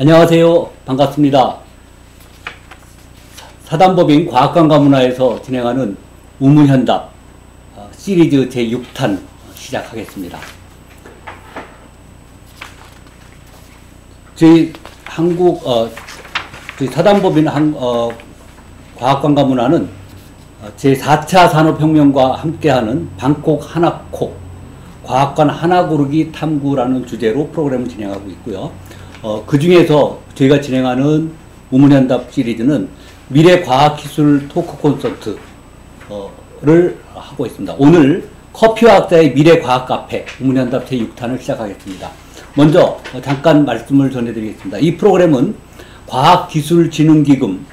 안녕하세요. 반갑습니다. 사단법인 과학관과 문화에서 진행하는 우문현답 시리즈 제6탄 시작하겠습니다. 저희 사단법인 과학관과 문화는 제4차 산업혁명과 함께하는 방콕 하나콕 과학관 하나고르기 탐구라는 주제로 프로그램을 진행하고 있고요. 그 중에서 저희가 진행하는 우문현답 시리즈는 미래과학기술 토크 콘서트를 하고 있습니다. 오늘 커피화학자의 미래과학 카페 우문현답 제6탄을 시작하겠습니다. 먼저 잠깐 말씀을 전해드리겠습니다. 이 프로그램은 과학기술진흥기금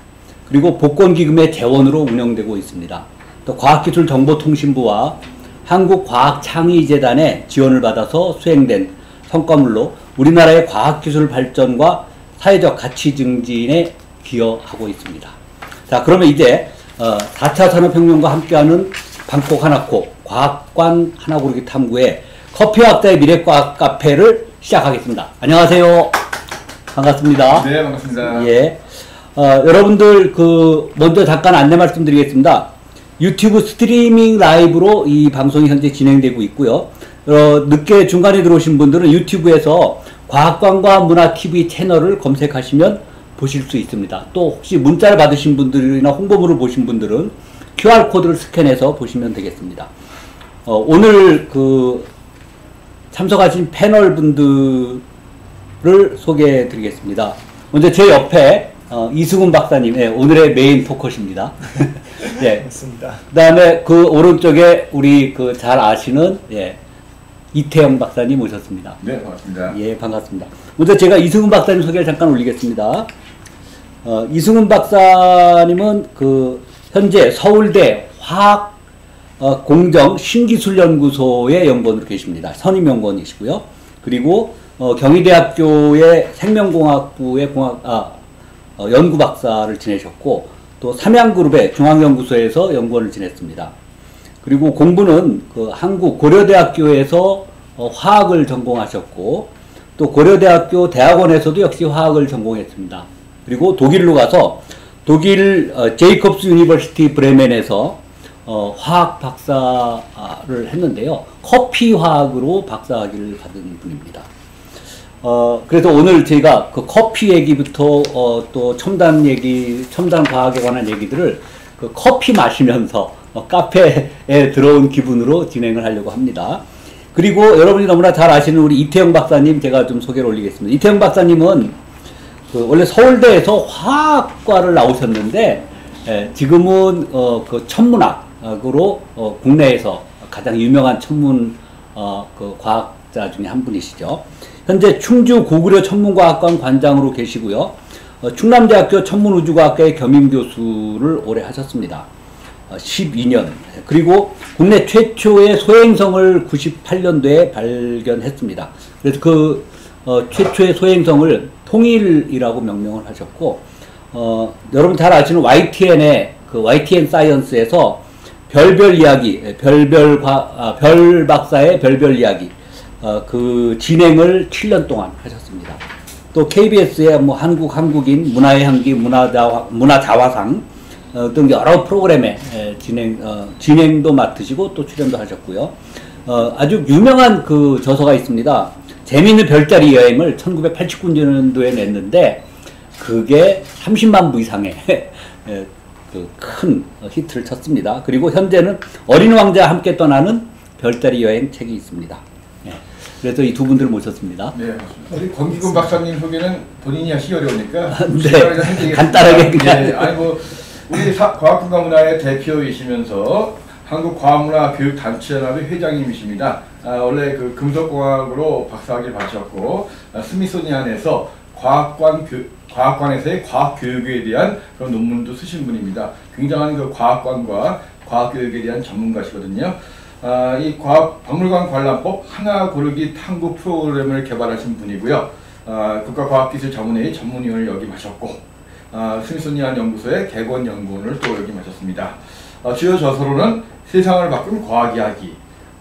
그리고 복권기금의 재원으로 운영되고 있습니다. 또 과학기술정보통신부와 한국과학창의재단의 지원을 받아서 수행된 성과물로 우리나라의 과학기술 발전과 사회적 가치 증진에 기여하고 있습니다. 자, 그러면 이제 4차 산업혁명과 함께하는 방콕 하나콕 과학관 하나고르기 탐구의 커피학자의 미래과학 카페를 시작하겠습니다. 안녕하세요. 반갑습니다. 네, 반갑습니다. 예. 여러분들 먼저 잠깐 안내 말씀드리겠습니다. 유튜브 스트리밍 라이브로 이 방송이 현재 진행되고 있고요. 늦게 중간에 들어오신 분들은 유튜브에서 과학관과 문화TV 채널을 검색하시면 보실 수 있습니다. 또 혹시 문자를 받으신 분들이나 홍보물을 보신 분들은 QR코드를 스캔해서 보시면 되겠습니다. 오늘 참석하신 패널 분들을 소개해 드리겠습니다. 먼저 제 옆에 이승훈 박사님, 오늘의 메인 토커십니다. 네. 맞습니다. 그 다음에 그 오른쪽에 우리 잘 아시는, 이태영 박사님 오셨습니다. 네, 반갑습니다. 예, 반갑습니다. 먼저 제가 이승훈 박사님 소개를 잠깐 올리겠습니다. 이승훈 박사님은 현재 서울대 화학 공정 신기술연구소의 연구원으로 계십니다. 선임연구원이시고요. 그리고 경희대학교의 생명공학부의 연구 박사를 지내셨고, 또 삼양그룹의 중앙연구소에서 연구원을 지냈습니다. 그리고 공부는 한국 고려대학교에서 화학을 전공하셨고, 또 고려대학교 대학원에서도 역시 화학을 전공했습니다. 그리고 독일로 가서 독일 제이콥스 유니버시티 브레멘에서 화학 박사를 했는데요. 커피 화학으로 박사학위를 받은 분입니다. 그래서 오늘 저희가 커피 얘기부터 또 첨단 과학에 관한 얘기들을 커피 마시면서 카페에 들어온 기분으로 진행을 하려고 합니다. 그리고 여러분이 너무나 잘 아시는 우리 이태영 박사님 제가 좀 소개를 올리겠습니다. 이태영 박사님은 원래 서울대에서 화학과를 나오셨는데 지금은 천문학으로 국내에서 가장 유명한 천문 과학자 중에 한 분이시죠. 현재 충주 고구려 천문과학관 관장으로 계시고요. 충남대학교 천문우주과학과의 겸임교수를 오래 하셨습니다. 12년. 그리고 국내 최초의 소행성을 98년도에 발견했습니다. 그래서 최초의 소행성을 통일이라고 명명을 하셨고, 여러분 잘 아시는 YTN 사이언스에서 별별 이야기, 별 박사의 별별 이야기, 진행을 7년 동안 하셨습니다. 또 KBS의 한국인, 문화의 향기, 문화자화상 등 여러 프로그램의 진행도 맡으시고 또 출연도 하셨고요. 아주 유명한 저서가 있습니다. 재미있는 별자리 여행을 1989년도에 냈는데 그게 30만 부 이상의 큰 히트를 쳤습니다. 그리고 현재는 어린 왕자와 함께 떠나는 별자리 여행 책이 있습니다. 그래서 이 두 분들을 모셨습니다. 네, 우리 권기근 박사님 소개는 본인이 하시기 어려우니까 네, 간단하게 그냥. 네, 우리 과학관과 문화의 대표이시면서 한국과학문화교육단체연합의 회장님이십니다. 원래 금속공학으로 박사학위를 받으셨고, 스미소니안에서 과학관에서의 과학교육에 대한 그런 논문도 쓰신 분입니다. 굉장한 과학관과 과학교육에 대한 전문가시거든요. 이 박물관 관람법 하나 고르기 탐구 프로그램을 개발하신 분이고요. 국가과학기술 자문회의 전문위원을 역임하셨고, 스미소니안 연구소의 객원 연구원을 또 역임하셨습니다. 주요 저서로는 세상을 바꾼 과학 이야기,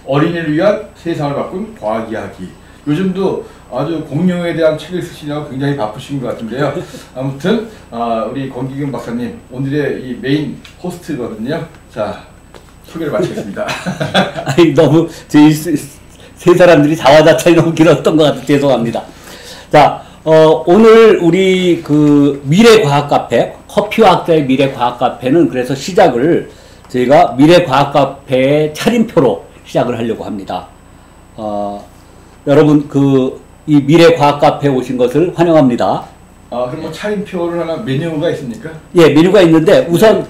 어린이를 위한 세상을 바꾼 과학 이야기, 요즘도 아주 공룡에 대한 책을 쓰시냐고 굉장히 바쁘신 것 같은데요. 아무튼 우리 권기경 박사님 오늘의 이 메인 호스트거든요. 자, 소개를 마치겠습니다. 아니, 너무 저희 세 사람들이 자화자찬이 너무 길었던 것 같아서 죄송합니다. 자, 오늘 우리 그 미래과학 카페, 커피화학자의 미래과학 카페는 그래서 시작을 저희가 미래과학 카페의 차림표로 시작을 하려고 합니다. 여러분 이 미래과학 카페에 오신 것을 환영합니다. 그럼 뭐 차림표를 하나 메뉴가 있습니까? 예, 메뉴가 있는데 우선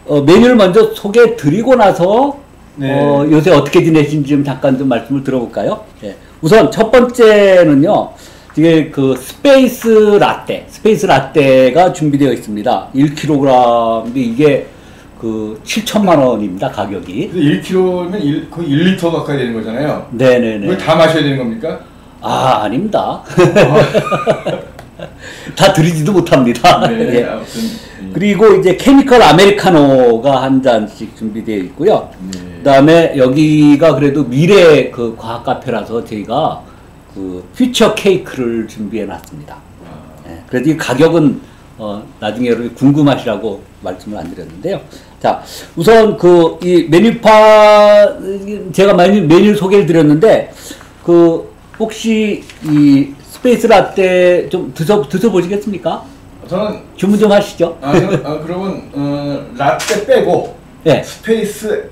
메뉴를 먼저 소개해 드리고 나서 네. 요새 어떻게 지내신지 좀 잠깐 좀 말씀을 들어볼까요? 예. 우선 첫 번째는요. 이게 스페이스 라떼가 준비되어 있습니다. 1kg인데 이게 7천만 원입니다, 가격이. 1kg면 거의 1리터 가까이 되는 거잖아요. 네네네. 이걸 다 마셔야 되는 겁니까? 아닙니다. 다 드리지도 못합니다. 네, 예. 아무튼. 그리고 이제 케미컬 아메리카노가 한 잔씩 준비되어 있고요. 네. 그 다음에 여기가 그래도 미래 과학 카페라서 저희가 퓨처 케이크를 준비해 놨습니다. 예. 그래도 이 가격은 나중에 여러분 궁금하시라고 말씀을 안 드렸는데요. 자, 우선 이 제가 메뉴 소개를 드렸는데, 혹시 이 스페이스 라떼 좀 드셔보시겠습니까? 저는 주문 좀 하시죠. 그러면 라떼 빼고 예. 스페이스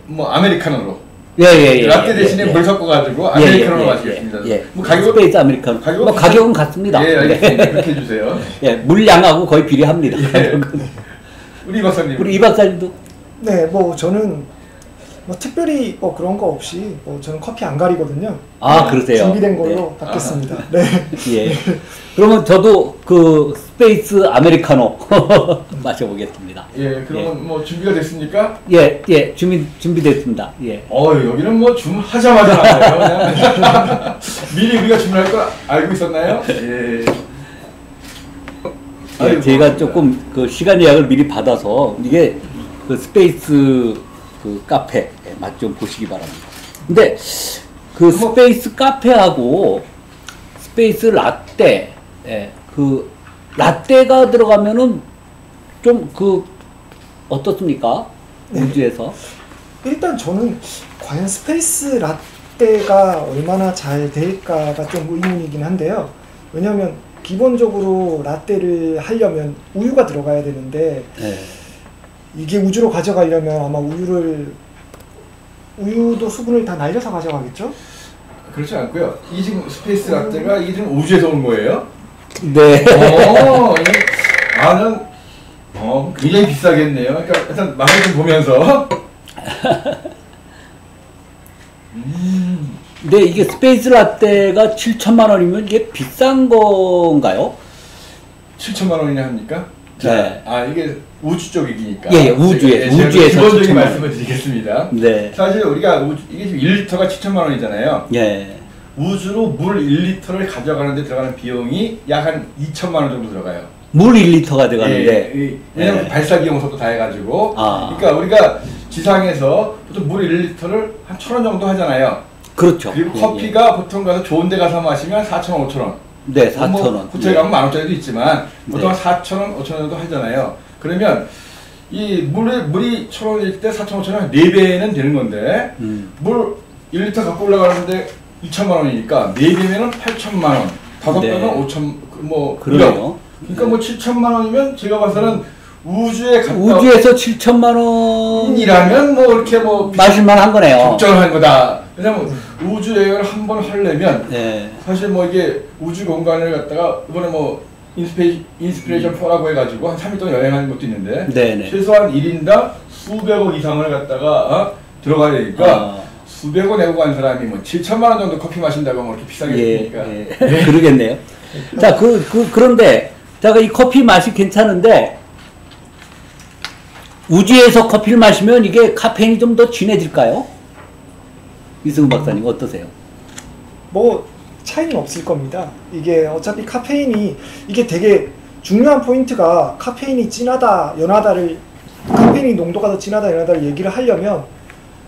뭐 아메리카노로. 예. 라떼 대신에 물 섞어가지고 아메리카노로 마시겠습니다. 예. 뭐 가격 스페이스 아메리카노. 가격은 같습니다. 예, 알겠습니다. 그렇게 해주세요. 예, 물량하고 거의 비례합니다. 예. 우리 박사님. 우리 이 박사님도. 네, 뭐 저는 뭐 특별히 뭐 그런 거 없이 뭐 저는 커피 안 가리거든요. 그러세요. 준비된 걸로 받겠습니다. 네. 예. 그러면 저도 스페이스 아메리카노 마셔보겠습니다. 예, 그러면 뭐 준비가 됐습니까? 예, 준비됐습니다. 예. 여기는 뭐 주문하자마자 나와요. 그냥. 미리 우리가 주문할 걸 알고 있었나요? 예. 예, 제가 조금 시간 예약을 미리 받아서 이게 스페이스 카페 맛 좀 보시기 바랍니다. 근데 스페이스 카페하고 스페이스 라떼, 라떼가 들어가면은 좀 어떻습니까? 우주에서? 일단 저는 과연 스페이스 라떼가 얼마나 잘 될까가 좀 의문이긴 한데요. 왜냐하면 기본적으로 라떼를 하려면 우유가 들어가야 되는데 이게 우주로 가져가려면 아마 우유도 수분을 다 날려서 가져가겠죠? 그렇지 않고요. 이 지금 스페이스 라떼가 이게 지금 우주에서 온 거예요? 네. 나는 굉장히 비싸겠네요. 그러니까 일단 맛을 좀 보면서. 근데 이게 스페이스 라떼가 7천만 원이면 이게 비싼 건가요? 7천만 원이나 합니까? 네. 이게 우주 쪽이니까. 예, 우주에서 기본적인 말씀을 드리겠습니다. 네. 사실 우리가 이게 지금 1리터가 7천만 원이잖아요. 예. 우주로 물 1리터를 가져가는데 들어가는 비용이 약 한 2천만 원 정도 들어가요. 물 1리터가 들어가는데. 왜냐면 발사 비용서도 다 해가지고. 그러니까 우리가 지상에서 보통 물 1리터를 한 1,000원 정도 하잖아요. 그렇죠. 그리고 커피가 보통 가서 좋은 데 가서 마시면 4,000원, 5,000원. 네, 4,000원. 호텔 가면 10,000원짜리도 있지만 보통 한 4,000원, 5,000원 정도 하잖아요. 그러면 이 물이 1,000원일 때 4,000원, 5,000원 4배는 되는 건데 물 1리터 갖고 올라가는데 2천만 원이니까 4배면은 8천만 원, 5배면 5천 그러네요. 그러니까 뭐 7천만 원이면 제가 봐서는 우주에서 7천만 원이라면 뭐 이렇게 마실만 한 거네요. 적절한 거다. 왜냐면 우주 여행을 한 번 하려면 사실 뭐 이게 우주 공간을 갖다가 이번에 인스피레이션 4라고 해가지고 한 3일 동안 여행하는 것도 있는데 최소한 1인당 수백억 이상을 갖다가 들어가야 되니까 수백억 내고 간 사람이 뭐 7천만 원 정도 커피 마신다고 하면 이렇게 비싸겠습니까? 그러겠네요. 자, 그런데 제가 이 커피 맛이 괜찮은데 우주에서 커피를 마시면 이게 카페인이 좀 더 진해질까요? 이승훈 박사님 어떠세요? 뭐 차이는 없을 겁니다. 이게 어차피 이게 되게 중요한 포인트가 카페인이 진하다, 연하다를 카페인 농도가 더 진하다, 연하다를 얘기를 하려면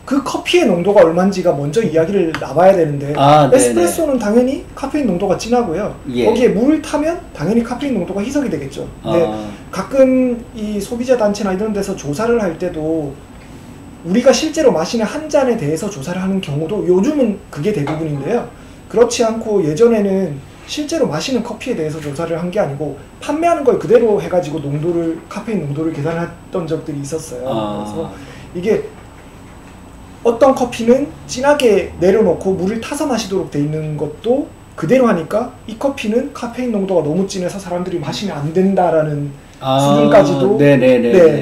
그 커피의 농도가 얼마인지가 먼저 이야기를 나와야 되는데 에스프레소는 당연히 카페인 농도가 진하고요. 거기에 물을 타면 당연히 카페인 농도가 희석이 되겠죠. 근데 가끔 이 소비자 단체나 이런 데서 조사를 할 때도 우리가 실제로 마시는 한 잔에 대해서 조사를 하는 경우도 요즘은 그게 대부분인데요. 그렇지 않고 예전에는 실제로 마시는 커피에 대해서 조사를 한 게 아니고 판매하는 걸 그대로 해가지고 농도를 카페인 농도를 계산했던 적들이 있었어요. 그래서 이게 어떤 커피는 진하게 내려놓고 물을 타서 마시도록 돼 있는 것도 그대로 하니까 이 커피는 카페인 농도가 너무 진해서 사람들이 마시면 안 된다라는 수준까지도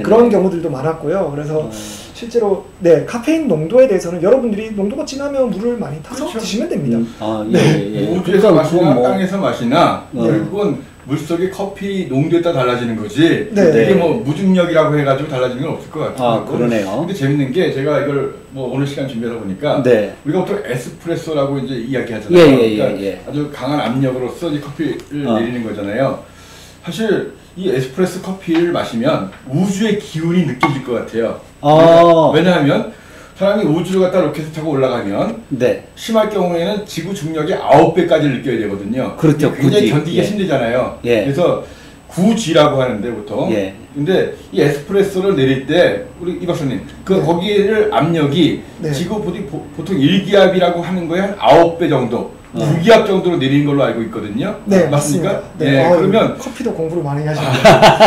그런 경우들도 많았고요. 그래서 실제로 카페인 농도에 대해서는 여러분들이 농도가 진하면 물을 많이 타서 드시면 됩니다. 우주에서 마시나 땅에서 마시나 결국은 물속의 커피 농도에 따라 달라지는 거지. 이게 뭐 무중력이라고 해가지고 달라지는 건 없을 것 같아요. 그러네요. 근데 재밌는 게 제가 이걸 뭐 오늘 시간 준비하다 보니까 우리가 보통 에스프레소라고 이제 이야기하잖아요. 그러니까 아주 강한 압력으로서 이 커피를 내리는 거잖아요. 사실 이 에스프레소 커피를 마시면 우주의 기운이 느껴질 것 같아요. 왜냐하면 사람이 우주를 갖다 로켓을 타고 올라가면 심할 경우에는 지구 중력의 9배까지 느껴야 되거든요. 그렇죠. 굉장히 견디기 힘들잖아요. 그래서 구지라고 하는데 보통. 근데 이 에스프레소를 내릴 때 우리 이 박사님 거기를 압력이 지구 보통 1기압이라고 하는 거에 한 9배 정도 9기압 정도로 내리는 걸로 알고 있거든요. 맞습니까? 그러면 커피도 공부를 많이 하시네요.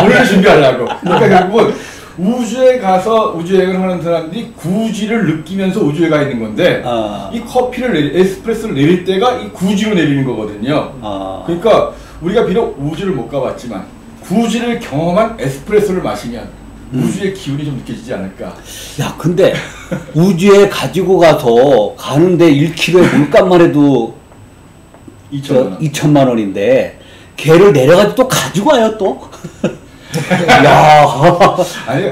오늘 준비하려고. 그러니까 결국은 우주에 가서 우주여행을 하는 사람들이 구지를 느끼면서 우주에 가 있는 건데 이 커피를 에스프레소를 내릴 때가 이 구지로 내리는 거거든요. 그러니까 우리가 비록 우주를 못 가봤지만 구지를 경험한 에스프레소를 마시면 우주의 기운이 좀 느껴지지 않을까. 야, 근데 우주에 가지고 가서 가는데 1kg의 물값만 해도 2천만 원인데 걔를 내려가지고 또 가지고 와요 또. 야. 아니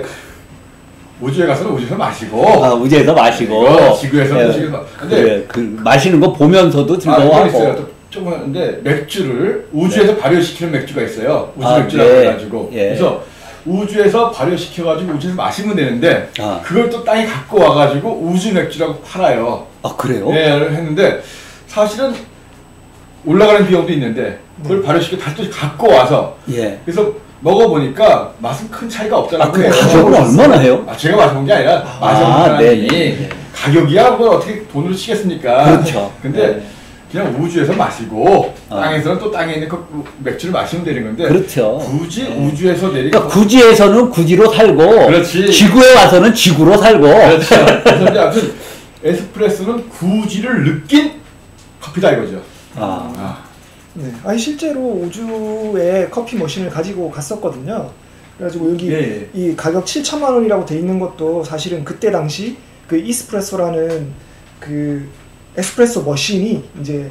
우주에 가서는 우주에서 마시고. 우주에서 마시고. 지구에서는 지구에서. 근데 그 마시는 거 보면서도 즐거워하고. 근데 맥주를 우주에서 발효시키는 맥주가 있어요. 우주 맥주라고 해가지고. 그래서 우주에서 발효시켜가지고 우주에서 마시면 되는데 그걸 또 땅에 갖고 와가지고 우주 맥주라고 팔아요. 그래요? 했는데 사실은 올라가는 비용도 있는데 그걸 발효시켜 다시 또 갖고 와서 그래서 먹어보니까 맛은 큰 차이가 없잖아요. 그 가격은 얼마나 해요? 제가 마셔본 게 아니라 마셔본 사람이 가격이야 뭐 어떻게 돈으로 치겠습니까? 그렇죠. 근데 그냥 우주에서 마시고 땅에서는 또 땅에 있는 그 맥주를 마시면 되는 건데 그렇죠. 굳이 우주에서 내리고 그러니까 구지에서는 구지로 살고 지구에 와서는 지구로 살고 그렇죠. 그래서 아무튼 에스프레소는 구지를 느낀 커피다 이거죠. 아니 실제로 우주에 커피 머신을 가지고 갔었거든요. 그래가지고 여기 이 가격 7천만 원이라고 돼 있는 것도 사실은 그때 당시 그 이스프레소라는 그 에스프레소 머신이 이제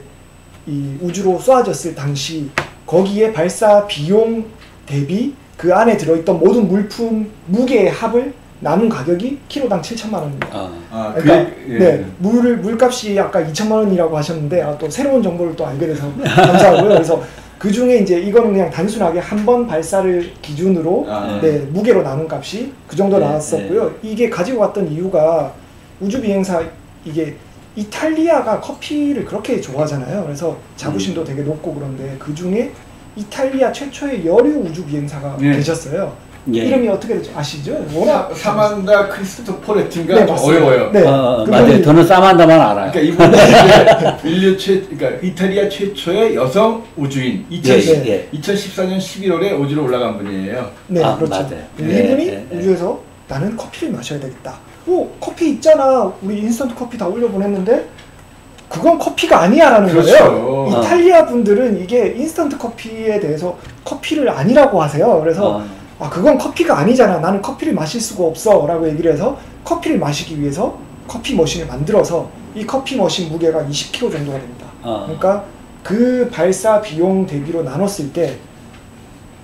이 우주로 쏘아졌을 당시 거기에 발사 비용 대비 그 안에 들어있던 모든 물품 무게의 합을 나눈 가격이 키로당 7천만 원입니다. 그러니까 물값이 아까 2천만 원이라고 하셨는데 또 새로운 정보를 또 알게 돼서 감사하고요. 그래서 그 중에 이제 이거는 그냥 단순하게 한 번 발사를 기준으로 무게로 나눈 값이 그 정도 나왔었고요. 이게 가지고 왔던 이유가 우주 비행사 이게 이탈리아가 커피를 그렇게 좋아하잖아요. 그래서 자부심도 되게 높고 그런데 그 중에 이탈리아 최초의 여류 우주 비행사가 계셨어요. 이름이 어떻게 되죠? 아시죠? 사만다 크리스토포레티인가 좀 어려워요. 맞아요. 저는 사만다만 알아요. 그러니까 이분은 그러니까 이탈리아 최초의 여성 우주인 2014년 11월에 우주로 올라간 분이에요. 그렇죠. 맞아요. 이분이 우주에서 나는 커피를 마셔야 되겠다. 커피 있잖아. 우리 인스턴트 커피 다 올려보냈는데 그건 커피가 아니야라는 거예요. 이탈리아 분들은 이게 인스턴트 커피에 대해서 커피를 아니라고 하세요. 그래서 그건 커피가 아니잖아. 나는 커피를 마실 수가 없어 라고 얘기를 해서 커피를 마시기 위해서 커피 머신을 만들어서 이 커피 머신 무게가 20kg 정도가 됩니다. 그러니까 그 발사 비용 대비로 나눴을 때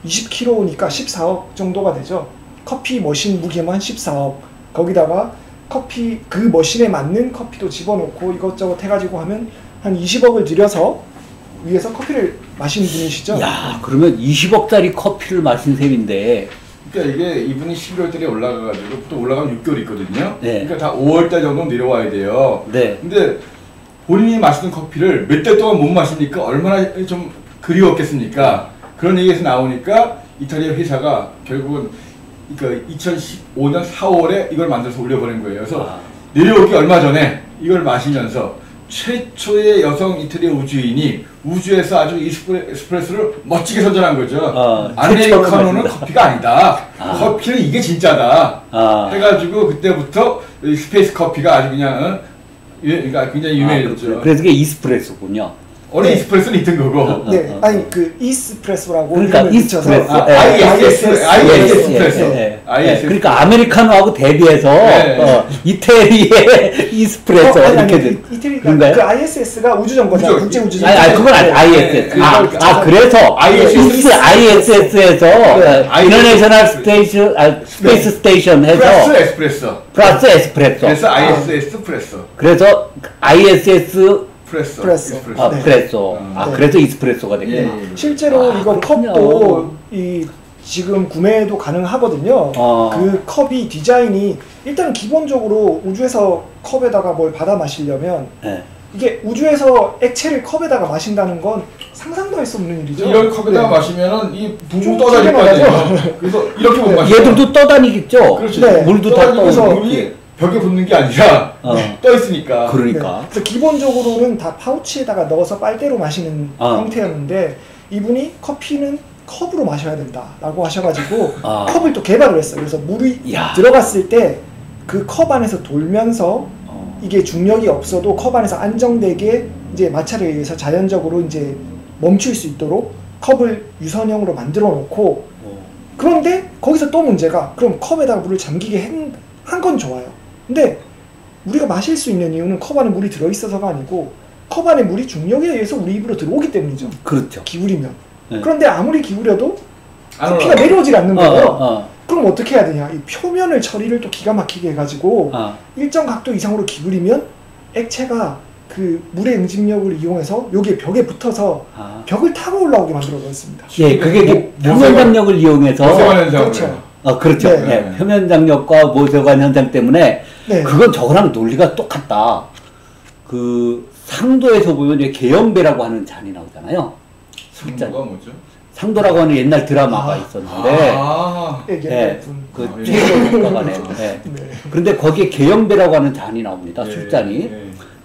20kg니까 14억 정도가 되죠. 커피 머신 무게만 14억. 거기다가 커피 그 머신에 맞는 커피도 집어넣고 이것저것 해가지고 하면 한 20억을 들여서 위에서 커피를 마시는 분이시죠. 야, 그러면 20억짜리 커피를 마신 셈인데 그러니까 이게 이분이 11월 달에 올라가가지고 또 올라가면 6개월 있거든요. 네. 그러니까 다 5월 달 정도 내려와야 돼요. 네. 근데 본인이 마시던 커피를 몇 달 동안 못 마시니까 얼마나 좀 그리웠겠습니까? 그런 얘기에서 나오니까 이탈리아 회사가 결국은 그러니까 2015년 4월에 이걸 만들어서 올려버린 거예요. 그래서 내려오기 얼마 전에 이걸 마시면서 최초의 여성 이탈리아 우주인이 우주에서 아주 이스프레소를 멋지게 선전한 거죠. 아메리카노는 커피가 아니다. 커피는 이게 진짜다. 해가지고 그때부터 스페이스 커피가 아주 그냥 그러니까 굉장히 유명해졌죠. 그래서 그게 이스프레소군요. 원래 이스프레소는 있던 거고. 네, 아니 그 이스프레소라고. 그러니까 이스프레소. ISS프레소. 그러니까 아메리카노하고 대비해서 이태리의 이스프레소 이렇게 이태리가 그 ISS가 우주정거장, 국제 우주정. 아니 그건 아니 ISS. 그래서 ISS에서 인터내셔널 스페이스 스테이션 해서 플러스 에스프레소. 그래서 ISS 프레소. 그래서 ISS 프레소. 프레소. 그래서 이스프레소가 됐구나. 실제로 이거 컵도 지금 구매도 가능하거든요. 그 컵이 디자인이 일단 기본적으로 우주에서 컵에다가 뭘 받아 마시려면 이게 우주에서 액체를 컵에다가 마신다는 건 상상도 할 수 없는 일이죠. 이런 컵에다가 마시면은 이 붕붕 떠다닐 거 아니에요. 그래서 이렇게 못 마시죠. 얘들도 떠다니겠죠. 그렇죠. 물도 다 떠다니고. 벽에 붙는 게 아니라 떠 있으니까. 그러니까. 그래서 기본적으로는 다 파우치에다가 넣어서 빨대로 마시는 형태였는데 이분이 커피는 컵으로 마셔야 된다라고 하셔가지고 컵을 또 개발을 했어요. 그래서 물이 들어갔을 때 그 컵 안에서 돌면서 이게 중력이 없어도 컵 안에서 안정되게 이제 마찰에 의해서 자연적으로 이제 멈출 수 있도록 컵을 유선형으로 만들어 놓고 그런데 거기서 또 문제가 그럼 컵에다가 물을 잠기게 한 건 좋아요. 근데 우리가 마실 수 있는 이유는 컵 안에 물이 들어있어서가 아니고 컵 안에 물이 중력에 의해서 우리 입으로 들어오기 때문이죠. 그렇죠. 기울이면. 그런데 아무리 기울여도 안 커피가 내려오질 않는 거예요. 그럼 어떻게 해야 되냐? 이 표면을 처리를 또 기가 막히게 해가지고 일정 각도 이상으로 기울이면 액체가 그 물의 응집력을 이용해서 여기에 벽에 붙어서 벽을 타고 올라오게 만들어 놓습니다. 예, 그게 표면 장력을 이용해서 그렇죠. 그렇죠. 네. 표면 장력과 모세관 현상 때문에 그건 저거랑 논리가 똑같다. 그 상도에서 보면 개연배라고 하는 잔이 나오잖아요. 상도가 뭐죠? 상도라고 하는 옛날 드라마가 있었는데 그 최고 효과가네. 그런데 거기에 개연배라고 하는 잔이 나옵니다. 술잔이.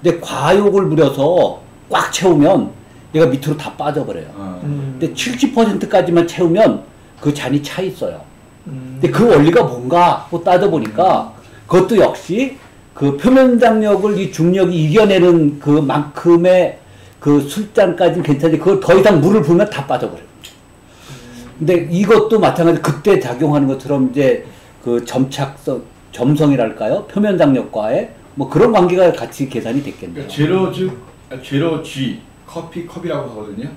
근데 과욕을 부려서 꽉 채우면 얘가 밑으로 다 빠져버려요. 근데 70%까지만 채우면 그 잔이 차 있어요. 근데 그 원리가 뭔가 하고 따져보니까 그것도 역시 그 표면 장력을 이 중력이 이겨내는 그만큼의 그 술잔까지는 괜찮은데 그걸 더 이상 물을 부으면 다 빠져버려요. 근데 이것도 마찬가지로 그때 작용하는 것처럼 이제 그 점성이랄까요? 표면 장력과의 뭐 그런 관계가 같이 계산이 됐겠네요. 제로 G 커피 컵이라고 하거든요.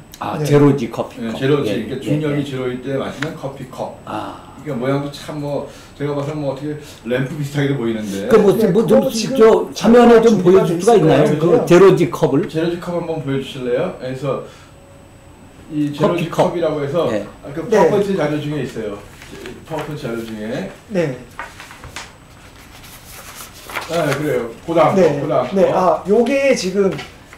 제로지 커피 컵. 제로지. 그러니까 중력이 제로일 때 마시는 커피 컵. 그러니까 모양도 참 뭐 제가 봐서는 뭐 어떻게 램프 비슷하게도 보이는데. 좀 화면에 좀 보여줄 수가 있나요? 그 제로지 컵을. 제로지 컵 한번 보여주실래요? 그래서 이 제로지 컵이라고 해서 그 파워포인트 자료 중에 있어요. 파워포인트 자료 중에. 그래요. 고당. 요게 지금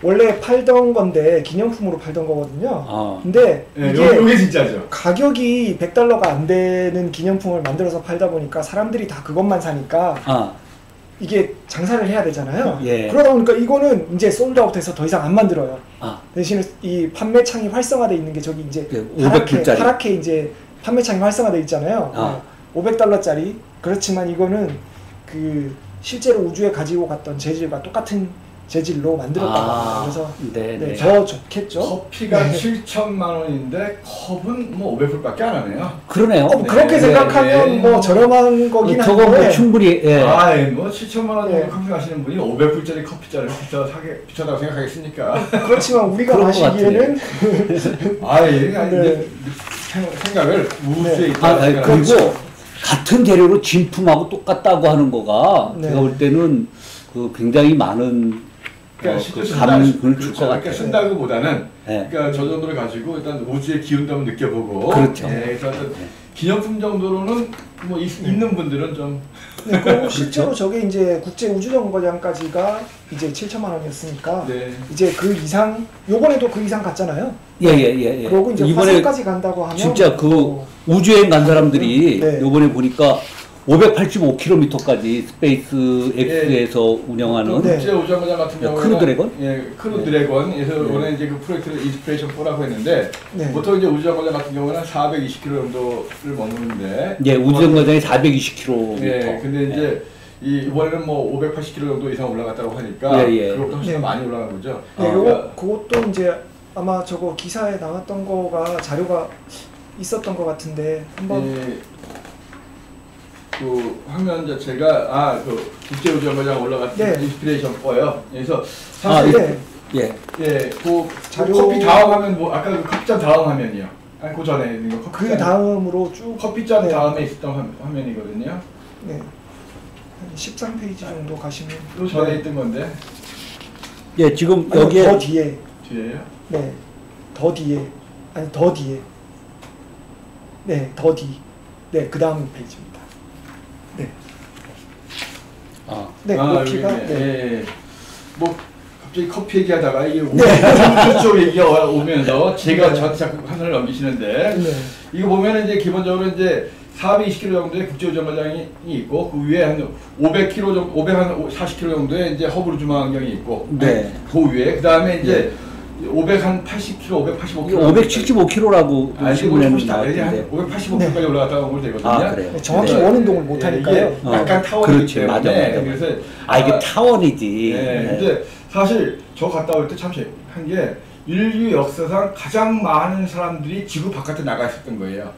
원래 팔던 건데 기념품으로 팔던 거거든요. 근데 이게 진짜죠. 가격이 $100가 안 되는 기념품을 만들어서 팔다 보니까 사람들이 다 그것만 사니까 이게 장사를 해야 되잖아요. 그러다 보니까 이거는 이제 솔드아웃해서 더 이상 안 만들어요. 대신에 이 판매창이 활성화돼 있는 게 저기 이제 파랗게 이제 판매창이 활성화돼 있잖아요. $500짜리. 그렇지만 이거는 그 실제로 우주에 가지고 갔던 재질과 똑같은 재질로 만들었다고 그래서 더 좋겠죠. 커피가 7천만 원인데 컵은 뭐 500불밖에 안 하네요. 그러네요. 그렇게 생각하면 뭐 저렴한 거긴 한데 뭐 충분히 뭐 7천만 원 정도 커피 마시는 분이 500불짜리 커피잔을 비싸다고 생각하겠습니까? 그렇지만 우리가 마시기에는 생각을 우수에 있다. 그리고 같은 재료로 진품하고 똑같다고 하는 거가 제가 볼 때는 그 굉장히 많은 감흥을 줄 것 같아요. 쓴다기보다는 그러니까 저 정도를 가지고 일단 우주의 기운도 한번 느껴보고 그렇죠. 그래서 기념품 정도로는 뭐 있는 분들은 좀. 네, 그리고 실제로 저게 이제 국제 우주정거장까지가 이제 7천만 원이었으니까 네. 이제 그 이상 요번에도 그 이상 갔잖아요. 예. 그리고 이제 이번에 화성까지 간다고 하면 진짜 그 우주여행 간 사람들이 네. 요번에 보니까 585km까지 스페이스 X에서 운영하는 네. 국제 우주정거장 같은 경우는 크루 드래곤? 예, 크루 드래곤에서 이번에 이제 그 프로젝트를 인스피레이션 4라고 했는데 네. 보통 이제 우주정거장 같은 경우는 420km 정도를 머무는데 예, 우주정거장이 420km. 예, 근데 이제 이번에는 뭐 580km 정도 이상 올라갔다고 하니까 예. 그것보다 훨씬 네. 많이 올라간 거죠. 네, 그것도 이제 아마 저거 기사에 나왔던 거가 자료가 있었던 것 같은데 한번 그 화면 자체가 그 국제 우주정거장 올라갔던 네. 인스피레이션 4요. 그래서 아, 사실 네. 그 자료- 커피 다음 화면 뭐 아까 그 커피잔 다음 화면이요. 아니 그 전에 있는 거 그 커피잔. 다음으로 쭉 커피잔 네. 다음에 있었던 화면이거든요. 네. 한 13페이지 정도 가시면 또 전에 있던 건데 예, 지금 아니, 여기에 더 뒤에 뒤에요. 네. 더 뒤에 아니 더 뒤에 네, 더 뒤. 네, 그 다음 페이지입니다. 네. 네, 높이가 여기 있네. 네. 예. 뭐 갑자기 커피 얘기하다가 이게 우주 얘기가 오면서 제가 저한테 자꾸 화면을 넘기시는데 네. 이거 보면 이제 기본적으로 이제 420km 정도의 국제우주정거장이 있고 그 위에 한 500km 정도, 540km 정도의 이제 허블 우주망원경이 있고 네. 그 위에 그 다음에 이제 580km, 585km, 575km라고 아니 신문에 한 나왔는데. 585km까지 올라갔다고 보면 되거든요. 아, 그래요? 네, 정확히 네. 원운동을 못 하니까요. 이게 약간 타원이기 그렇지, 때문에 맞아. 그래서 이게 타원이지. 네. 근데 사실 저 갔다 올 때 참 한 게 인류 역사상 가장 많은 사람들이 지구 바깥에 나가 있었던 거예요.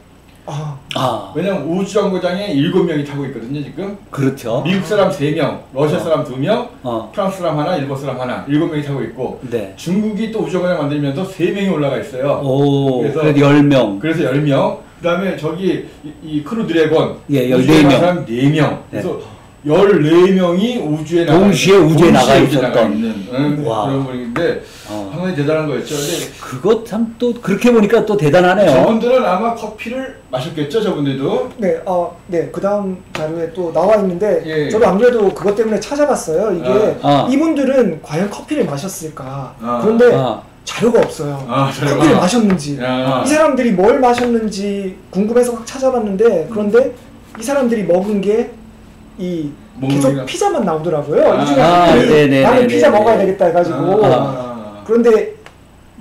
왜냐면 우주정거장에 7명이 타고 있거든요, 지금. 그렇죠. 미국 사람 3명, 러시아 사람 2명, 어. 프랑스 사람 하나, 일본 사람 하나, 7명이 타고 있고, 네. 중국이 또 우주정거장 만들면서 3명이 올라가 있어요. 오, 그래서 10명. 그래서 10명. 그 다음에 저기 이 크루 드래곤. 예, 우주에 14명. 간 사람 4명. 그래서 14명이 우주에 나가 동시에 우주에 나가 있었던. 있는 와. 그런 분인데 상당히 대단한 거였죠. 근데 그거 참 또 그렇게 보니까 또 대단하네요. 저분들은 아마 커피를 마셨겠죠, 저분들도. 네, 네, 그 다음 자료에 또 나와 있는데, 예. 저도 안 그래도 그것 때문에 찾아봤어요. 이게, 아. 이분들은 과연 커피를 마셨을까? 아. 그런데 아. 자료가 없어요. 자료가. 커피를 마셨는지. 아. 이 사람들이 뭘 마셨는지 궁금해서 확 찾아봤는데, 그런데 이 사람들이 먹은 게, 계속 먹는 피자만 나오더라고요. 아. 이 중에 아, 한 분이 네네네네. 나는 피자 먹어야 되겠다 해가지고. 아. 그런데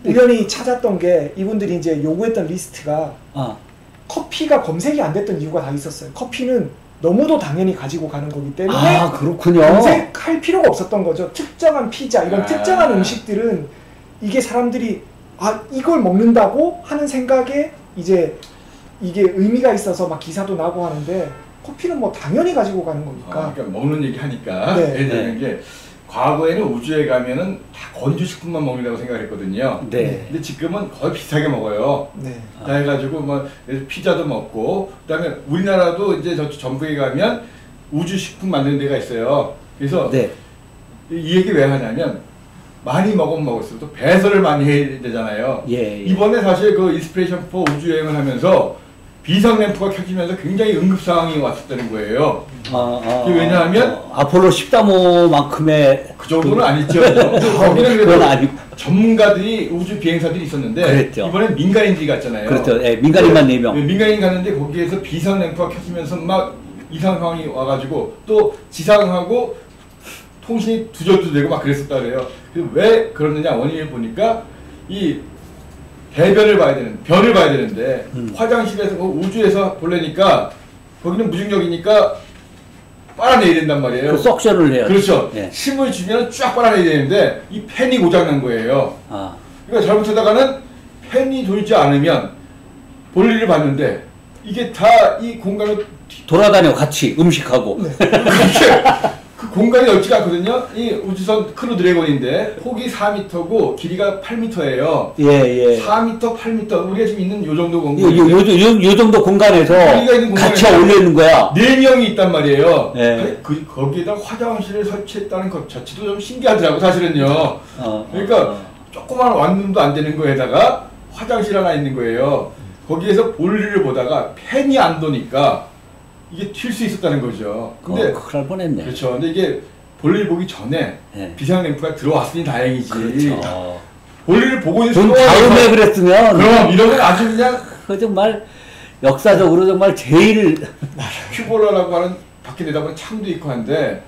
우연히 찾았던 게 이분들이 이제 요구했던 리스트가 커피가 검색이 안 됐던 이유가 다 있었어요. 커피는 너무도 당연히 가지고 가는 거기 때문에 그렇군요. 검색할 필요가 없었던 거죠. 특정한 피자, 이런 아. 특정한 음식들은 이게 사람들이 이걸 먹는다고 하는 생각에 이제 이게 의미가 있어서 막 기사도 나고 하는데 커피는 뭐 당연히 가지고 가는 거니까. 그러니까 먹는 얘기 하니까 네. 예를 들면 게 과거에는 우주에 가면은 다 건조식품만 먹는다고 생각했거든요. 네. 근데 지금은 거의 비슷하게 먹어요. 네. 다 해가지고 뭐 피자도 먹고 그다음에 우리나라도 이제 저 전북에 가면 우주식품 만드는 데가 있어요. 그래서 네. 이 얘기 왜 하냐면 많이 먹으면 먹을수록 또 배설을 많이 해야 되잖아요. 예. 이번에 사실 그 인스피레이션 4 우주여행을 하면서 비상 램프가 켜지면서 굉장히 응급 상황이 왔었다는 거예요. 그게 왜냐하면 아폴로 13호만큼의 그 정도는 아니죠. 거기는 그건 그래도 아니고. 전문가들이 우주 비행사들이 있었는데 그랬죠. 이번엔 민간인들이 갔잖아요. 그렇죠. 예, 민간인만 4명. 민간인 갔는데 거기에서 비상 램프가 켜지면서 막 이상 상황이 와가지고 또 지상하고 통신이 두절두절되고 막 그랬었다 그래요. 그래서 왜 그러느냐 원인을 보니까 이 배변을 봐야 별을 봐야 되는데 화장실에서 우주에서 보려니까 거기는 무중력이니까 빨아내야 된단 말이에요. 그 석션을 해요. 그렇죠. 예. 힘을 주면 쫙 빨아내야 되는데 이 팬이 고장난 거예요. 그러니까 잘못하다가는 팬이 돌지 않으면 볼일을 봤는데 이게 다 이 공간을 돌아다녀 같이 음식하고. 그 공간이 넓지가 않거든요. 이 우주선 크루 드래곤인데 폭이 4m고 길이가 8m예요. 예. 4m, 8m 우리가 지금 있는 요 정도 공간. 요 정도 공간에서 같이 어울려 있는 거야. 4명이 있단 말이에요. 예. 거기에다 화장실을 설치했다는 것 자체도 좀 신기하더라고 사실은요. 그러니까 조그만 완룸도 안 되는 거에다가 화장실 하나 있는 거예요. 거기에서 볼일을 보다가 팬이 안 도니까 이게 튈 수 있었다는 거죠. 근데 큰일 날 뻔했네. 그렇죠. 근데 이게 볼일 보기 전에 네. 비상 램프가 들어왔으니 다행이지. 그렇죠. 볼일을 보고 있는 좀 다음에 그랬으면 그럼 이런 건 아주 그냥 그 정말 역사적으로 정말 제일 큐볼러라고 하는 밖에 내다보는 창도 있고 한데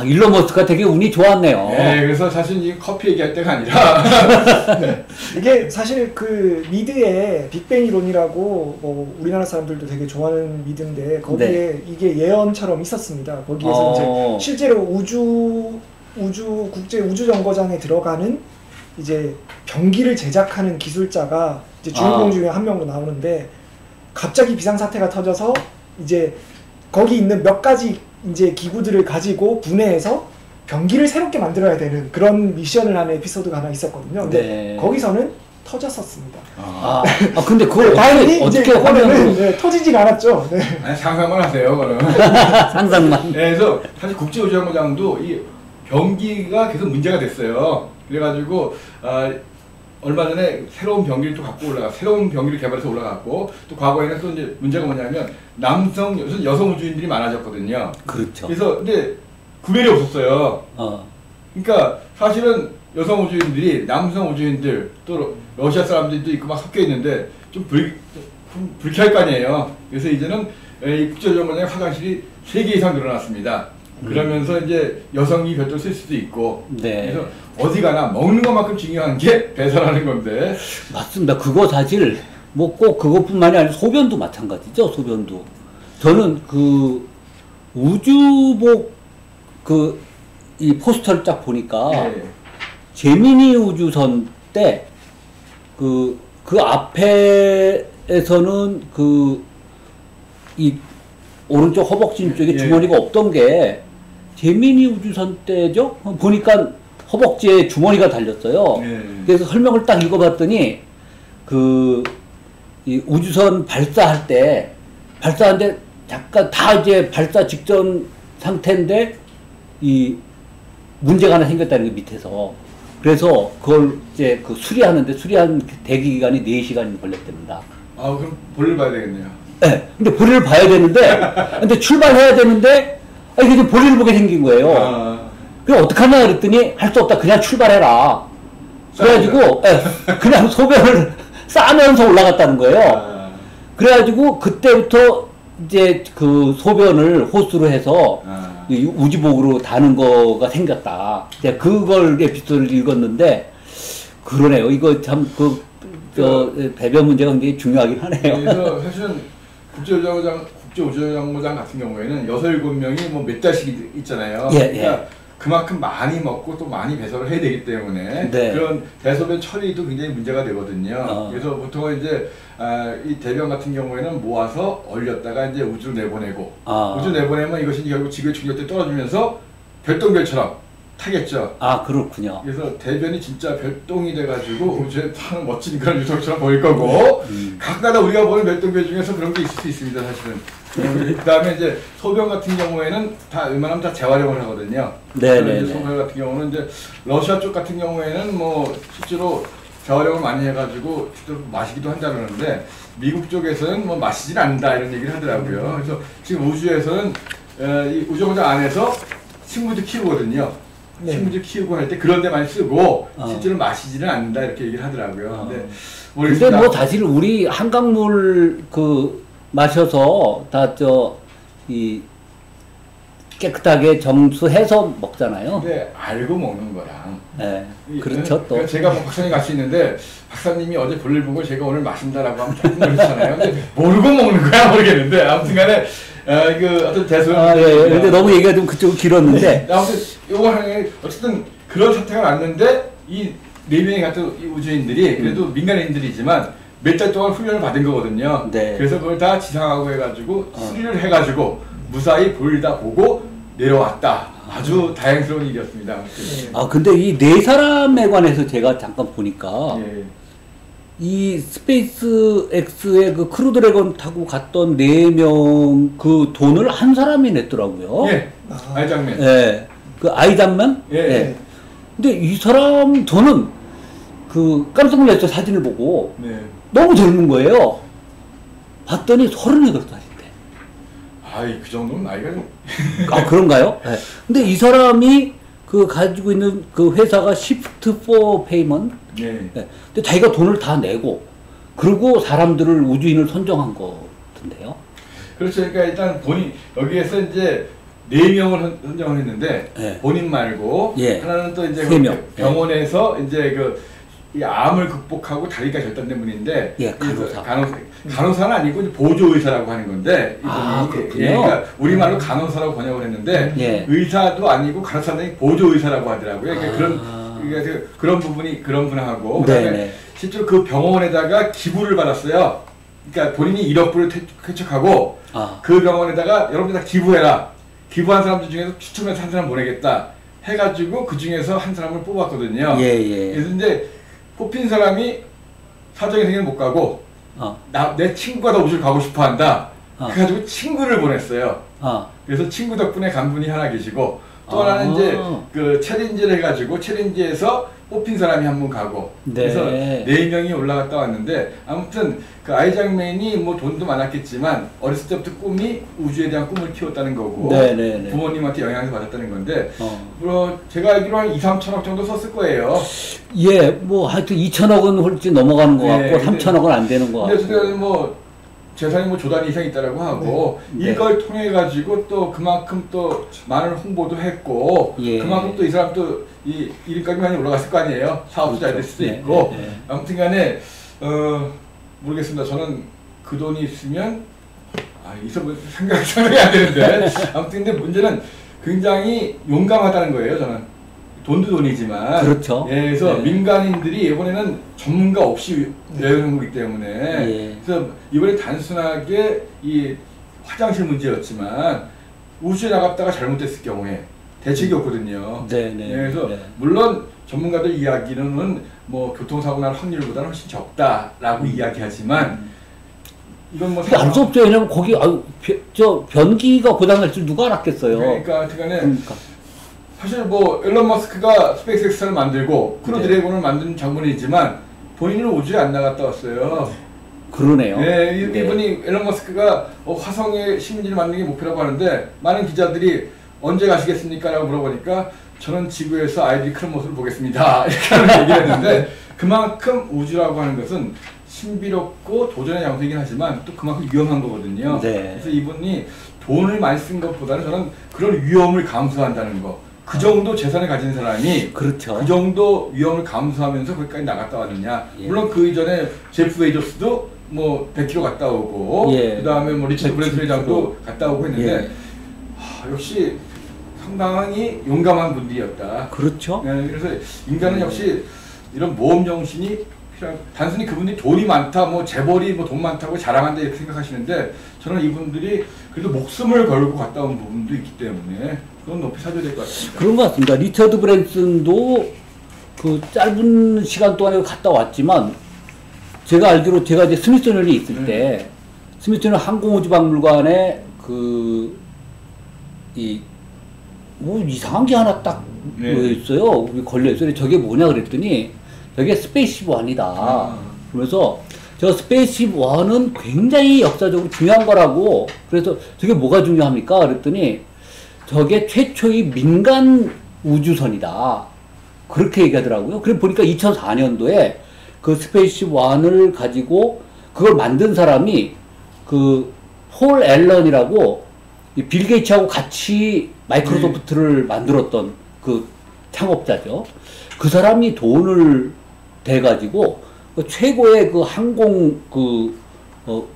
일론 머스크가 되게 운이 좋았네요. 네, 그래서 사실 이 커피 얘기할 때가 아니라 네. 이게 사실 그 미드의 빅뱅 이론이라고 뭐 우리나라 사람들도 되게 좋아하는 미드인데 거기에 네. 이게 예언처럼 있었습니다. 거기에서 이제 실제로 국제 우주 정거장에 들어가는 이제 병기를 제작하는 기술자가 이제 주인공 중에 한 명으로 나오는데 갑자기 비상사태가 터져서 이제 거기 있는 몇 가지 이제 기구들을 가지고 분해해서 병기를 새롭게 만들어야 되는 그런 미션을 하는 에피소드가 하나 있었거든요. 근데 네. 거기서는 터졌었습니다. 근데 그걸 과연 어떻게 하면 네, 터지지가 않았죠. 네. 아니, 상상만 하세요, 그럼. 상상만. 네, 그래서 사실 국제우주정거장도 이 병기가 계속 문제가 됐어요. 그래가지고 얼마 전에 새로운 병기를 또 갖고 새로운 병기를 개발해서 올라갔고 또 과거에는 또 이제 문제가 뭐냐면 여성 우주인들이 많아졌거든요. 그렇죠. 그래서 근데 구별이 없었어요. 그러니까 사실은 여성 우주인들이 남성 우주인들 또 러시아 사람들도 있고 막 섞여 있는데 좀 불쾌할 거 아니에요. 그래서 이제는 이 국제우주정거장의 화장실이 3개 이상 늘어났습니다. 그러면서 이제 여성이 별도로 쓸 수도 있고 네. 그래서 어디 가나 먹는 것만큼 중요한 게 배설하는 건데 맞습니다. 그거 사실 뭐 꼭 그것뿐만이 아니라 소변도 마찬가지죠. 소변도 저는 그 우주복 이 포스터를 딱 보니까 네. 제미니 우주선 때 그 앞에서는 이 오른쪽 허벅지 쪽에 주머니가 없던 게 제미니 우주선 때죠? 보니까 허벅지에 주머니가 달렸어요. 그래서 설명을 딱 읽어봤더니 이 우주선 발사하는데 잠깐 다 이제 발사 직전 상태인데 이 문제가 하나 생겼다는 게 밑에서. 그래서 그걸 이제 수리한 대기 기간이 4시간이 걸렸답니다. 그럼 볼일 봐야 되겠네요. 네. 근데 볼일을 봐야 되는데, 근데 출발해야 되는데, 이게 지금 볼일을 보게 생긴 거예요. 그럼 어떡하냐 그랬더니, 할 수 없다. 그냥 출발해라. 그래가지고, 그냥 소변을 싸면서 올라갔다는 거예요. 그래가지고, 그때부터 이제 그 소변을 호스로 해서 우주복으로 다는 거가 생겼다. 제가 그걸 에피소드를 읽었는데, 그러네요. 이거 참, 배변 문제가 굉장히 중요하긴 하네요. 그래서 사실은 국제우주정거장 같은 경우에는 6, 7명이 뭐 몇 달씩 있잖아요. 그러니까 그만큼 많이 먹고 또 많이 배설을 해야 되기 때문에 그런 대소변 처리도 굉장히 문제가 되거든요. 그래서 보통 이제 이 대변 같은 경우에는 모아서 얼렸다가 이제 우주로 내보내고 우주 내보내면 이것이 결국 지구의 중력대 떨어지면서 별똥별처럼 타겠죠. 그렇군요. 그래서 대변이 진짜 별똥이 돼가지고 우주에 타는 멋진 그런 유성처럼 보일 거고 각가다 우리가 보는 별똥별 중에서 그런 게 있을 수 있습니다, 사실은. 그 다음에 이제 소변 같은 경우에는 다 웬만하면 다 재활용을 하거든요. 네네. 소변 같은 경우는 이제 러시아 쪽 같은 경우에는 뭐 실제로 재활용을 많이 해가지고 실제로 마시기도 한다 그러는데 미국 쪽에서는 뭐 마시진 않는다 이런 얘기를 하더라고요. 그래서 지금 우주에서는 이 우주정거장 안에서 식물도 키우거든요. 식물들 키우고 할 때 그런 데 많이 쓰고 실제로 마시지는 않는다 이렇게 얘기를 하더라고요. 근데 뭐 사실 우리 한강물 마셔서 다 깨끗하게 정수해서 먹잖아요. 근데 알고 먹는 거랑. 네, 그렇죠 또. 제가 뭐 박사님 같이 있는데 박사님이 어제 볼일 보고 제가 오늘 마신다라고 하면 조금 그렇잖아요. 근데 모르고 먹는 거야 모르겠는데 아무튼간에 어떤 대소변. 근데 너무 얘기가 좀 그쪽으로 길었는데. 아무튼 요거 어쨌든 그런 사태가 났는데 이 4명이 같은 이 우주인들이 그래도 민간인들이지만 몇 달 동안 훈련을 받은 거거든요. 그래서 그걸 다 지상하고 해가지고 수리를 해가지고 무사히 볼일 다 보고 내려왔다. 아주 다행스러운 일이었습니다. 근데 이 4사람에 관해서 제가 잠깐 보니까 이 스페이스 X의 그 크루 드래곤 타고 갔던 4명 그 돈을 한 사람이 냈더라고요. 아이작맨. 그 아이작맨? 근데 이 사람 저는 그 깜짝 놀랐죠. 사진을 보고. 네. 너무 젊은 거예요. 봤더니 38살인데. 아이, 그 정도면 나이가 좀. 아, 그런가요? 네. 근데 이 사람이 그 가지고 있는 그 회사가 Shift for Payment. 네. 네. 근데 자기가 돈을 다 내고, 그리고 사람들을 우주인을 선정한 거 같은데요. 그렇죠. 그러니까 일단 본인, 여기에서 이제 4명을 선정을 했는데, 네. 본인 말고, 예. 하나는 또 이제 3명. 병원에서 이제 이 암을 극복하고 다리가 절단된 분인데, 예, 간호사. 간호사는 아니고 이제 보조의사라고 하는 건데, 아, 이분이, 그렇군요. 그러니까 우리말로 간호사라고 번역을 했는데, 예. 의사도 아니고 간호사는 아니고 보조의사라고 하더라고요. 그러니까 아. 그런 부분이 그런 분하고, 네네. 그다음에 실제로 그 병원에다가 기부를 받았어요. 그러니까 본인이 1억 불을 쾌척하고, 아. 그 병원에다가 여러분들 다 기부해라. 기부한 사람들 중에서 추첨해서 한 사람 보내겠다. 해가지고 그 중에서 한 사람을 뽑았거든요. 예, 예. 그래서 이제 뽑힌 사람이 사정이 생기면 못 가고, 내 친구가 더 우주를 가고 싶어 한다. 그래가지고 친구를 보냈어요. 그래서 친구 덕분에 간 분이 하나 계시고, 또 하나는 이제 그 챌린지를 해가지고 챌린지에서 뽑힌 사람이 한 분 가고, 네. 그래서 4명이 올라갔다 왔는데, 아무튼 그 아이작맨이 뭐 돈도 많았겠지만 어렸을 때부터 꿈이 우주에 대한 꿈을 키웠다는 거고, 네네네. 부모님한테 영향을 받았다는 건데, 제가 알기로 한 2, 3천억 정도 썼을 거예요. 예, 뭐 하여튼 2천억은 훨씬 넘어가는 것 같고, 3천억은 안 되는 것 같고. 근데 뭐 재산이 뭐 조단 이상 있다라고 하고, 네. 이걸 통해 가지고 또 그만큼 또 많은 홍보도 했고, 예. 그만큼 또 이 사람 또 이 이름값이 많이 올라갔을 거 아니에요. 사업도 잘 될 수도 네, 있고. 네, 네. 아무튼간에 모르겠습니다. 저는 그 돈이 있으면 있어보면 생각이 안 되는데, 아무튼 근데 문제는 굉장히 용감하다는 거예요. 저는 돈도 돈이지만, 그렇죠. 예, 그래서 네. 민간인들이 이번에는 전문가 없이 여행한 거기 때문에, 예. 그래서 이번에 단순하게 이 화장실 문제였지만 우주에 나갔다가 잘못됐을 경우에 대책이 없거든요. 네, 네. 그래서 네. 물론 전문가들 이야기는 뭐 교통사고 날 확률보다는 훨씬 적다라고 이야기하지만, 이건 뭐 근데 알 수 없죠. 왜냐면 거기 저 변기가 고장날 줄 누가 알았겠어요. 그러니까 하여튼간에 그러니까. 사실 뭐 일론 머스크가 스페이스X를 만들고 크루 네. 드래곤을 만든 장본이지만 본인은 우주에 안 나갔다 왔어요. 그러네요. 네, 이분이 일론 머스크가 화성에 식민지를 만드는 게 목표라고 하는데, 많은 기자들이 언제 가시겠습니까? 라고 물어보니까 저는 지구에서 아이들이 크는 모습을 보겠습니다. 이렇게 하는 얘기를 했는데, 그만큼 우주라고 하는 것은 신비롭고 도전의 장소이긴 하지만 또 그만큼 위험한 거거든요. 네. 그래서 이분이 돈을 많이 쓴 것보다는 저는 그런 위험을 감수한다는 거. 그 정도 재산을 가진 사람이 그렇죠. 그 정도 위험을 감수하면서 거기까지 나갔다 왔느냐. 예. 물론 그 이전에 제프 베이조스도 뭐 100km 갔다 오고, 예. 그 다음에 뭐 리처드 브랜슨 회장도 갔다 오고 했는데, 예. 역시 상당히 용감한 분들이었다. 그렇죠. 네, 그래서 인간은 역시 이런 모험 정신이 필요한, 단순히 그분이 돈이 많다, 뭐 재벌이 뭐 돈 많다고 자랑한다 이렇게 생각하시는데, 저는 이분들이 그래도 목숨을 걸고 갔다 온 부분도 있기 때문에 그건 높이 사줘야 될 것 같습니다. 그런 것 같습니다. 리처드 브랜슨도 그 짧은 시간 동안에 갔다 왔지만, 제가 알기로 제가 이제 스미소니언에 있을 때, 스미소니언 항공우주박물관에 뭐 이상한 게 하나 딱 있어요. 걸려있어요. 저게 뭐냐 그랬더니, 저게 스페이스십 1이다. 그러면서 저 스페이스십 1은 굉장히 역사적으로 중요한 거라고, 그래서 저게 뭐가 중요합니까? 그랬더니, 저게 최초의 민간 우주선이다. 그렇게 얘기하더라고요. 그래 보니까 2004년도에 그 스페이스십 1을 가지고 그걸 만든 사람이 그 폴 앨런이라고 빌 게이츠하고 같이 마이크로소프트를 만들었던 그 창업자죠. 그 사람이 돈을 대가지고 그 최고의 그 항공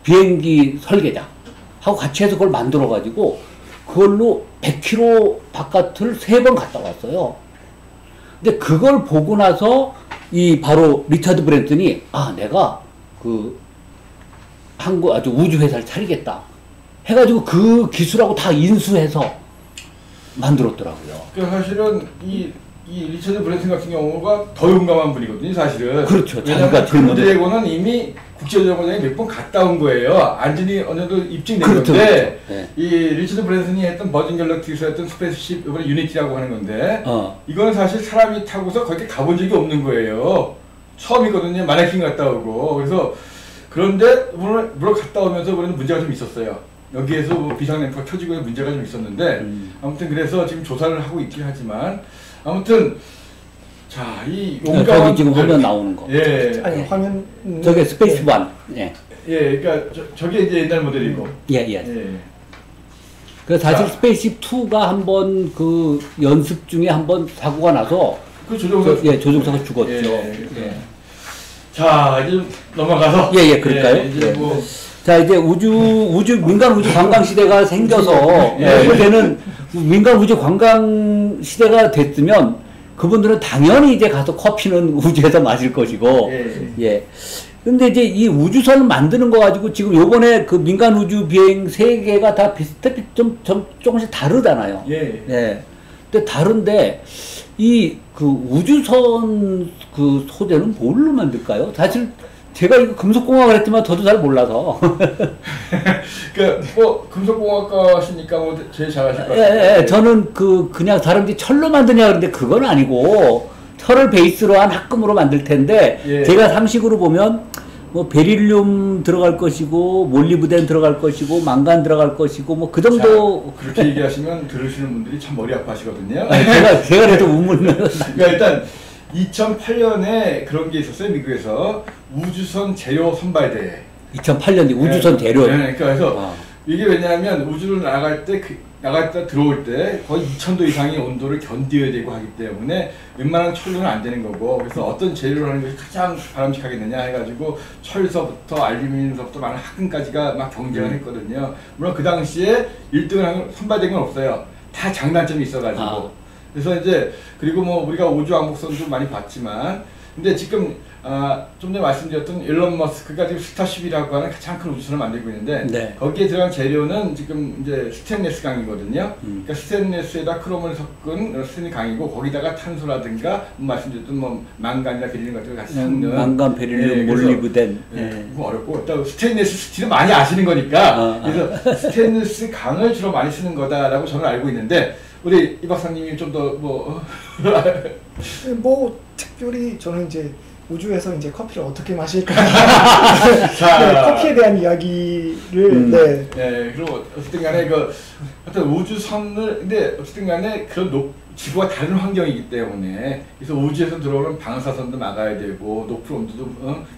비행기 설계자 하고 같이 해서 그걸 만들어가지고 그걸로 100km 바깥을 3번 갔다 왔어요. 근데 그걸 보고 나서 바로 리처드 브랜슨이 내가 아주 우주 회사를 차리겠다 해가지고 그 기술하고 다 인수해서 만들었더라고요. 사실은 이 리처드 브랜슨 같은 경우가 더 용감한 분이거든요, 사실은. 그렇죠. 왜냐하면 크루 드래곤은 이미 국제정거장에 몇 번 갔다 온 거예요. 안전이 어느 정도 입증된 그렇죠, 건데, 그렇죠. 네. 이 리처드 브랜슨이 했던 버진 갤럭시에서 했던 스페이스십, 이번에 유니티라고 하는 건데, 이거는 사실 사람이 타고서 거기 가본 적이 없는 거예요. 처음이거든요. 마네킹 갔다 오고. 그래서 그런데 물론 갔다 오면서 우리는 문제가 좀 있었어요. 여기에서 뭐 비상램프가 켜지고 문제가 좀 있었는데 아무튼 그래서 지금 조사를 하고 있긴 하지만 아무튼 자, 이 저기 지금 화면 나오는 거. 예. 아니 화면 저게 스페이스 원. 예. 예, 그러니까 저게 이제 옛날 모델이고. 예. 예. 그 사실 자. 스페이스 2가 한번 그 연습 중에 한번 사고가 나서 그 조종사 조종사가 죽었죠. 예. 자, 이제 넘어가서 그럴까요? 이제 뭐 자, 이제 민간 우주 관광 시대가 생겨서 이제는 민간 우주 관광 시대가 됐으면 그분들은 당연히 이제 가서 커피는 우주에서 마실 것이고, 근데 이제 이 우주선을 만드는 거 가지고 지금 요번에 그 민간 우주 비행 3개가 다 조금씩 다르잖아요. 근데 다른데, 이 그 우주선 그 소재는 뭘로 만들까요? 사실 제가 이거 금속공학을 했지만 저도 잘 몰라서. 뭐 금속공학과시니까 뭐 제일 잘하실 것 같아요. 저는 그냥 다른지 철로 만드냐 그러는데 그건 아니고 철을 베이스로 한 합금으로 만들 텐데 제가 상식으로 보면 뭐 베릴륨 들어갈 것이고 몰리브덴 들어갈 것이고 망간 들어갈 것이고 뭐 그 정도. 자, 그렇게 얘기하시면 들으시는 분들이 참 머리 아파하시거든요. 제가 그래도 우물면. 그러니까 일단 2008년에 그런 게 있었어요. 미국에서 우주선 재료 선발대회. 2008년 우주선 재료. 그래서 이게 왜냐하면 우주를 나갔다 들어올 때 거의 2000도 이상의 온도를 견뎌야 되고 하기 때문에 웬만한 철로는 안 되는 거고, 그래서 어떤 재료를 하는 것이 가장 바람직하겠느냐 해가지고 철서부터 알루미늄서부터 많은 합금까지가 막 경쟁을 했거든요. 물론 그 당시에 1등을 선발된 건 없어요. 다 장단점이 있어가지고. 그래서 이제 그리고 뭐 우리가 우주 왕복선도 많이 봤지만, 근데 지금 좀 전에 말씀드렸던 일론 머스크가 지금 스타쉽이라고 하는 가장 큰 우주선을 만들고 있는데 거기에 들어간 재료는 지금 이제 스테인리스 강이거든요. 그러니까 스테인리스에다 크롬을 섞은 스테인리스 강이고 거기다가 탄소라든가 말씀드렸던 뭐 망간이나 베릴륨 같은 걸 같이 섞는 망간, 베릴륨, 몰리브덴. 그거 어렵고 또 스테인리스 스틸은 많이 아시는 거니까 그래서 스테인리스 강을 주로 많이 쓰는 거다라고 저는 알고 있는데 우리 이 박사님이 좀 더 뭐 특별히 저는 이제 우주에서 이제 커피를 어떻게 마실까 커피에 대한 이야기를 그리고 어쨌든 간에 어떤 우주선을 근데 어쨌든 간에 그런 지구와 다른 환경이기 때문에 그래서 우주에서 들어오는 방사선도 막아야 되고 높은 온도도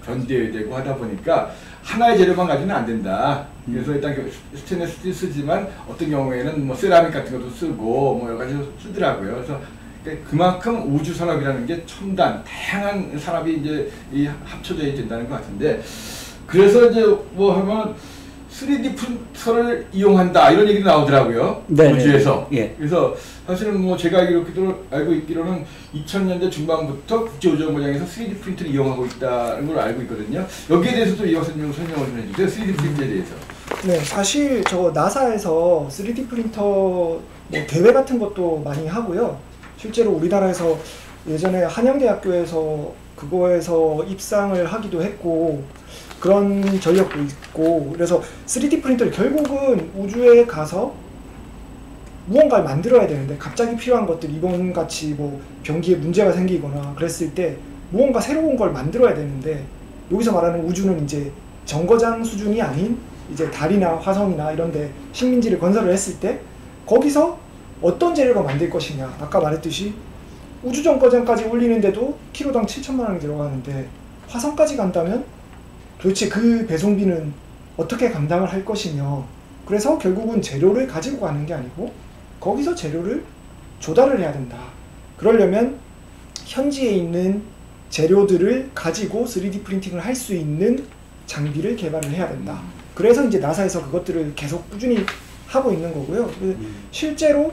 견뎌야 되고 하다 보니까 하나의 재료만 가지고는 안 된다. 그래서 일단 스테인리스 쓰지만 어떤 경우에는 뭐 세라믹 같은 것도 쓰고 뭐 여러 가지 쓰더라고요. 그래서 그만큼 우주 산업이라는 게 첨단, 다양한 산업이 이제 합쳐져야 된다는 것 같은데, 그래서 이제 뭐 하면 3D 프린터를 이용한다 이런 얘기도 나오더라고요. 우주에서. 그래서 사실은 뭐 제가 알고 있기로는 2000년대 중반부터 국제우주정거장에서 3D 프린터를 이용하고 있다는 걸 알고 있거든요. 여기에 대해서도 이 박사님 설명을 좀 해주세요. 3D 프린터에 대해서. 네, 사실 저 나사에서 3D 프린터 뭐 대회 같은 것도 많이 하고요. 실제로 우리나라에서 예전에 한양대학교에서 그거에서 입상을 하기도 했고 그런 전력도 있고, 그래서 3D 프린터를 결국은 우주에 가서 무언가를 만들어야 되는데 갑자기 필요한 것들, 이번 같이 뭐 변기에 문제가 생기거나 그랬을 때 무언가 새로운 걸 만들어야 되는데, 여기서 말하는 우주는 이제 정거장 수준이 아닌 이제 달이나 화성이나 이런 데 식민지를 건설을 했을 때 거기서 어떤 재료가 만들 것이냐. 아까 말했듯이 우주정거장까지 올리는데도 키로당 7천만 원이 들어가는데 화성까지 간다면 도대체 그 배송비는 어떻게 감당을 할 것이며, 그래서 결국은 재료를 가지고 가는 게 아니고 거기서 재료를 조달을 해야 된다. 그러려면 현지에 있는 재료들을 가지고 3D 프린팅을 할 수 있는 장비를 개발을 해야 된다. 그래서 이제 나사에서 그것들을 계속 꾸준히 하고 있는 거고요. 실제로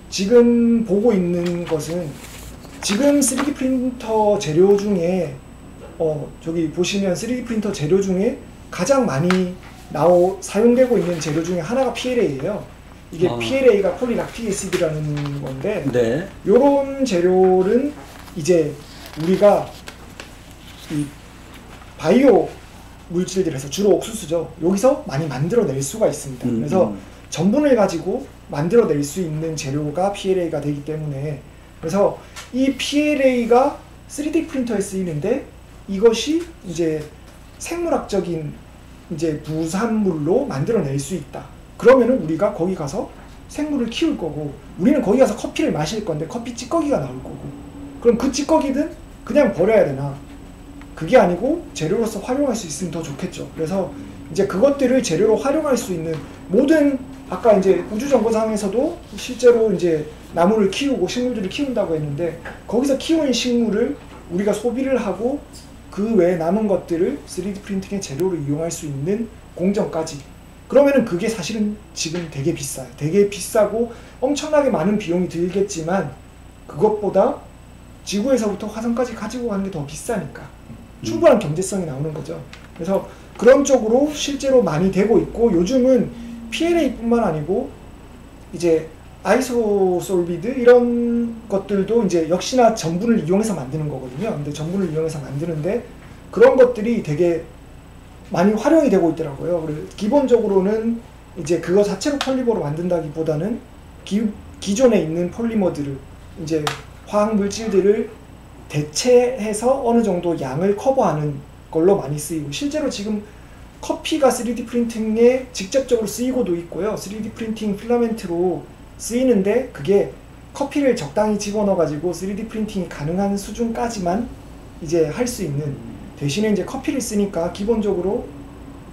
지금 보고 있는 것은 지금 3D 프린터 재료 중에 저기 보시면 3D 프린터 재료 중에 가장 많이 사용되고 있는 재료 중에 하나가 PLA예요. 이게 PLA가 폴리락틱 애시드라는 건데 요런 재료는 이제 우리가 이 바이오 물질들에서 주로 옥수수죠. 여기서 많이 만들어낼 수가 있습니다. 그래서 전분을 가지고 만들어낼 수 있는 재료가 PLA가 되기 때문에, 그래서 이 PLA가 3D 프린터에 쓰이는데 이것이 이제 생물학적인 이제 부산물로 만들어낼 수 있다. 그러면은 우리가 거기 가서 생물을 키울 거고, 우리는 거기 가서 커피를 마실 건데 커피 찌꺼기가 나올 거고, 그럼 그 찌꺼기든 그냥 버려야 되나? 그게 아니고 재료로서 활용할 수 있으면 더 좋겠죠. 그래서 이제 그것들을 재료로 활용할 수 있는 모든, 아까 이제 우주정거장에서도 실제로 이제 나무를 키우고 식물들을 키운다고 했는데, 거기서 키운 식물을 우리가 소비를 하고 그 외에 남은 것들을 3D 프린팅의 재료로 이용할 수 있는 공정까지. 그러면은 그게 사실은 지금 되게 비싸요. 되게 비싸고 엄청나게 많은 비용이 들겠지만, 그것보다 지구에서부터 화성까지 가지고 가는 게 더 비싸니까 충분한 경제성이 나오는 거죠. 그래서 그런 쪽으로 실제로 많이 되고 있고, 요즘은 PLA뿐만 아니고 이제 아이소솔비드 이런 것들도 이제 역시나 전분을 이용해서 만드는 거거든요. 근데 전분을 이용해서 만드는데 그런 것들이 되게 많이 활용이 되고 있더라고요. 그래서 기본적으로는 이제 그거 자체로 폴리머로 만든다기보다는 기존에 있는 폴리머들을, 이제 화학 물질들을 대체해서 어느 정도 양을 커버하는 걸로 많이 쓰이고, 실제로 지금 커피가 3D 프린팅에 직접적으로 쓰이고도 있고요. 3D 프린팅 필라멘트로 쓰이는데 그게 커피를 적당히 집어넣어 가지고 3D 프린팅이 가능한 수준까지만 이제 할 수 있는, 대신에 이제 커피를 쓰니까 기본적으로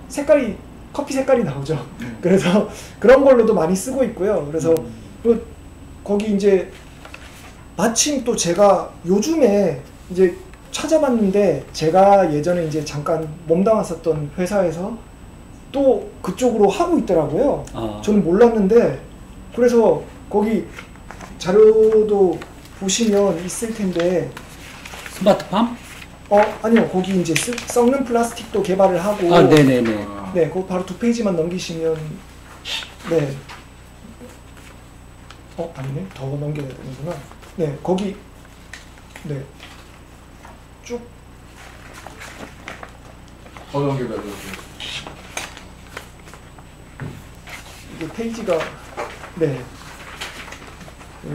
색깔이, 커피 색깔이 나오죠. 그래서 그런 걸로도 많이 쓰고 있고요. 그래서 거기 이제 마침 또 제가 요즘에 이제 찾아봤는데, 제가 예전에 이제 잠깐 몸담았었던 회사에서 또 그쪽으로 하고 있더라고요. 저는 몰랐는데, 그래서 거기 자료도 보시면 있을 텐데. 스마트팜? 아니요. 거기 이제 썩는 플라스틱도 개발을 하고. 네네네. 네, 거기 바로 2페이지만 넘기시면, 네. 아니네. 더 넘겨야 되는구나. 네, 거기, 네. 쭉. 더 넘겨봐요. 이게 페이지가, 네.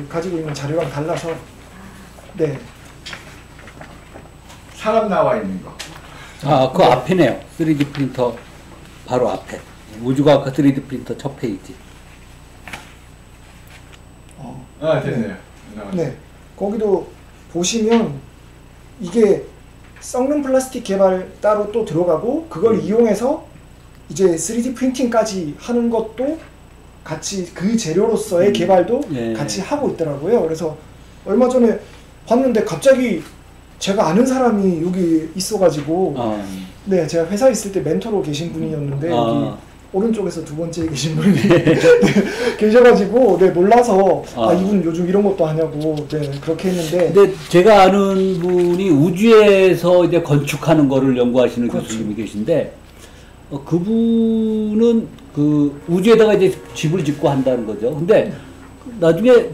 가지고 있는 자료랑 달라서, 네. 사람 나와 있는 거. 그 네. 앞에네요. 3D 프린터 바로 앞에. 우주과학과 3D 프린터 첫 페이지. 됐네요. 네. 거기도 보시면 이게 썩는 플라스틱 개발 따로 또 들어가고, 그걸 이용해서 이제 3D 프린팅까지 하는 것도 같이, 그 재료로서의 개발도 같이 하고 있더라고요. 그래서 얼마 전에 봤는데 갑자기 제가 아는 사람이 여기 있어가지고, 네, 제가 회사에 있을 때 멘토로 계신 분이었는데, 여기 오른쪽에서 두 번째 계신 분이 계셔가지고, 네, 놀라서, 이분 요즘 이런 것도 하냐고, 네, 그렇게 했는데. 근데 제가 아는 분이 우주에서 이제 건축하는 거를 연구하시는 그렇죠. 교수님이 계신데, 그분은 그 우주에다가 이제 집을 짓고 한다는 거죠. 근데 나중에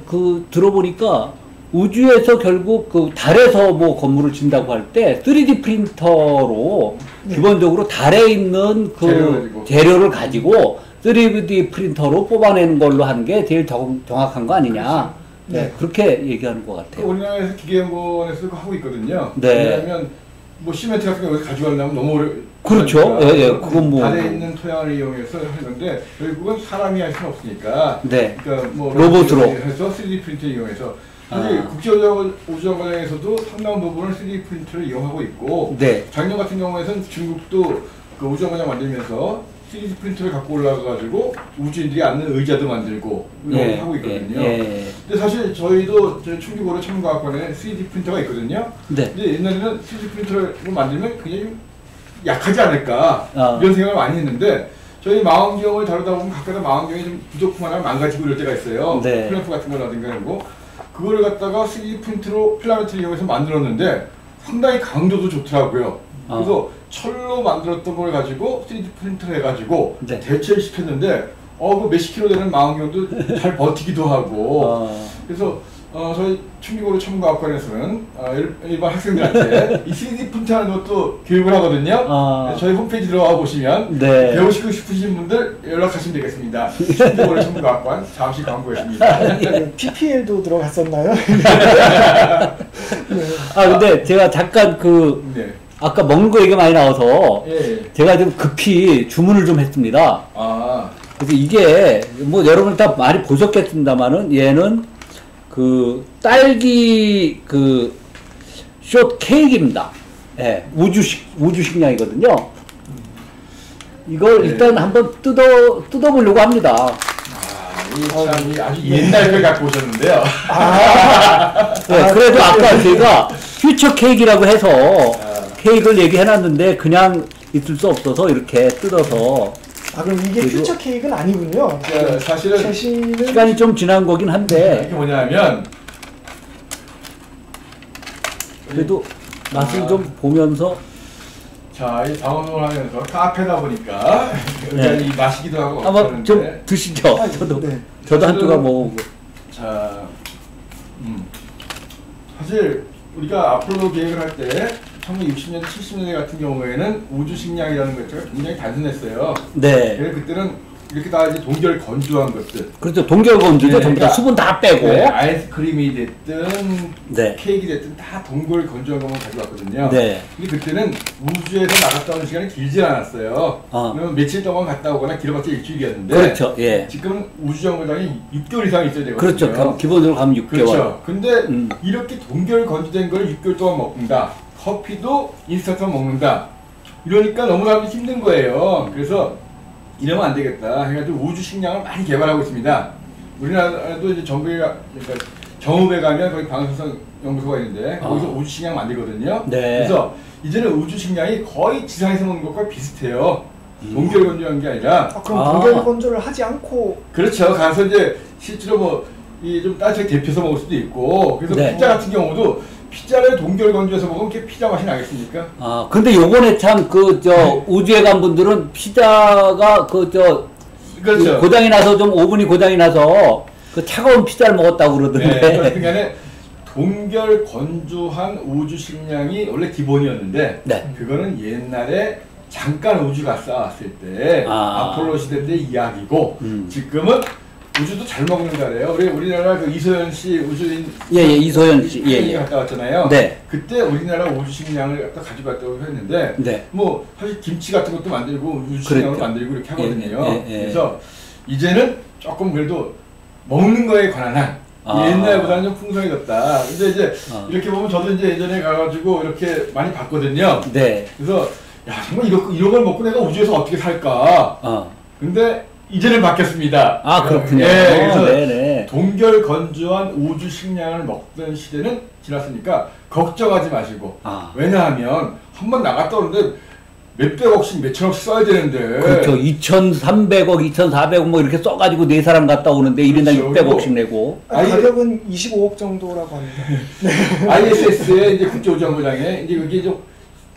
들어보니까 우주에서 결국 그 달에서 뭐 건물을 짓는다고 할 때 3D 프린터로 기본적으로 달에 있는 그 재료를 가지고 3D 프린터로 뽑아내는 걸로 하는 게 제일 정확한 거 아니냐. 그렇죠. 네, 그렇게 얘기하는 것 같아요. 우리나라에서 기계연구원에서 하고 있거든요. 네. 왜냐하면 뭐 시멘트 같은 거 여기 가져가려면 너무 어려. 그렇죠. 예, 그건 뭐. 달에 있는 토양을 이용해서 하는데 결국은 사람이 할 수는 없으니까. 네. 그러니까 뭐 로봇으로 해서 3D 프린터 이용해서. 사실 국제우주정거장에서도 상당 부분을 3D 프린터를 이용하고 있고. 네. 작년 같은 경우에는 중국도 그 우주정거장 만들면서 3D 프린터를 갖고 올라가가지고 우주인들이 앉는 의자도 만들고 이런 걸 하고 있거든요. 근데 사실 저희도 충주고려 천문과학관에 3D 프린터가 있거든요. 네. 근데 옛날에는 3D 프린터를 만들면 굉장히 좀 약하지 않을까 이런 생각을 많이 했는데, 저희 망원경을 다루다 보면 가끔가다 망원경이 좀 부족하거나 망가지고 이럴 때가 있어요. 네. 플래프 같은 거라든가 이런 거. 그거를 갖다가 3D 프린터로 필라멘트를 이용해서 만들었는데 상당히 강도도 좋더라고요. 그래서 철로 만들었던 걸 가지고 3D 프린터를 해가지고 대체를 시켰는데 그 몇십 킬로 되는 망원경도 잘 버티기도 하고. 그래서 저희 충주고려 천문과학관에서는 일반 학생들한테 이 3D 프린트하는 것도 교육을 하거든요. 저희 홈페이지 들어가 보시면 배우시고 싶으신 분들 연락하시면 되겠습니다. 충주고려 천문과학관 잠시 광고했습니다. PPL도 들어갔었나요? 근데 제가 잠깐 아까 먹는 거 얘기가 많이 나와서 예. 제가 좀 급히 주문을 좀 했습니다. 아, 그래서 이게 뭐 여러분 다 많이 보셨겠습니다만은 얘는 그 딸기 그 숏 케이크입니다. 예, 우주 식량이거든요. 이걸 네. 일단 한번 뜯어보려고 합니다. 이 아주 옛날 걸 갖고 오셨는데요. 네, 그래도 아까 제가 퓨처 케이크라고 해서 케이크를 얘기해놨는데 그냥 있을 수 없어서 이렇게 뜯어서. 아 그럼 이게 그리고- 퓨처 케이크는 아니군요. 사실은 사실은 시간이 좀 지난 거긴 한데 이게 뭐냐면 그래도 맛을 좀 보면서 자, 이 방송을 하면서 카페다 보니까 네. 이 마시기도 하고 한번 좀 그러는데 드시죠. 아, 저도 네. 한 조각 먹어보고. 자, 사실 우리가 앞으로 계획을 할 때 1960년대, 70년대 같은 경우에는 우주 식량이라는 것 자체가 굉장히 단순했어요. 네. 그래서 그때는 이렇게 다 이제 동결 건조한 것들, 그렇죠. 동결건조죠. 네, 전부 다 그러니까- 수분 다 빼고. 네, 아이스크림이 됐든 네. 케이크 됐든 다 동결 건조한 것만 가져왔거든요. 네. 근데 그때는 우주에서 나갔다 오는 시간이 길지 않았어요. 그러면 며칠 동안 갔다 오거나 길어봤자 일주일이었는데 그렇죠. 예. 지금은 우주정거장이 6개월 이상 있어야 되거든요. 그렇죠. 그럼 기본적으로 가면 6개월. 그렇죠. 근데 음. 이렇게 동결 건조된 걸 6개월 동안 먹는다. 커피도 인스턴트만 먹는다. 이러니까 너무나 힘든 거예요. 그래서 이러면 안 되겠다 해가지고 우주 식량을 많이 개발하고 있습니다. 우리나라도 이제 정부가 그러니까 정읍에 가면 거기 방사성 연구소가 있는데 거기서 우주 식량 만들거든요. 네. 그래서 이제는 우주 식량이 거의 지상에서 먹는 것과 비슷해요. 동결 건조한 게 아니라. 그럼 아. 동결 건조를 하지 않고 그렇죠. 가서 이제 실제로 뭐 이 좀 따뜻하게 데펴서 먹을 수도 있고. 그래서 네. 피자 같은 경우도 피자를 동결 건조해서 먹으면 그게 피자 맛이 나겠습니까? 아, 근데 요번에 참 우주에 간 분들은 피자가 그렇죠. 고장이 나서 좀 오븐이 고장이 나서 그 차가운 피자를 먹었다고 네, 그러던데. 어쨌든 간에 동결 건조한 우주 식량이 원래 기본이었는데 네. 그거는 옛날에 잠깐 우주 갔다 왔을 때 아폴로 시대 때 이야기고 지금은 우주도 잘 먹는다래요. 우리나라 그 이소연 씨 우주인 이소연 씨. 예. 갔다 왔잖아요. 네. 그때 우리나라 우주 식량을 갖다 가지고 왔다고 했는데 네. 뭐 사실 김치 같은 것도 만들고 우주 식량을 그랬죠. 만들고 이렇게 하거든요. 예. 그래서 이제는 조금 그래도 먹는 거에 관한 한 옛날보다는 좀 풍성해졌다. 근데 이제 이렇게 보면 저도 이제 예전에 가가지고 이렇게 많이 봤거든요. 네. 그래서 야 정말 이런 걸 먹고 내가 우주에서 어떻게 살까? 근데 이제는 바뀌었습니다. 아, 그렇군요. 네, 그래서 네네. 동결 건조한 우주 식량을 먹던 시대는 지났으니까 걱정하지 마시고. 왜냐하면 한번 나갔다 오는데 몇백억씩 몇천억씩 써야 되는데. 그렇죠. 2,300억, 2,400억 뭐 이렇게 써가지고 네 사람 갔다 오는데 1인당 그렇죠. 600억씩 내고. 가격은 25억 정도라고 합니다. ISS의 이제 국제우주정거장에 이제 그게 좀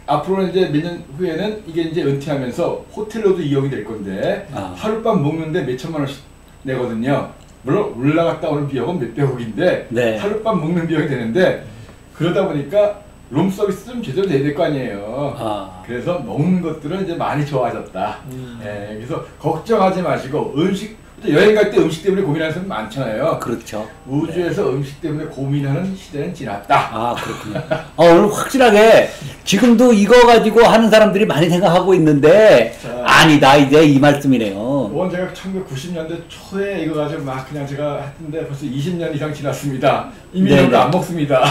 앞으로는 이제 몇 년 후에는 이게 이제 은퇴하면서 호텔로도 이용이 될 건데 하룻밤 먹는데 몇천만 원씩 내거든요. 물론 올라갔다 오는 비용은 몇백억인데 네. 하룻밤 먹는 비용이 되는데 그러다 보니까 룸 서비스 좀 제대로 돼야 될 거 아니에요. 그래서 먹는 것들은 이제 많이 좋아졌다. 예, 그래서 걱정하지 마시고 여행 갈 때 음식 때문에 고민하는 사람 많잖아요. 그렇죠. 우주에서 음식 때문에 고민하는 시대는 지났다. 그렇군요. 오늘 확실하게 지금도 이거 가지고 하는 사람들이 많이 생각하고 있는데 아니다 이제 이 말씀이네요. 이건 제가 1990년대 초에 이거 가지고 막 그냥 제가 했는데 벌써 20년 이상 지났습니다. 이미 이런 거 안 먹습니다.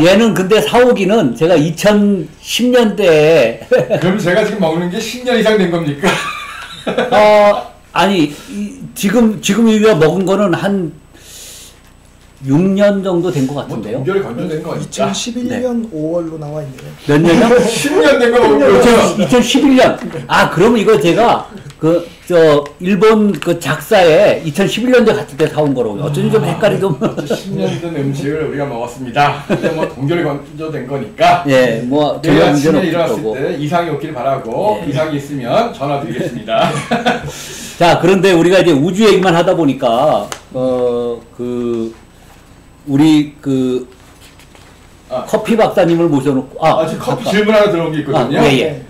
얘는 근데 사오기는 제가 2010년대에 그럼 제가 지금 먹는 게 10년 이상 된 겁니까? 아니 지금 우리가 먹은 거는 한 6년 정도 된 것 같은데요. 동결 건조된 거 아니까? 2011년 5월로 나와 있네요. 몇 년이요? 10년 된 거 먹은 거죠. 2011년. 그럼 이거 제가 일본 그 작사에 2011년도에 갔을 때 사온 거라고요. 어쩐지 좀 헷갈리 좀. 10년 된 음식을 우리가 먹었습니다. 근데 뭐 동결 건조된 거니까. 예, 뭐 내일 전혀 문제는 아침에 없을 일어났을 거고. 때 이상이 없길 바라고 이상이 있으면 전화 드리겠습니다. 자, 그런데 우리가 이제 우주 얘기만 하다 보니까 우리 커피 박사님을 모셔놓고 지금 커피 질문 하나 들어온 게 있거든요. 예.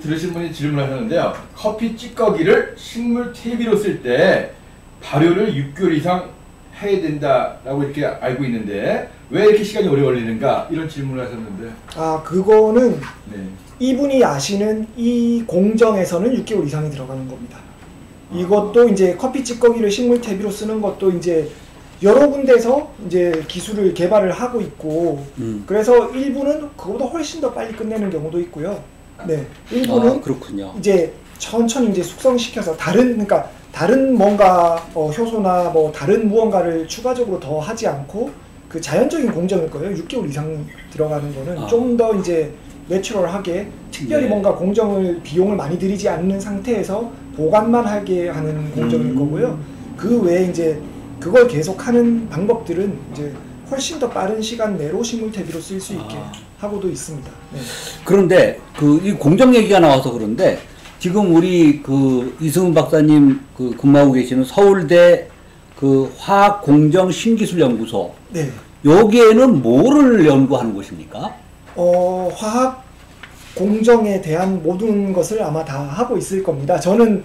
들으신 분이 질문하셨는데요. 커피 찌꺼기를 식물 퇴비로 쓸 때 발효를 6개월 이상 해야 된다라고 이렇게 알고 있는데 왜 이렇게 시간이 오래 걸리는가 이런 질문을 하셨는데. 아, 그거는 네. 이분이 아시는 이 공정에서는 6개월 이상이 들어가는 겁니다. 이것도 이제 커피 찌꺼기를 식물 퇴비로 쓰는 것도 이제 여러 군데서 이제 기술을 개발을 하고 있고, 그래서 일부는 그거보다 훨씬 더 빨리 끝내는 경우도 있고요. 네, 일부는 그렇군요. 이제 천천히 이제 숙성시켜서 그러니까 다른 뭔가 효소나 뭐 다른 무언가를 추가적으로 더 하지 않고 그 자연적인 공정일 거예요. 6개월 이상 들어가는 거는 좀 더 이제 내추럴하게 특별히 네. 뭔가 공정을 비용을 많이 들이지 않는 상태에서 보관만 하게 하는 공정일 거고요. 그 외에 이제 그걸 계속하는 방법들은 이제 훨씬 더 빠른 시간 내로 식물 퇴비로 쓸 수 있게 하고도 있습니다. 네. 그런데 그 이 공정 얘기가 나와서 그런데 지금 우리 그 이승훈 박사님 그 근무하고 계시는 서울대 그 화학공정신기술연구소, 네. 여기에는 뭐를 연구하는 곳입니까? 화학 공정에 대한 모든 것을 아마 다 하고 있을 겁니다. 저는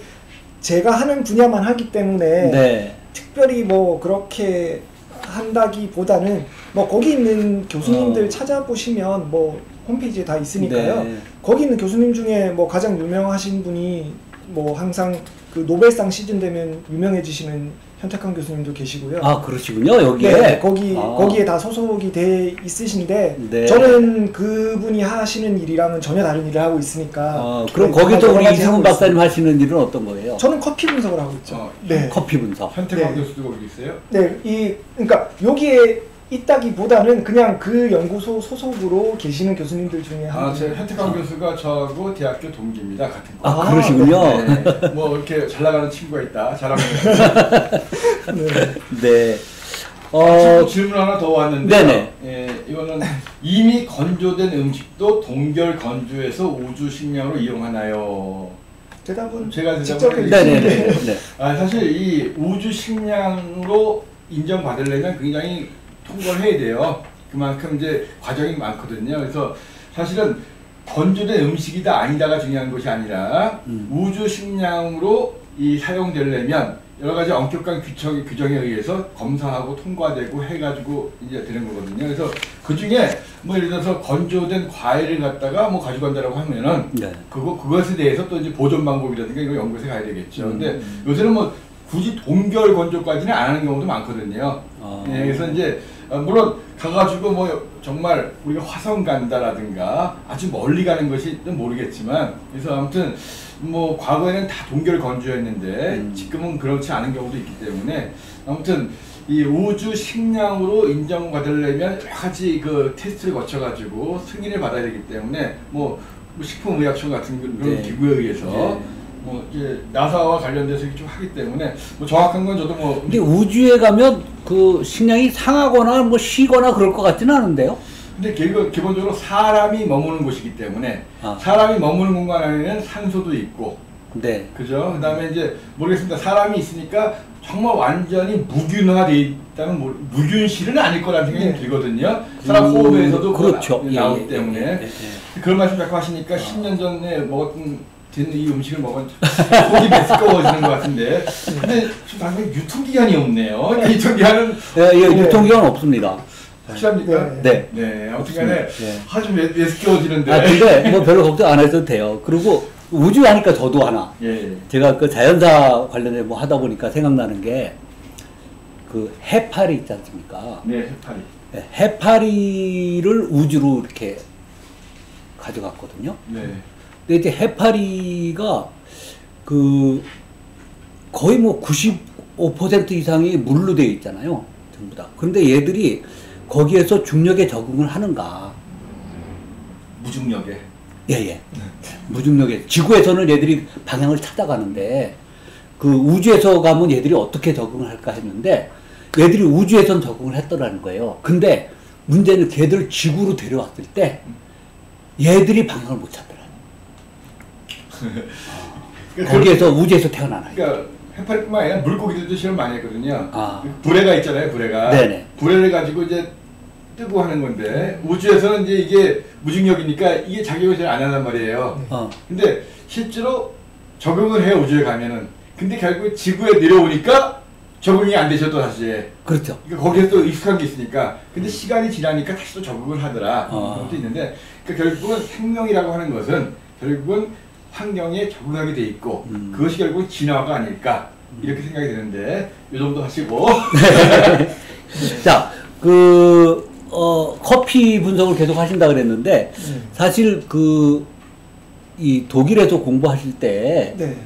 제가 하는 분야만 하기 때문에 네. 특별히 뭐 그렇게 한다기보다는 뭐 거기 있는 교수님들 찾아보시면 뭐 홈페이지에 다 있으니까요. 네. 거기 있는 교수님 중에 뭐 가장 유명하신 분이 뭐 항상 그 노벨상 시즌 되면 유명해지시는 현택한 교수님도 계시고요. 아, 그러시군요. 여기에. 네, 거기에 다 소속이 돼 있으신데 네. 저는 그분이 하시는 일이랑은 전혀 다른 일을 하고 있으니까. 그럼 거기서 우리 이승훈 박사님 하시는 일은 어떤 거예요? 저는 커피 분석을 하고 있죠. 네. 커피 분석. 현태광 네. 교수도 거기 있어요? 네, 그러니까 여기에 있다기보다는 그냥 그 연구소 소속으로 계시는 교수님들 중에 한 제 현태광 교수가 저하고 대학교 동기입니다. 같은 거. 아, 그러시군요. 네. 뭐 이렇게 잘 나가는 친구가 있다. 잘하는 네. 네. 질문 하나 더 왔는데, 네네. 예, 이거는 이미 건조된 음식도 동결 건조해서 우주 식량으로 이용하나요? 대답은 제가 직접 대답을 네네네. 네. 사실 이 우주 식량으로 인정받으려면 굉장히 통과를 해야 돼요. 그만큼 이제 과정이 많거든요. 그래서 사실은 건조된 음식이다 아니다가 중요한 것이 아니라 우주 식량으로 사용되려면 여러 가지 엄격한 규정에 의해서 검사하고 통과되고 해가지고 이제 되는 거거든요. 그래서 그 중에 뭐 예를 들어서 건조된 과일을 갖다가 뭐 가져간다라고 하면은 네. 그것에 대해서 또 이제 보존 방법이라든가 이거 연구소에 가야 되겠죠. 근데 요새는 뭐 굳이 동결 건조까지는 안 하는 경우도 많거든요. 네, 그래서 이제 물론 가가지고 뭐 정말 우리가 화성 간다라든가 아주 멀리 가는 것이 모르겠지만, 그래서 아무튼 뭐 과거에는 다 동결 건조였는데 지금은 그렇지 않은 경우도 있기 때문에 아무튼 이 우주 식량으로 인정받으려면 여러 가지 그 테스트를 거쳐가지고 승인을 받아야 되기 때문에 뭐 식품의약청 같은 그런 네. 기구에 의해서 네. 뭐 이제 나사와 관련돼서 좀 하기 때문에 뭐 정확한 건 저도 뭐. 근데 우주에 가면 그 식량이 상하거나 뭐 쉬거나 그럴 것 같지는 않은데요? 근데 기본적으로 사람이 머무는 곳이기 때문에 사람이 머무는 공간 안에는 산소도 있고, 네. 그죠? 그다음에 이제 모르겠습니다. 사람이 있으니까 정말 완전히 무균화돼 있다면 무균실은 아닐 거라는 생각이 들거든요. 사람 호흡에서도 그렇죠. 나오기 때문에 그런 말씀 자꾸 하시니까 10년 전에 먹었던 이 음식을 먹은 속이 메스꺼워지는 것 같은데, 근데 지금 당장 유통기한이 없네요. 유통기한은 유통기한 없습니다. 확실합니까? 네. 네. 아무튼간에 아주 메스꺼워지는데. 근데 뭐 별로 걱정 안 해도 돼요. 그리고 우주 하니까 저도 하나. 제가 그 자연사 관련해 뭐 하다 보니까 생각나는 게 그 해파리 있지 않습니까? 네, 해파리. 네, 해파리를 우주로 이렇게 가져갔거든요. 네. 근데 이제 해파리가 그 거의 뭐 95% 이상이 물로 되어 있잖아요. 전부 다. 그런데 얘들이 거기에서 중력에 적응을 하는가? 무중력에. 예. 무중력에. 지구에서는 얘들이 방향을 찾아가는데 그 우주에서 가면 얘들이 어떻게 적응을 할까 했는데 얘들이 우주에선 적응을 했더라는 거예요. 근데 문제는 걔들 지구로 데려왔을 때 얘들이 방향을 못 찾더라고요. 거기에서 우주에서 태어나나. 그러니까 해파리뿐만 아니라 물고기들도 실험 많이 했거든요. 불에가 있잖아요, 불에가. 네네. 불에를 가지고 이제 뜨고 하는 건데 우주에서는 이제 이게 무중력이니까 이게 작용을 잘 안 한단 말이에요. 근데 실제로 적응을 해요, 우주에 가면은. 근데 결국 지구에 내려오니까 적응이 안 되셔도 사실. 그렇죠. 그러니까 거기에 또 익숙한 게 있으니까. 근데 시간이 지나니까 다시 또 적응을 하더라. 그런 것도 있는데, 그러니까 결국은 생명이라고 하는 것은 결국은 환경에 적응하게 돼 있고, 그것이 결국 진화가 아닐까. 이렇게 생각이 드는데, 이 정도 하시고. 자, 커피 분석을 계속 하신다 그랬는데, 사실 이 독일에서 공부하실 때, 네.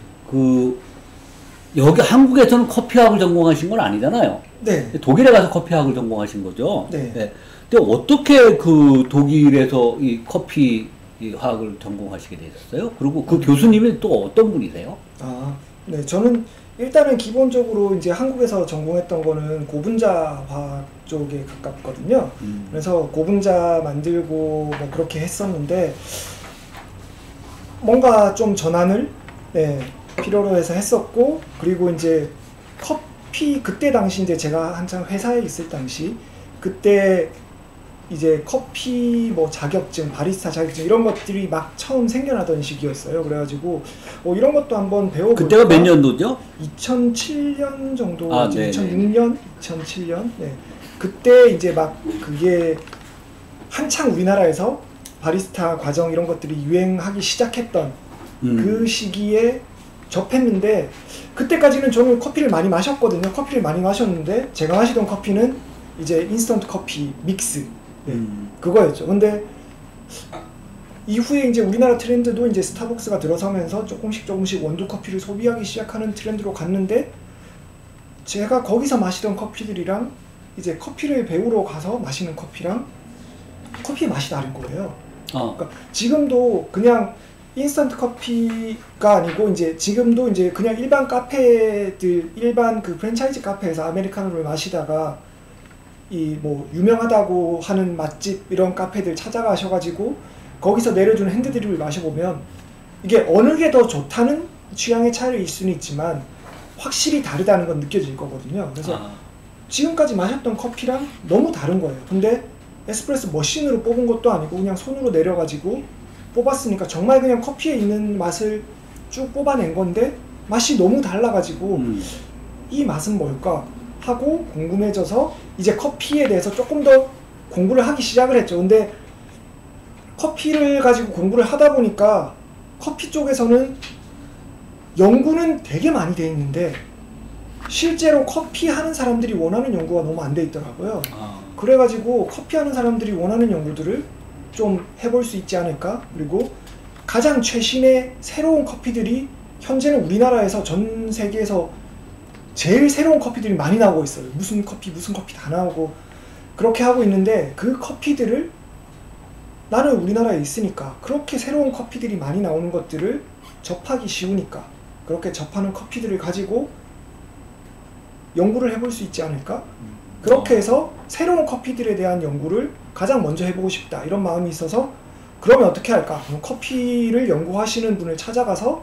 여기 한국에서는 커피학을 전공하신 건 아니잖아요. 네. 독일에 가서 커피학을 전공하신 거죠. 네. 근데 어떻게 독일에서 이 커피학을 전공하시게 되셨어요? 그리고 그 교수님이 또 어떤 분이세요? 네. 저는 일단은 기본적으로 이제 한국에서 전공했던 거는 고분자 화학 쪽에 가깝거든요. 그래서 고분자 만들고 뭐 그렇게 했었는데, 뭔가 좀 전환을 필요로 해서 했었고, 그리고 이제 커피 그때 당시 이제 제가 한창 회사에 있을 당시 그때 이제 커피 뭐 자격증, 바리스타 자격증 이런 것들이 막 처음 생겨나던 시기였어요. 그래가지고 이런 것도 한번 배워볼까. 그때가 몇 년도죠? 2007년 정도, 2006년, 2007년. 네. 그때 이제 막 그게 한창 우리나라에서 바리스타 과정 이런 것들이 유행하기 시작했던 그 시기에 접했는데, 그때까지는 저는 커피를 많이 마셨거든요. 커피를 많이 마셨는데 제가 마시던 커피는 이제 인스턴트 커피 믹스 그거였죠. 근데 이후에 이제 우리나라 트렌드도 이제 스타벅스가 들어서면서 조금씩 원두 커피를 소비하기 시작하는 트렌드로 갔는데, 제가 거기서 마시던 커피들이랑 이제 커피를 배우러 가서 마시는 커피랑 커피의 맛이 다른 거예요. 그러니까 지금도 그냥 인스턴트 커피가 아니고 이제 지금도 이제 그냥 일반 카페들, 일반 그 프랜차이즈 카페에서 아메리카노를 마시다가 이 뭐 유명하다고 하는 맛집 이런 카페들 찾아가셔가지고 거기서 내려주는 핸드드립을 마셔보면 이게 어느 게 더 좋다는 취향의 차이일 수는 있지만 확실히 다르다는 건 느껴질 거거든요. 그래서 지금까지 마셨던 커피랑 너무 다른 거예요. 근데 에스프레소 머신으로 뽑은 것도 아니고 그냥 손으로 내려가지고 뽑았으니까 정말 그냥 커피에 있는 맛을 쭉 뽑아낸 건데 맛이 너무 달라가지고 이 맛은 뭘까 하고 궁금해져서 이제 커피에 대해서 조금 더 공부를 하기 시작을 했죠. 근데 커피를 가지고 공부를 하다 보니까 커피 쪽에서는 연구는 되게 많이 돼 있는데 실제로 커피 하는 사람들이 원하는 연구가 너무 안 돼 있더라고요. 그래가지고 커피 하는 사람들이 원하는 연구들을 좀 해볼 수 있지 않을까? 그리고 가장 최신의 새로운 커피들이 현재는 우리나라에서 전 세계에서 제일 새로운 커피들이 많이 나오고 있어요. 무슨 커피 다 나오고 그렇게 하고 있는데, 그 커피들을 나는 우리나라에 있으니까 그렇게 새로운 커피들이 많이 나오는 것들을 접하기 쉬우니까 그렇게 접하는 커피들을 가지고 연구를 해볼 수 있지 않을까? 그렇게 해서 새로운 커피들에 대한 연구를 가장 먼저 해보고 싶다 이런 마음이 있어서, 그러면 어떻게 할까? 그럼 커피를 연구하시는 분을 찾아가서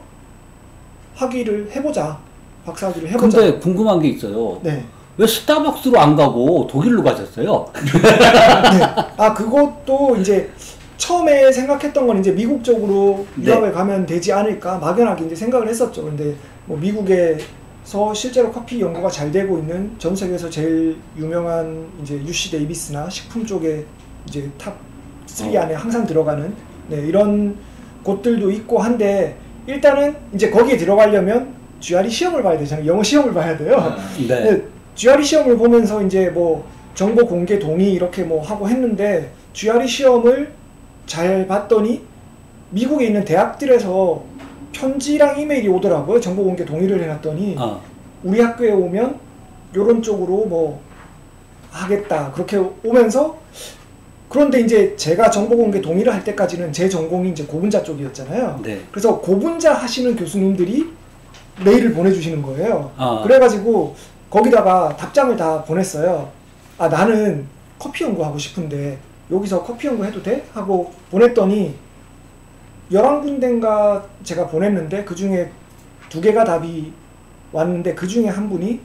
학위를 해보자, 박사학위를 해보자. 근데 궁금한 게 있어요. 네. 왜 스타벅스로 안 가고 독일로 가셨어요? 네. 그것도 이제 처음에 생각했던 건 이제 미국 쪽으로 유학을 가면 되지 않을까 막연하게 이제 생각을 했었죠. 근데 뭐 미국에서 실제로 커피 연구가 잘 되고 있는 전 세계에서 제일 유명한 이제 UC 데이비스나 식품 쪽에 이제 탑 3 안에 항상 들어가는 이런 곳들도 있고 한데, 일단은 이제 거기에 들어가려면 GRE 시험을 봐야 되잖아요. 영어 시험을 봐야 돼요. 네. GRE 시험을 보면서 이제 뭐 정보 공개 동의 이렇게 뭐 하고 했는데, GRE 시험을 잘 봤더니 미국에 있는 대학들에서 편지랑 이메일이 오더라고요. 정보 공개 동의를 해놨더니 우리 학교에 오면 요런 쪽으로 뭐 하겠다 그렇게 오면서, 그런데 이제 제가 정보 공개 동의를 할 때까지는 제 전공이 이제 고분자 쪽이었잖아요. 네. 그래서 고분자 하시는 교수님들이 메일을 보내주시는 거예요. 그래가지고 거기다가 답장을 다 보냈어요. 나는 커피 연구하고 싶은데 여기서 커피 연구해도 돼? 하고 보냈더니 11군데인가 제가 보냈는데 그 중에 2개가 답이 왔는데, 그 중에 한 분이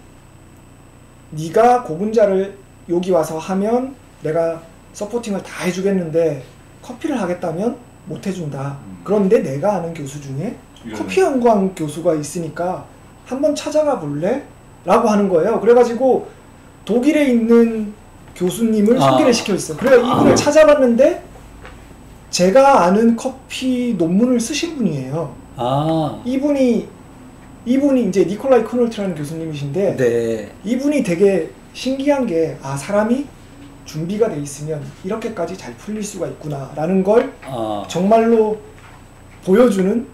네가 고분자를 여기 와서 하면 내가 서포팅을 다 해주겠는데 커피를 하겠다면 못 해준다. 그런데 내가 아는 교수 중에 커피 연구한 교수가 있으니까 한번 찾아가 볼래? 라고 하는 거예요. 그래가지고 독일에 있는 교수님을 소개를 시켜줬어요. 그래서 이분을 찾아봤는데 제가 아는 커피 논문을 쓰신 분이에요. 이분이 이제 니콜라이 코놀트라는 교수님이신데 네. 이분이 되게 신기한 게 사람이 준비가 돼 있으면 이렇게까지 잘 풀릴 수가 있구나 라는 걸 정말로 보여주는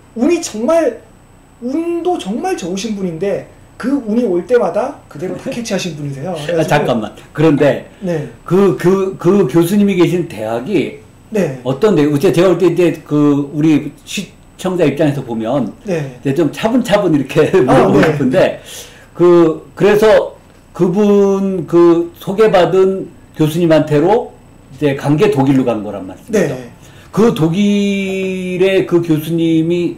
운도 정말 좋으신 분인데 그 운이 올 때마다 그대로 다 캐치하신 분이세요. 잠깐만. 그런데 네. 그 교수님이 계신 대학이 네. 어떤데? 제가 볼 때 이제 우리 시청자 입장에서 보면 네. 이제 좀 차분차분 이렇게 물어보고 싶은데 그래서 그분 소개받은 교수님한테로 이제 간게 독일로 간 거란 말씀이죠. 네. 그 독일의 그 교수님이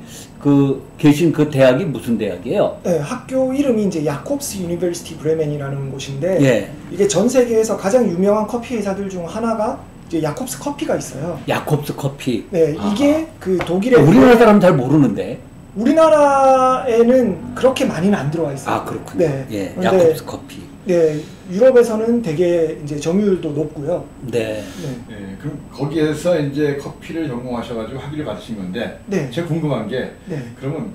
계신 그 대학이 무슨 대학이에요? 네, 학교 이름이 이제 야콥스 유니버시티 브레멘이라는 곳인데 예. 이게 전 세계에서 가장 유명한 커피 회사들 중 하나가 이제 야콥스 커피가 있어요. 야콥스 커피. 네, 이게 그 독일의 우리나라 사람 잘 모르는데. 우리나라에는 그렇게 많이는 안 들어와 있어요. 그렇군요. 네. 예, 야콥스 커피. 네, 유럽에서는 되게 이제 점유율도 높고요. 네. 네, 그럼 거기에서 이제 커피를 전공하셔가지고 학위를 받으신 건데, 네. 제가 궁금한 게, 네. 그러면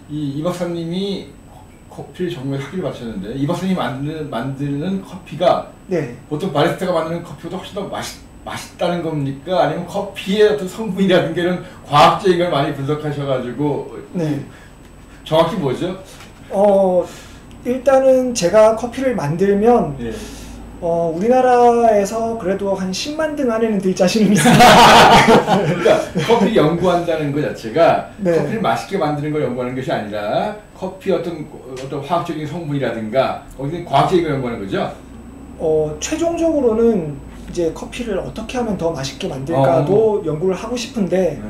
이 박사님이 커피를 전공해서 학위를 받으셨는데, 이 박사님이 만드는 커피가 네. 보통 바리스타가 만드는 커피보다 훨씬 더 맛있다는 겁니까? 아니면 커피의 어떤 성분이라든가 이런 과학적인 걸 많이 분석하셔가지고, 네. 정확히 뭐죠? 일단은 제가 커피를 만들면 예. 우리나라에서 그래도 한 10만 등 안에는 들 자신은 있습니다. 그러니까 커피 연구한다는 것 자체가 네. 커피를 맛있게 만드는 걸 연구하는 것이 아니라 커피 어떤 화학적인 성분이라든가 거기는 과학적인 걸 연구하는 거죠? 최종적으로는 이제 커피를 어떻게 하면 더 맛있게 만들까도 연구를 하고 싶은데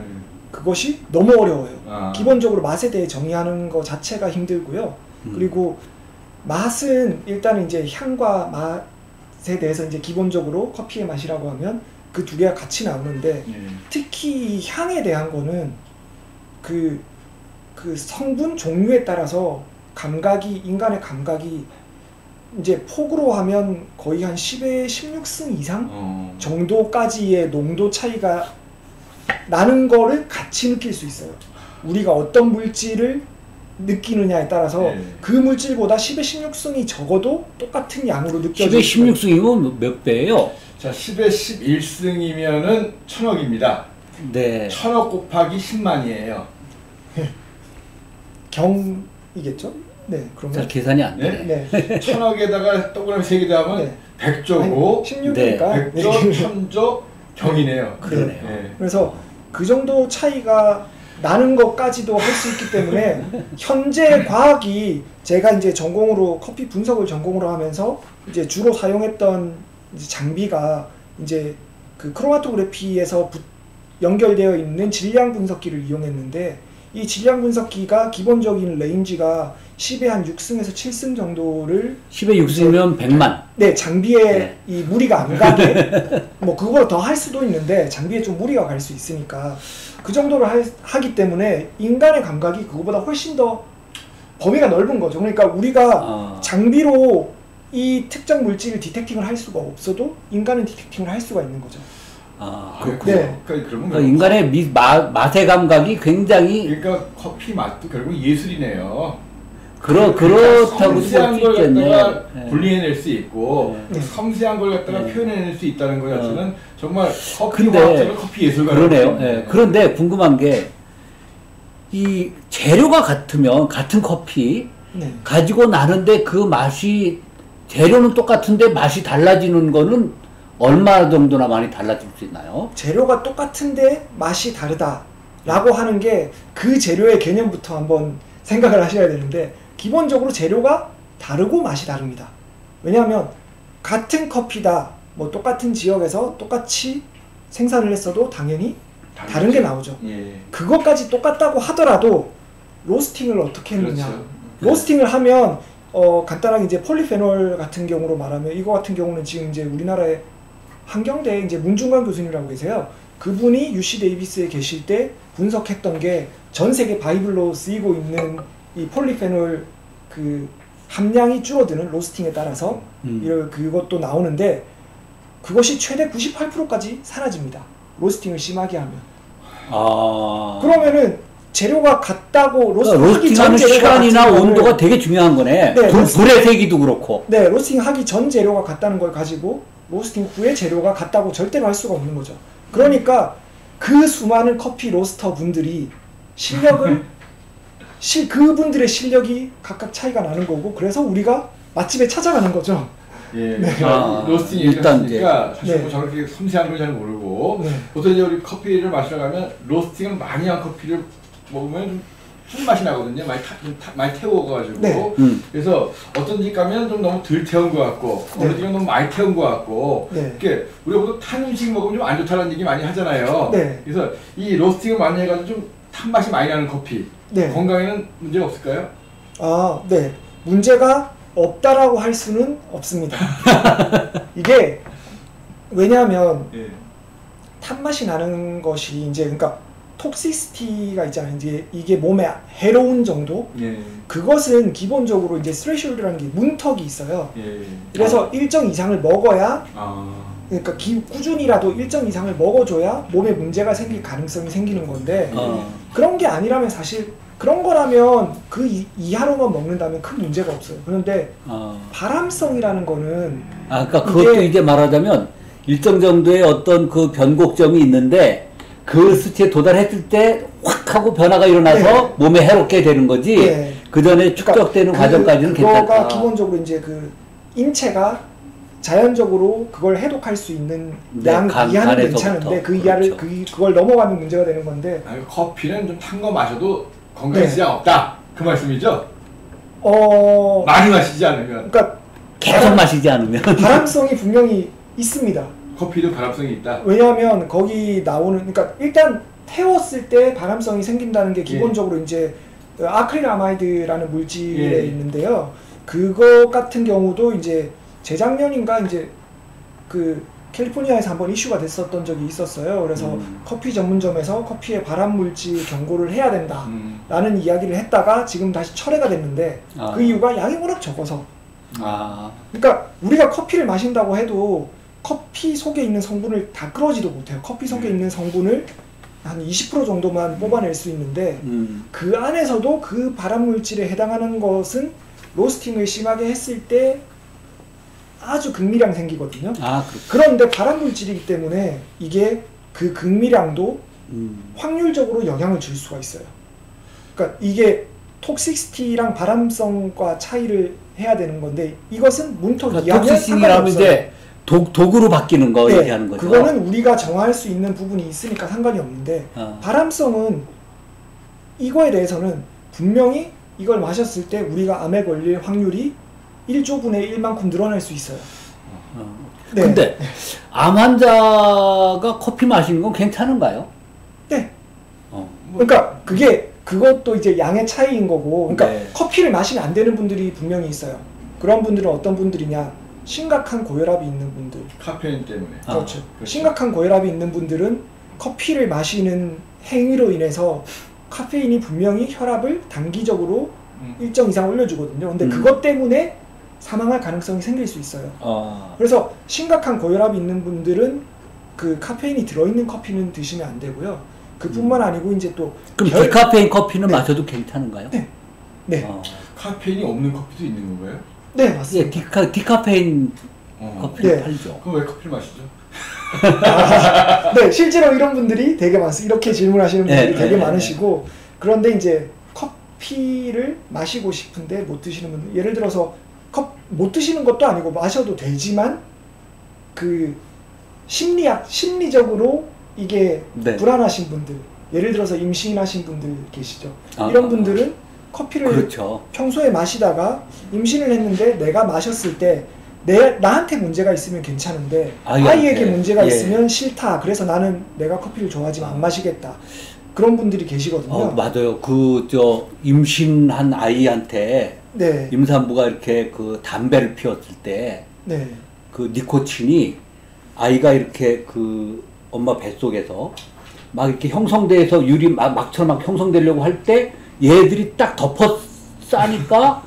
그것이 너무 어려워요. 기본적으로 맛에 대해 정의하는 것 자체가 힘들고요. 그리고 맛은 일단 이제 향과 맛에 대해서 이제 기본적으로 커피의 맛이라고 하면 그 두 개가 같이 나오는데 특히 향에 대한 거는 그 성분 종류에 따라서 인간의 감각이 이제 폭으로 하면 거의 한 10에 16승 이상 정도까지의 농도 차이가 나는 거를 같이 느낄 수 있어요. 우리가 어떤 물질을 느끼느냐에 따라서 그 물질보다 10의 16승이 적어도 똑같은 양으로 느껴지죠. 10의 16승이면 몇 배예요? 자, 10의 11승이면은 1000억입니다. 네. 1000억 곱하기 10만이에요. 경이겠죠? 네, 그러면 잘 계산이 안 되네. 네. 1000억에다가 동그라미 3개 더하면 100조고 16이니까 100조, 1000조, 경이네요. 그러네요. 네. 그래서 그 정도 차이가 나는 것까지도 할 수 있기 때문에 현재 과학이 제가 이제 전공으로 커피 분석을 전공으로 하면서 이제 주로 사용했던 이제 장비가 이제 그 크로마토그래피에서 연결되어 있는 질량 분석기를 이용했는데 이 질량 분석기가 기본적인 레인지가 10의 한 6승에서 7승 정도를 10의 6승이면 100만. 네, 장비에 이 무리가 안 가게 뭐 그걸 더 할 수도 있는데 장비에 좀 무리가 갈 수 있으니까 그 정도를 하기 때문에 인간의 감각이 그거보다 훨씬 더 범위가 넓은 거죠. 그러니까 우리가 장비로 이 특정 물질을 디텍팅을 할 수가 없어도 인간은 디텍팅을 할 수가 있는 거죠. 그렇군요. 네. 그러면 인간의 맛의 감각이 굉장히 그러니까 커피 맛도 결국 예술이네요. 그렇다고 섬세한 걸 있겠네. 갖다가 네. 분리해낼 수 있고 네. 섬세한 걸 갖다가 표현해낼 수 있다는 것 자체는 정말 커피 근데 과학자는 커피 예술가. 그러네요. 네. 그런데 궁금한 게 이 재료가 같으면 같은 커피 네. 가지고 나는데 그 맛이 재료는 똑같은데 맛이 달라지는 거는 얼마 정도나 많이 달라질 수 있나요? 재료가 똑같은데 맛이 다르다라고 하는 게 그 재료의 개념부터 한번 생각을 하셔야 되는데 기본적으로 재료가 다르고 맛이 다릅니다. 왜냐하면 같은 커피다, 뭐 똑같은 지역에서 똑같이 생산을 했어도 당연히 다른 게 나오죠. 예. 그것까지 똑같다고 하더라도 로스팅을 어떻게 했느냐. 그렇죠. 로스팅을 하면 간단하게 이제 폴리페놀 같은 경우로 말하면 이거 같은 경우는 지금 이제 우리나라의 한경대 이제 문중관 교수님이라고 계세요. 그분이 UC 데이비스에 계실 때 분석했던 게 전 세계 바이블로 쓰이고 있는 이 폴리페놀 그 함량이 줄어드는 로스팅에 따라서 그것도 나오는데 그것이 최대 98%까지 사라집니다. 로스팅을 심하게 하면. 그러면은 재료가 같다고 로스팅하기 전 재료가 시간이나 온도가 되게 중요한 거네. 네, 불의 세기도 그렇고. 네, 로스팅하기 전 재료가 같다는 걸 가지고 로스팅 후에 재료가 같다고 절대로 할 수가 없는 거죠. 그러니까 그 수많은 커피 로스터 분들이 실력을 그분들의 실력이 각각 차이가 나는 거고 그래서 우리가 맛집에 찾아가는 거죠. 예, 네. 로스팅 얘기하시니까 사실 뭐 저렇게 섬세한 걸 잘 모르고 보통 이제 우리 커피를 마시러 가면 로스팅을 많이 한 커피를 먹으면 술 맛이 나거든요. 많이 태워가지고. 네. 그래서 어떤 집 가면 좀 너무 덜 태운 것 같고, 어느 집은 너무 많이 태운 것 같고, 이렇게 우리가 보통 탄 음식 먹으면 좀 안 좋다는 얘기 많이 하잖아요. 네. 그래서 이 로스팅을 많이 해가지고 좀 탄 맛이 많이 나는 커피. 건강에는 문제가 없을까요? 네. 문제가 없다라고 할 수는 없습니다. 이게 왜냐하면 탄 맛이 나는 것이 이제 그러니까 톡시시티가 있잖아요. 이게 몸에 해로운 정도. 그것은 기본적으로 이제 스레시홀드라는 게 문턱이 있어요. 그래서 일정 이상을 먹어야 그러니까 꾸준히라도 일정 이상을 먹어줘야 몸에 문제가 생길 가능성이 생기는 건데 그런 게 아니라면 사실 그런 거라면 그 이하로만 먹는다면 큰 문제가 없어요. 그런데 발암성이라는 거는 그러니까 그것도 이제 말하자면 일정 정도의 어떤 그 변곡점이 있는데 그 수치에 도달했을 때 확 하고 변화가 일어나서 몸에 해롭게 되는 거지. 그 전에 축적되는 과정까지는 괜찮다. 그거가 기본적으로 이제 그 인체가 자연적으로 그걸 해독할 수 있는 양 이하는 괜찮은데 그 이하를 그걸 넘어가면 문제가 되는 건데. 커피는 좀 탄 거 마셔도 건강에 지장 없다. 그 말씀이죠? 많이 마시지 않으면. 그러니까 계속 마시지 않으면. 발암성이 분명히 있습니다. 커피도 발암성이 있다. 왜냐하면 거기 나오는 그러니까 일단 태웠을 때 발암성이 생긴다는 게 기본적으로 이제 아크릴아마이드라는 물질에 있는데요. 그거 같은 경우도 이제 재작년인가 이제 그 캘리포니아에서 한번 이슈가 됐었던 적이 있었어요. 그래서 커피 전문점에서 커피에 발암 물질 경고를 해야 된다라는 이야기를 했다가 지금 다시 철회가 됐는데 그 이유가 양이 워낙 적어서. 그러니까 우리가 커피를 마신다고 해도 커피 속에 있는 성분을 다 끌어지도 못해요. 커피 속에 있는 성분을 한 20% 정도만 뽑아낼 수 있는데 그 안에서도 그 발암 물질에 해당하는 것은 로스팅을 심하게 했을 때 아주 극미량 생기거든요. 그런데 발암 물질이기 때문에 이게 그 극미량도 확률적으로 영향을 줄 수가 있어요. 그러니까 이게 톡시시티랑 발암성과 차이를 해야 되는 건데 이것은 문턱 이하면 톡시시티라면 이제 독으로 바뀌는 거 얘기하는 거죠. 그거는 우리가 정할 수 있는 부분이 있으니까 상관이 없는데 발암성은 이거에 대해서는 분명히 이걸 마셨을 때 우리가 암에 걸릴 확률이 1조분의 1만큼 늘어날 수 있어요. 근데 암 환자가 커피 마시는 건 괜찮은가요? 네. 그러니까 그것도 이제 양의 차이인 거고, 그러니까 커피를 마시면 안 되는 분들이 분명히 있어요. 그런 분들은 어떤 분들이냐? 심각한 고혈압이 있는 분들. 카페인 때문에. 그렇죠. 심각한 고혈압이 있는 분들은 커피를 마시는 행위로 인해서 카페인이 분명히 혈압을 단기적으로 일정 이상 올려주거든요. 근데 그것 때문에 사망할 가능성이 생길 수 있어요. 그래서 심각한 고혈압이 있는 분들은 그 카페인이 들어있는 커피는 드시면 안 되고요. 그뿐만 아니고 이제 또 그럼 디카페인 커피는 마셔도 괜찮은가요? 네. 카페인이 없는 커피도 있는 건가요? 네, 맞습니다. 디카페인 커피를 팔죠. 그럼 왜 커피를 마시죠? 네, 실제로 이런 분들이 되게 많습니다. 이렇게 질문하시는 분들이 되게 많으시고 그런데 이제 커피를 마시고 싶은데 못 드시는 분들, 예를 들어서 못 드시는 것도 아니고 마셔도 되지만 그 심리적으로 이게 불안하신 분들, 예를 들어서 임신하신 분들 계시죠. 이런 분들은 커피를 평소에 마시다가 임신을 했는데 내가 마셨을 때 나한테 문제가 있으면 괜찮은데 아이에게 문제가 있으면 싫다. 그래서 나는 내가 커피를 좋아하지만 안 마시겠다. 그런 분들이 계시거든요. 맞아요. 임신한 아이한테 임산부가 이렇게 그 담배를 피웠을 때 그 니코틴이 아이가 이렇게 그 엄마 뱃속에서 막 이렇게 형성돼서 막처럼 막 형성되려고 할 때 얘들이 딱 덮어 싸니까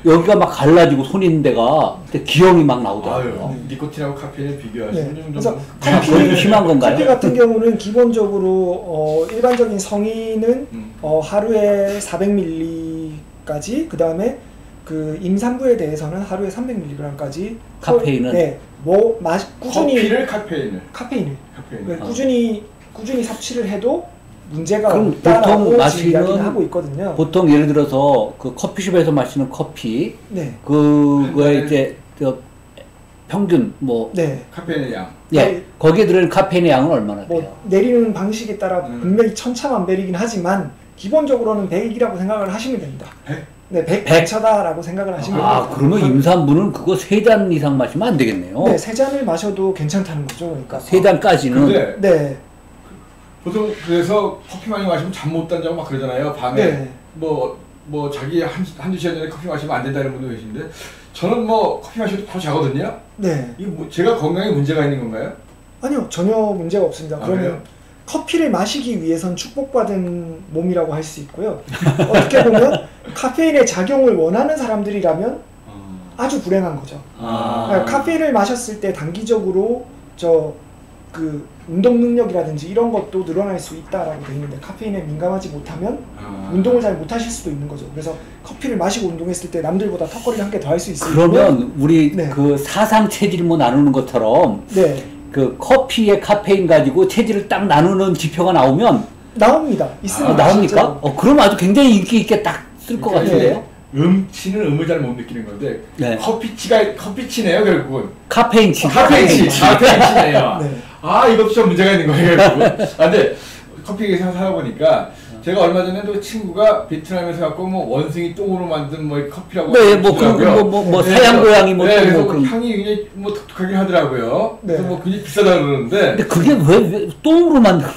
여기가 막 갈라지고 손 있는 데가 그때 기형이 막 나오더라고요. 아유, 니코틴하고 카페인을 비교하시면 네. 좀 그래서 커피 심한 건가요? 커피 같은 경우는 기본적으로 일반적인 성인은 하루에 400ml까지, 그 다음에 그 임산부에 대해서는 하루에 300mg까지 카페인은 네, 뭐 꾸준히 커피를 카페인을 네, 꾸준히 섭취를 해도 문제가 그럼 없다라고 보통 마시는 이야기는 하고 있거든요. 보통 예를 들어서 그 커피숍에서 마시는 커피 네. 그거에 이제 저 평균 뭐 네. 카페인의 양. 예, 네. 거기에 들어있는 카페인의 양은 얼마나 돼요? 뭐 내리는 방식에 따라 분명히 천차만별이긴 하지만 기본적으로는 100이라고 생각을 하시면 됩니다. 100? 네, 100 근처다라고 생각을 하시면 아, 됩니다. 그러면 임산부는 그거 3잔 이상 마시면 안 되겠네요. 네, 3잔을 마셔도 괜찮다는 거죠. 그러니까 3잔까지는 근데 네. 보통 그래서 커피 많이 마시면 잠 못 잔다고 막 그러잖아요. 밤에 네. 뭐 자기 한두 시간 전에 커피 마시면 안 된다는 분도 계신데 저는 뭐 커피 마셔도 바로 자거든요. 네. 이거 뭐 제가 건강에 문제가 있는 건가요? 아니요, 전혀 문제가 없습니다. 아, 그러면 그래요? 커피를 마시기 위해선 축복받은 몸이라고 할 수 있고요. 어떻게 보면 카페인의 작용을 원하는 사람들이라면 아주 불행한 거죠. 그러니까 카페인을 마셨을 때 단기적으로 그 운동 능력이라든지 이런 것도 늘어날 수 있다라고 되어 있는데 카페인에 민감하지 못하면 운동을 잘 못하실 수도 있는 거죠. 그래서 커피를 마시고 운동했을 때 남들보다 턱걸이를 한 개 더 할 수 있으면 그러면 우리 네. 그 사상 체질 뭐 나누는 것처럼 네, 그 커피의 카페인 가지고 체질을 딱 나누는 지표가 나오면 나옵니다. 있습니다. 나옵니까? 실제로. 그럼 아주 굉장히 인기 있게 딱 쓸 것 그러니까 같은데요? 음치는 음을 잘 못 느끼는 건데 네. 커피치네요 결국은. 카페인치. 카페인치네요. 네. 아 이것도 좀 문제가 있는 거예요 결국은. 근데 커피 사다 보니까 제가 얼마 전에도 친구가 베트남에서 갖고 뭐 원숭이 똥으로 만든 뭐 커피라고 네, 뭐 사양 고양이 뭐 네, 그래서 그런. 향이 굉장히 뭐 독특하긴 하더라고요. 네. 그래서 뭐 굉장히 비싸다 그러는데 근데 그게 왜 똥으로 만든?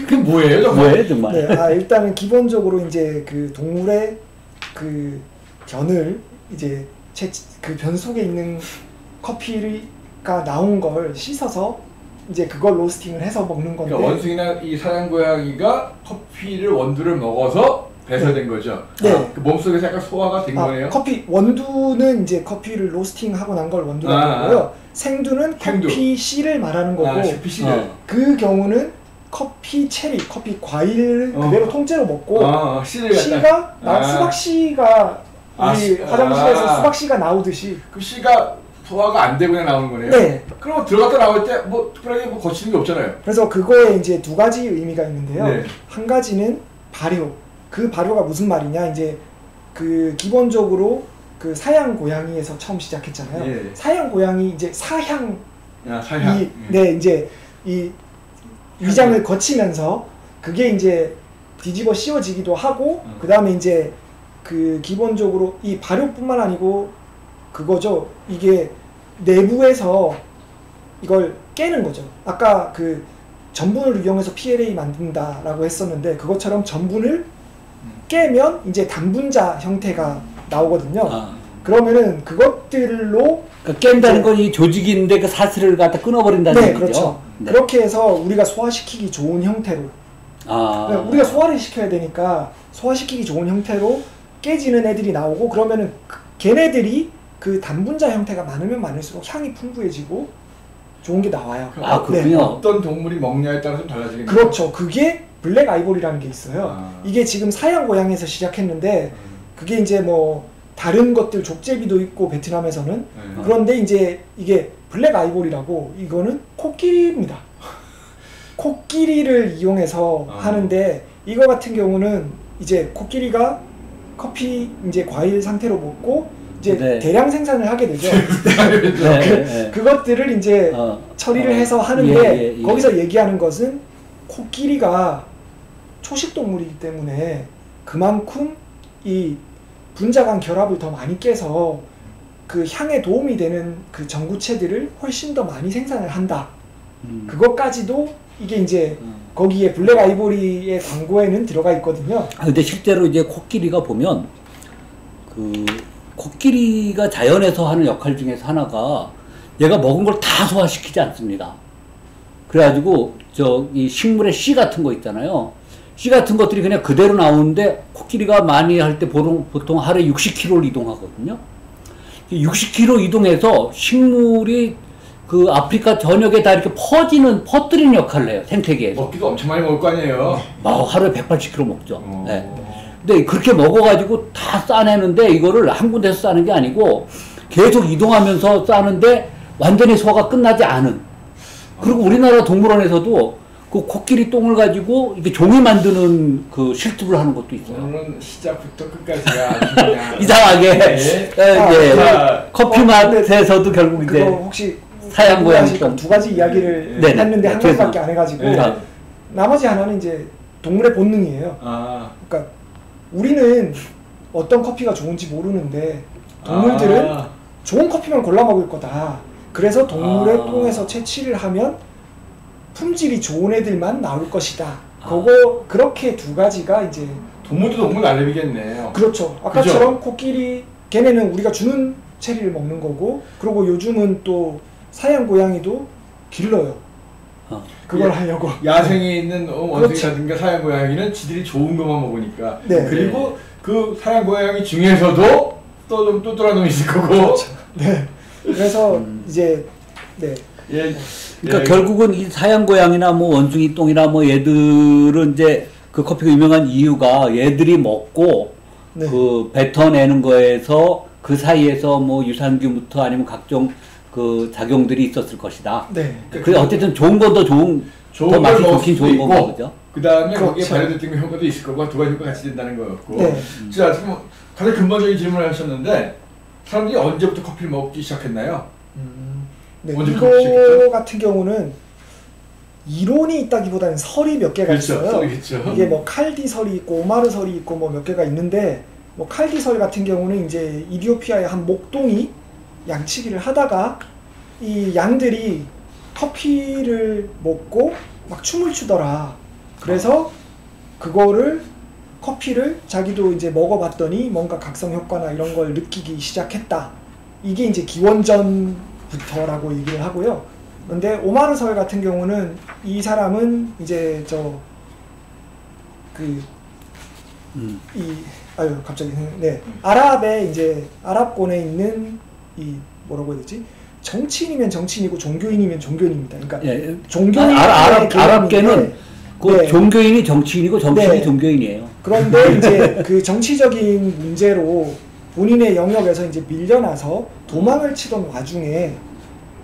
그게 뭐예요 정말? 뭐예요 정말? 네, 일단은 기본적으로 이제 그 동물의 그 변을 이제 그 변 속에 있는 커피가 나온 걸 씻어서 이제 그걸 로스팅을 해서 먹는 건데. 그러니까 원숭이나 이 사양 고양이가 커피를 원두를 먹어서 배설된 거죠. 네. 그 몸속에서 약간 소화가 된 거네요. 커피 원두는 이제 커피를 로스팅하고 난 걸 원두라고 하고요. 생두는 생두. 커피 씨를 말하는 거고. 커피 씨를. 그 경우는 커피 체리, 커피 과일 그대로 통째로 먹고 씨를 씨가 수박 씨가 우리 화장실에서 수박 씨가 나오듯이 그 씨가 소화가 안 되고 그냥 나오는 거네요. 네. 그럼 들어갔다 나올 때 뭐 특별하게 뭐 거치는 게 없잖아요. 그래서 그거에 이제 두 가지 의미가 있는데요. 네. 한 가지는 발효. 그 발효가 무슨 말이냐? 이제 그 기본적으로 그 사양 고양이에서 처음 시작했잖아요. 예. 사양 고양이 이제 사향 사향. 네, 이제 이 위장을 거치면서 그게 이제 뒤집어 씌워지기도 하고 그다음에 이제 그 기본적으로 이 발효뿐만 아니고 그거죠. 이게 내부에서 이걸 깨는 거죠. 아까 그 전분을 이용해서 PLA 만든다라고 했었는데 그것처럼 전분을 깨면 이제 단분자 형태가 나오거든요. 그러면은 그것들로 그러니까 깬다는 건 이 조직인데 그 사슬을 갖다 끊어버린다는 네, 얘기죠. 그렇죠. 네. 그렇게 해서 우리가 소화시키기 좋은 형태로 그러니까 우리가 소화를 시켜야 되니까 소화시키기 좋은 형태로 깨지는 애들이 나오고 그러면은 걔네들이 그 단분자 형태가 많으면 많을수록 향이 풍부해지고 좋은 게 나와요. 그렇군요. 어떤 동물이 먹냐에 따라서 좀 달라지겠네요. 그렇죠. 그게 블랙 아이보리라는 게 있어요. 이게 지금 사양 고양에서 시작했는데 그게 이제 뭐 다른 것들 족제비도 있고 베트남에서는 그런데 이제 이게 블랙 아이보리라고 이거는 코끼리입니다. 코끼리를 이용해서 하는데 이거 같은 경우는 이제 코끼리가 커피 이제 과일 상태로 먹고 이제 네. 대량 생산을 하게 되죠. 네. 그것들을 이제 처리를 해서 하는데 거기서 얘기하는 것은 코끼리가 초식 동물이기 때문에 그만큼 이 분자 간 결합을 더 많이 깨서 그 향에 도움이 되는 그 전구체들을 훨씬 더 많이 생산을 한다. 그것까지도 이게 이제 거기에 블랙 아이보리의 광고에는 들어가 있거든요. 근데 실제로 이제 코끼리가 보면 그 코끼리가 자연에서 하는 역할 중에서 하나가 얘가 먹은 걸 다 소화시키지 않습니다. 그래가지고 이 식물의 씨 같은 거 있잖아요. 씨 같은 것들이 그냥 그대로 나오는데 코끼리가 많이 할 때 보통 하루에 60km를 이동하거든요. 60km 이동해서 식물이 그 아프리카 전역에 다 이렇게 퍼뜨리는 역할을 해요. 생태계에서. 먹기도 엄청 많이 먹을 거 아니에요? 하루에 180kg 먹죠. 네. 근데 그렇게 먹어가지고 다 싸내는데 이거를 한 군데서 싸는 게 아니고 계속 이동하면서 싸는데 완전히 소화가 끝나지 않은. 그리고 우리나라 동물원에서도 그 코끼리 똥을 가지고 이렇게 종이 만드는 그 실습을 하는 것도 있어요. 오늘은 시작부터 끝까지가 아주 그냥 이상하게 네. 커피맛에서도 결국 이제 혹시 사양 고양 두 가지 이야기를 네네. 했는데 한 가지밖에 안 해가지고 네. 나머지 하나는 이제 동물의 본능이에요. 그러니까 우리는 어떤 커피가 좋은지 모르는데 동물들은 좋은 커피만 골라 먹을 거다. 그래서 동물의 똥에서 채취를 하면 품질이 좋은 애들만 나올 것이다. 그렇게 두 가지가 이제 동물도 동물 나름이겠네요. 그렇죠. 아까처럼 코끼리 걔네는 우리가 주는 체리를 먹는 거고, 그리고 요즘은 또 사양 고양이도 길러요. 그걸 하려고. 야생에 있는 원숭이라든가 사양 고양이는 지들이 좋은 것만 먹으니까. 네. 그리고 그 사양 고양이 중에서도 또 또또한 놈이 있을 거고. 그렇죠. 네. 그래서 이제 네. 예. 그러니까 결국은 이 사양 고양이나 뭐 원숭이 똥이나 뭐 얘들은 이제 그 커피가 유명한 이유가 얘들이 먹고 네. 그 뱉어내는 거에서 그 사이에서 뭐 유산균부터 아니면 각종 그 작용들이 있었을 것이다. 네. 그래 어쨌든 좋은 건 더 맛이 좋긴 좋은 거고 그죠? 그 다음에 그렇죠. 거기에 발효됐던 효과도 있을 거고 두 가지 효과가 같이 된다는 거였고. 네. 자, 지금 가장 근본적인 질문을 하셨는데 사람들이 언제부터 커피를 먹기 시작했나요? 네. 언제부터 이거 같은 경우는 이론이 있다기보다는 설이 몇 개가 그렇죠. 있어요. 설이겠죠. 이게 뭐 칼디 설이 있고 오마르 설이 있고 뭐 몇 개가 있는데, 뭐 칼디 설 같은 경우는 이제 이디오피아의 한 목동이 양치기를 하다가 이 양들이 커피를 먹고 막 춤을 추더라. 그래서 그거를 커피를 자기도 이제 먹어봤더니 뭔가 각성 효과나 이런 걸 느끼기 시작했다. 이게 이제 기원전부터라고 얘기를 하고요. 근데 오마르 설 같은 경우는 이 사람은 이제 아랍에 이제 아랍권에 있는 이 뭐라고 해야 되지? 정치인이면 정치인이고 종교인이면 종교인입니다. 그러니까 예. 종교인 아랍계는 그 네. 종교인이 정치인이고 정치인이 네. 종교인이에요. 그런데 이제 그 정치적인 문제로 본인의 영역에서 이제 밀려나서 도망을 치던 와중에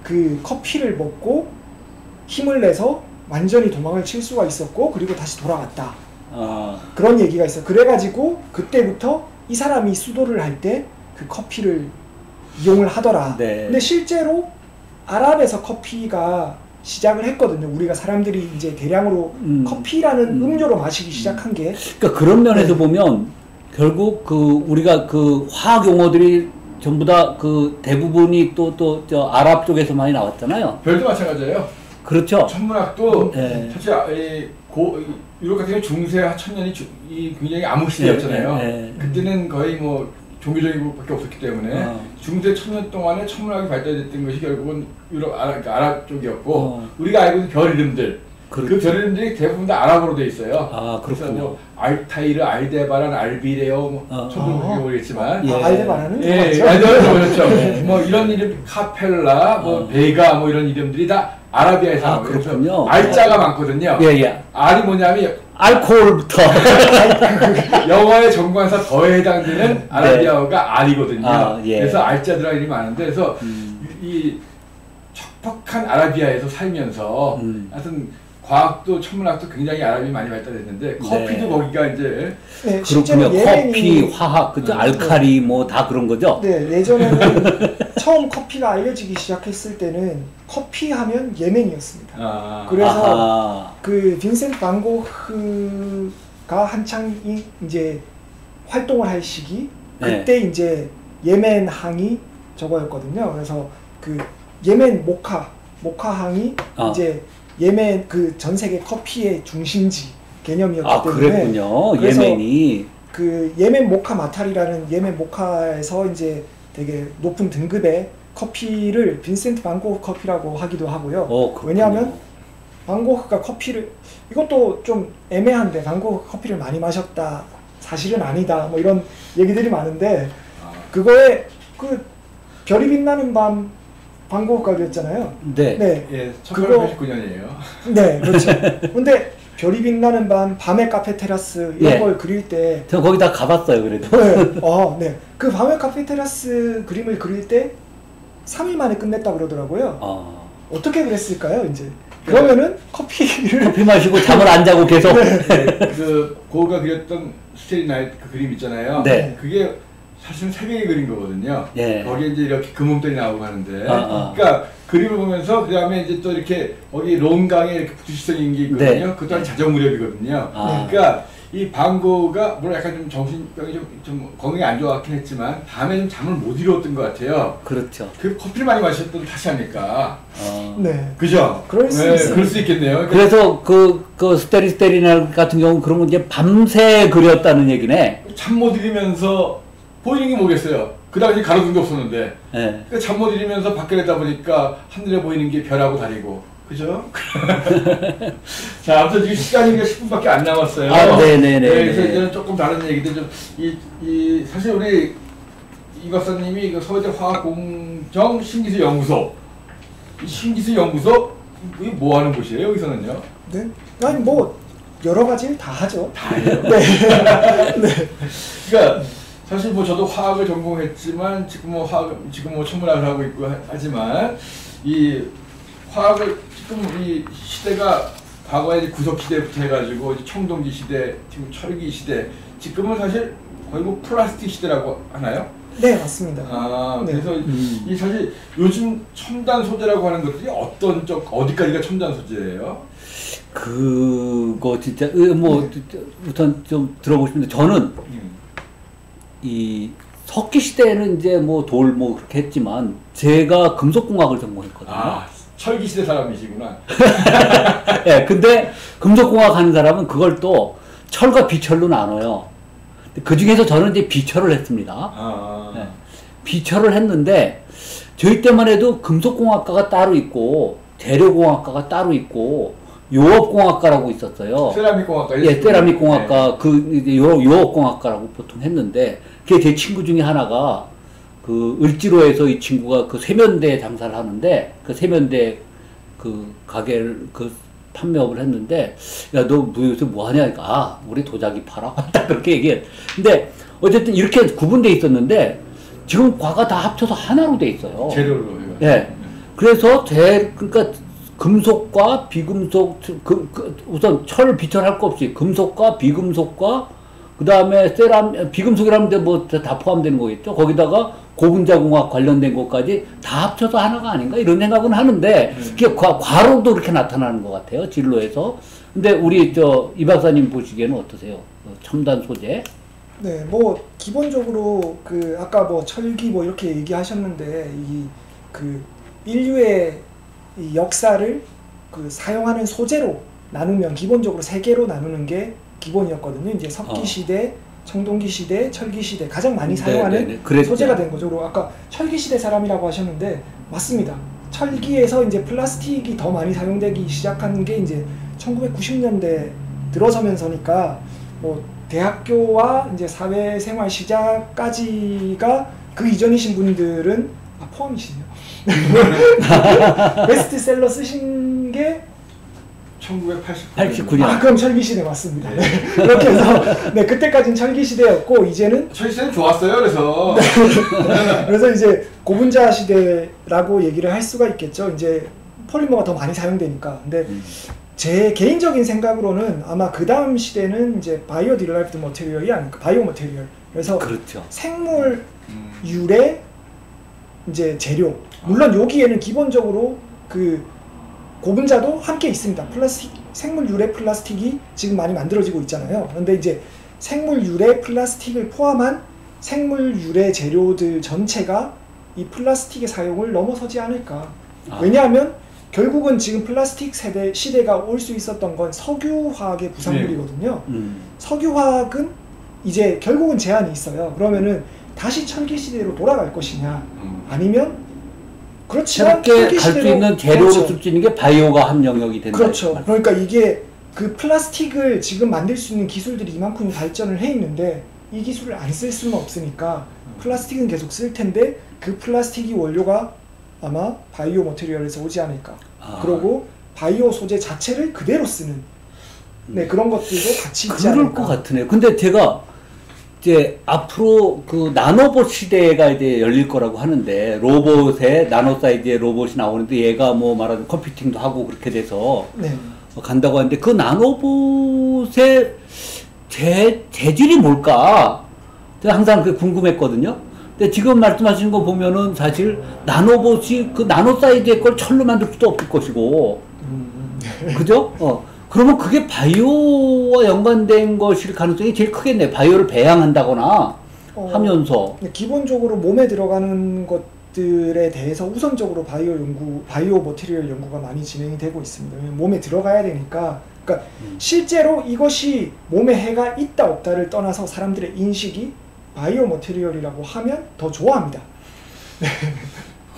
그 커피를 먹고 힘을 내서 완전히 도망을 칠 수가 있었고, 그리고 다시 돌아왔다. 그런 얘기가 있어요. 그래가지고 그때부터 이 사람이 수도를 할 때 그 커피를 이용을 하더라. 네. 근데 실제로 아랍에서 커피가 시작을 했거든요. 우리가 사람들이 이제 대량으로 커피라는 음료로 마시기 시작한 게. 그러니까 그런 면에서 네. 보면 결국 그 우리가 그 화학 용어들이 전부 다 그 대부분이 또 저 아랍 쪽에서 많이 나왔잖아요. 별도 마찬가지예요. 그렇죠. 천문학도 네. 사실 유럽 같은 경우 중세 천년이 굉장히 암흑 시대였잖아요. 네. 그때는 거의 뭐 종교적인 것밖에 없었기 때문에 중세 천년 동안에 천문학이 발달됐던 것이 결국은 그러니까 아랍 쪽이었고 우리가 알고 있는 별 이름들 그렇죠. 그 별 이름들이 대부분 다 아랍어로 돼 있어요. 그렇군요. 뭐 알타이르, 알데바란, 알비레오, 저도 모르겠지만 알데바란은 예, 그렇죠. 뭐 이런 이름 카펠라, 뭐 베가 뭐 이런 이름들이 다 아라비아에서 나와요. 그렇군요. 알자가 많거든요. 예. 알이 뭐냐면 알코올부터 영어의 정관사 더에 해당되는 아라비아어가 알이거든요. 예. 그래서 알자 들어간 이름이 많은데, 그래서 이 척박한 아라비아에서 살면서 하여튼 과학도 천문학도 굉장히 아랍이 많이 발달했는데 커피도 거기가 이제 그렇군요. 커피, 화학, 그죠? 알칼리 뭐 다 그런 거죠? 네, 예전에는 처음 커피가 알려지기 시작했을 때는 커피 하면 예멘이었습니다. 그래서 그 빈센트 반 고흐가 한창 이제 활동을 할 시기, 그때 이제 예멘 항이 저거였거든요. 그래서 그 예멘 모카항이 이제 예멘 그 전 세계 커피의 중심지 개념이었기 때문에. 그랬군요. 예멘이. 그 예멘 모카 마탈이라는 예멘 모카에서 이제 되게 높은 등급의 커피를 빈센트 반 고흐 커피라고 하기도 하고요. 왜냐하면 반 고흐가 커피를, 이것도 좀 애매한데, 반 고흐가 커피를 많이 마셨다, 사실은 아니다, 뭐 이런 얘기들이 많은데, 그거에 그 별이 빛나는 밤 반 고흐가 그렸잖아요. 네. 네. 예, 1889년이에요. 네, 그렇죠. 근데 별이 빛나는 밤, 밤의 카페 테라스 이런 예. 걸 그릴 때, 저 거기다 가봤어요, 그래도. 네, 네, 그 밤의 카페 테라스 그림을 그릴 때 3일 만에 끝냈다 그러더라고요. 어떻게 그랬을까요, 이제? 그러면은 커피를 커피 마시고 잠을 안 자고 계속. 네, 그 고흐가 그렸던 스테리 나이트 그 그림 있잖아요. 네. 그게 사실은 새벽에 그린 거거든요. 예. 거기에 이제 이렇게 금음들이 나오고 하는데, 그러니까 그림을 보면서 그 다음에 이제 또 이렇게 거기 론강에 이렇게 북두시성 있는 게 있거든요. 네. 그것도 한 자정 무렵이거든요. 그러니까 이 반 고흐가 물론 약간 좀 정신병이 좀 건강이 안 좋았긴 했지만 밤에 좀 잠을 못 이루었던 것 같아요. 그렇죠. 그 커피를 많이 마셨던 탓이 아닐까. 네. 그죠? 그럴 수 있어요. 그럴 수 있겠네요. 그래서 그 스테리나 같은 경우 그런 건 이제 밤새 그렸다는 얘기네. 잠 못 이루면서 보이는 게 뭐겠어요? 그 당시 가로등 게 없었는데. 네. 그러니까 잠 못 이루면서 밖에 내다 보니까 하늘에 보이는 게 별하고 달이고. 그죠? 자, 아무튼 지금 시간이 10분밖에 안 남았어요. 네네네. 그래서 이제는 조금 다른 얘기들 좀, 사실 우리 이 박사님이 그 서울대 화학공정 신기술 연구소. 이 신기술 연구소, 이게 뭐 하는 곳이에요, 여기서는요? 네. 아니, 뭐, 여러 가지를 다 하죠. 다 해요? 네. 네. 그러니까, 사실 뭐 저도 화학을 전공했지만, 지금 뭐 천문학을 하고 있고 하지만, 이 화학을 지금 이 시대가 과거에 이제 구석 시대부터 해가지고 이제 청동기 시대, 지금 철기 시대, 지금은 사실 거의 뭐 플라스틱 시대라고 하나요? 네, 맞습니다. 네. 그래서 이 사실 요즘 첨단 소재라고 하는 것들이 어디까지가 첨단 소재예요? 그거 진짜 뭐 우선 좀 들어보고 싶은데 저는 이 석기 시대에는 이제 뭐 돌 뭐 그렇게 했지만 제가 금속공학을 전공했거든요. 철기 시대 사람이시구나. 예, 근데 금속공학 하는 사람은 그걸 또 철과 비철로 나눠요. 그 중에서 저는 이제 비철을 했습니다. 예, 비철을 했는데 저희 때만 해도 금속공학과가 따로 있고 재료공학과가 따로 있고 요업공학과라고 있었어요. 세라믹공학과. 예, 세라믹공학과 그 요업공학과라고 보통 했는데 그게 제 친구 중에 하나가 그 을지로에서 이 친구가 그 세면대 장사를 하는데 그 세면대 그 가게를 그 판매업을 했는데 야 너 요새 뭐 하냐 하니까 우리 도자기 팔아 딱 그렇게 얘기해. 근데 어쨌든 이렇게 구분돼 있었는데 지금 과가 다 합쳐서 하나로 돼 있어요. 재료로. 예. 그래서 그러니까 금속과 비금속 우선 철 비철 할 거 없이 금속과 비금속과 그 다음에 비금속이라면 뭐 다 포함되는 거겠죠. 거기다가 고분자공학 관련된 것까지 다 합쳐서 하나가 아닌가 이런 생각은 하는데 그게 과로도 그렇게 나타나는 것 같아요. 진로에서. 근데 우리 이 박사님 보시기에는 어떠세요? 첨단 소재? 네, 뭐 기본적으로 그 아까 뭐 철기 뭐 이렇게 얘기하셨는데 그 인류의 이 역사를 그 사용하는 소재로 나누면 기본적으로 세 개로 나누는 게 기본이었거든요. 이제 석기 시대, 청동기 시대, 철기 시대 가장 많이 사용하는 소재가 된 거죠. 그리고 아까 철기 시대 사람이라고 하셨는데 맞습니다. 철기에서 이제 플라스틱이 더 많이 사용되기 시작한 게 이제 1990년대 들어서면서니까 뭐 대학교와 이제 사회생활 시작까지가 그 이전이신 분들은 포함이시네요. 베스트셀러 쓰신 게 1989년. 그럼 철기시대 맞습니다. 네. 그렇게 해서 네, 그때까지는 철기시대였고 이제는 철기시대는 좋았어요. 그래서 그래서 이제 고분자 시대라고 얘기를 할 수가 있겠죠. 이제 폴리머가 더 많이 사용되니까. 근데 제 개인적인 생각으로는 아마 그 다음 시대는 이제 바이오 디라이브드 머테리얼이 아닐까. 바이오 머테리얼. 그래서 그렇죠. 생물 유래 이제 재료. 물론 여기에는 기본적으로 그 고분자도 함께 있습니다. 생물 유래 플라스틱이 지금 많이 만들어지고 있잖아요. 그런데 이제 생물 유래 플라스틱을 포함한 생물 유래 재료들 전체가 이 플라스틱의 사용을 넘어서지 않을까. 왜냐하면 결국은 지금 플라스틱 시대가 올 수 있었던 건 석유화학의 부산물이거든요. 석유화학은 이제 결국은 제한이 있어요. 그러면은 다시 철기 시대로 돌아갈 것이냐, 아니면 그렇지만 새롭게 갈 수 있는 재료로 그렇죠. 쓸 수 있는 게 바이오가 한 영역이 된다. 그렇죠. 그러니까 이게 그 플라스틱을 지금 만들 수 있는 기술들이 이만큼 발전을 해 있는데 이 기술을 안 쓸 수는 없으니까 플라스틱은 계속 쓸 텐데 그 플라스틱이 원료가 아마 바이오 머티리얼에서 오지 않을까. 그리고 바이오 소재 자체를 그대로 쓰는 그런 것들도 같이 있지 않을까. 그럴 것 같으네요. 근데 제가 이제 앞으로 그 나노봇 시대가 이제 열릴 거라고 하는데 로봇에 나노 사이즈의 로봇이 나오는데 얘가 뭐 말하자면 컴퓨팅도 하고 그렇게 돼서 간다고 하는데 그 나노봇의 재질이 뭘까? 제가 항상 그 궁금했거든요. 근데 지금 말씀하시는 거 보면은 사실 나노봇이 그 나노 사이즈의 걸 철로 만들 수도 없을 것이고, 그죠? 그러면 그게 바이오와 연관된 것일 가능성이 제일 크겠네. 바이오를 배양한다거나 하면서. 기본적으로 몸에 들어가는 것들에 대해서 우선적으로 바이오 머티리얼 연구가 많이 진행이 되고 있습니다. 몸에 들어가야 되니까. 그러니까 실제로 이것이 몸에 해가 있다 없다를 떠나서 사람들의 인식이 바이오 머티리얼이라고 하면 더 좋아합니다.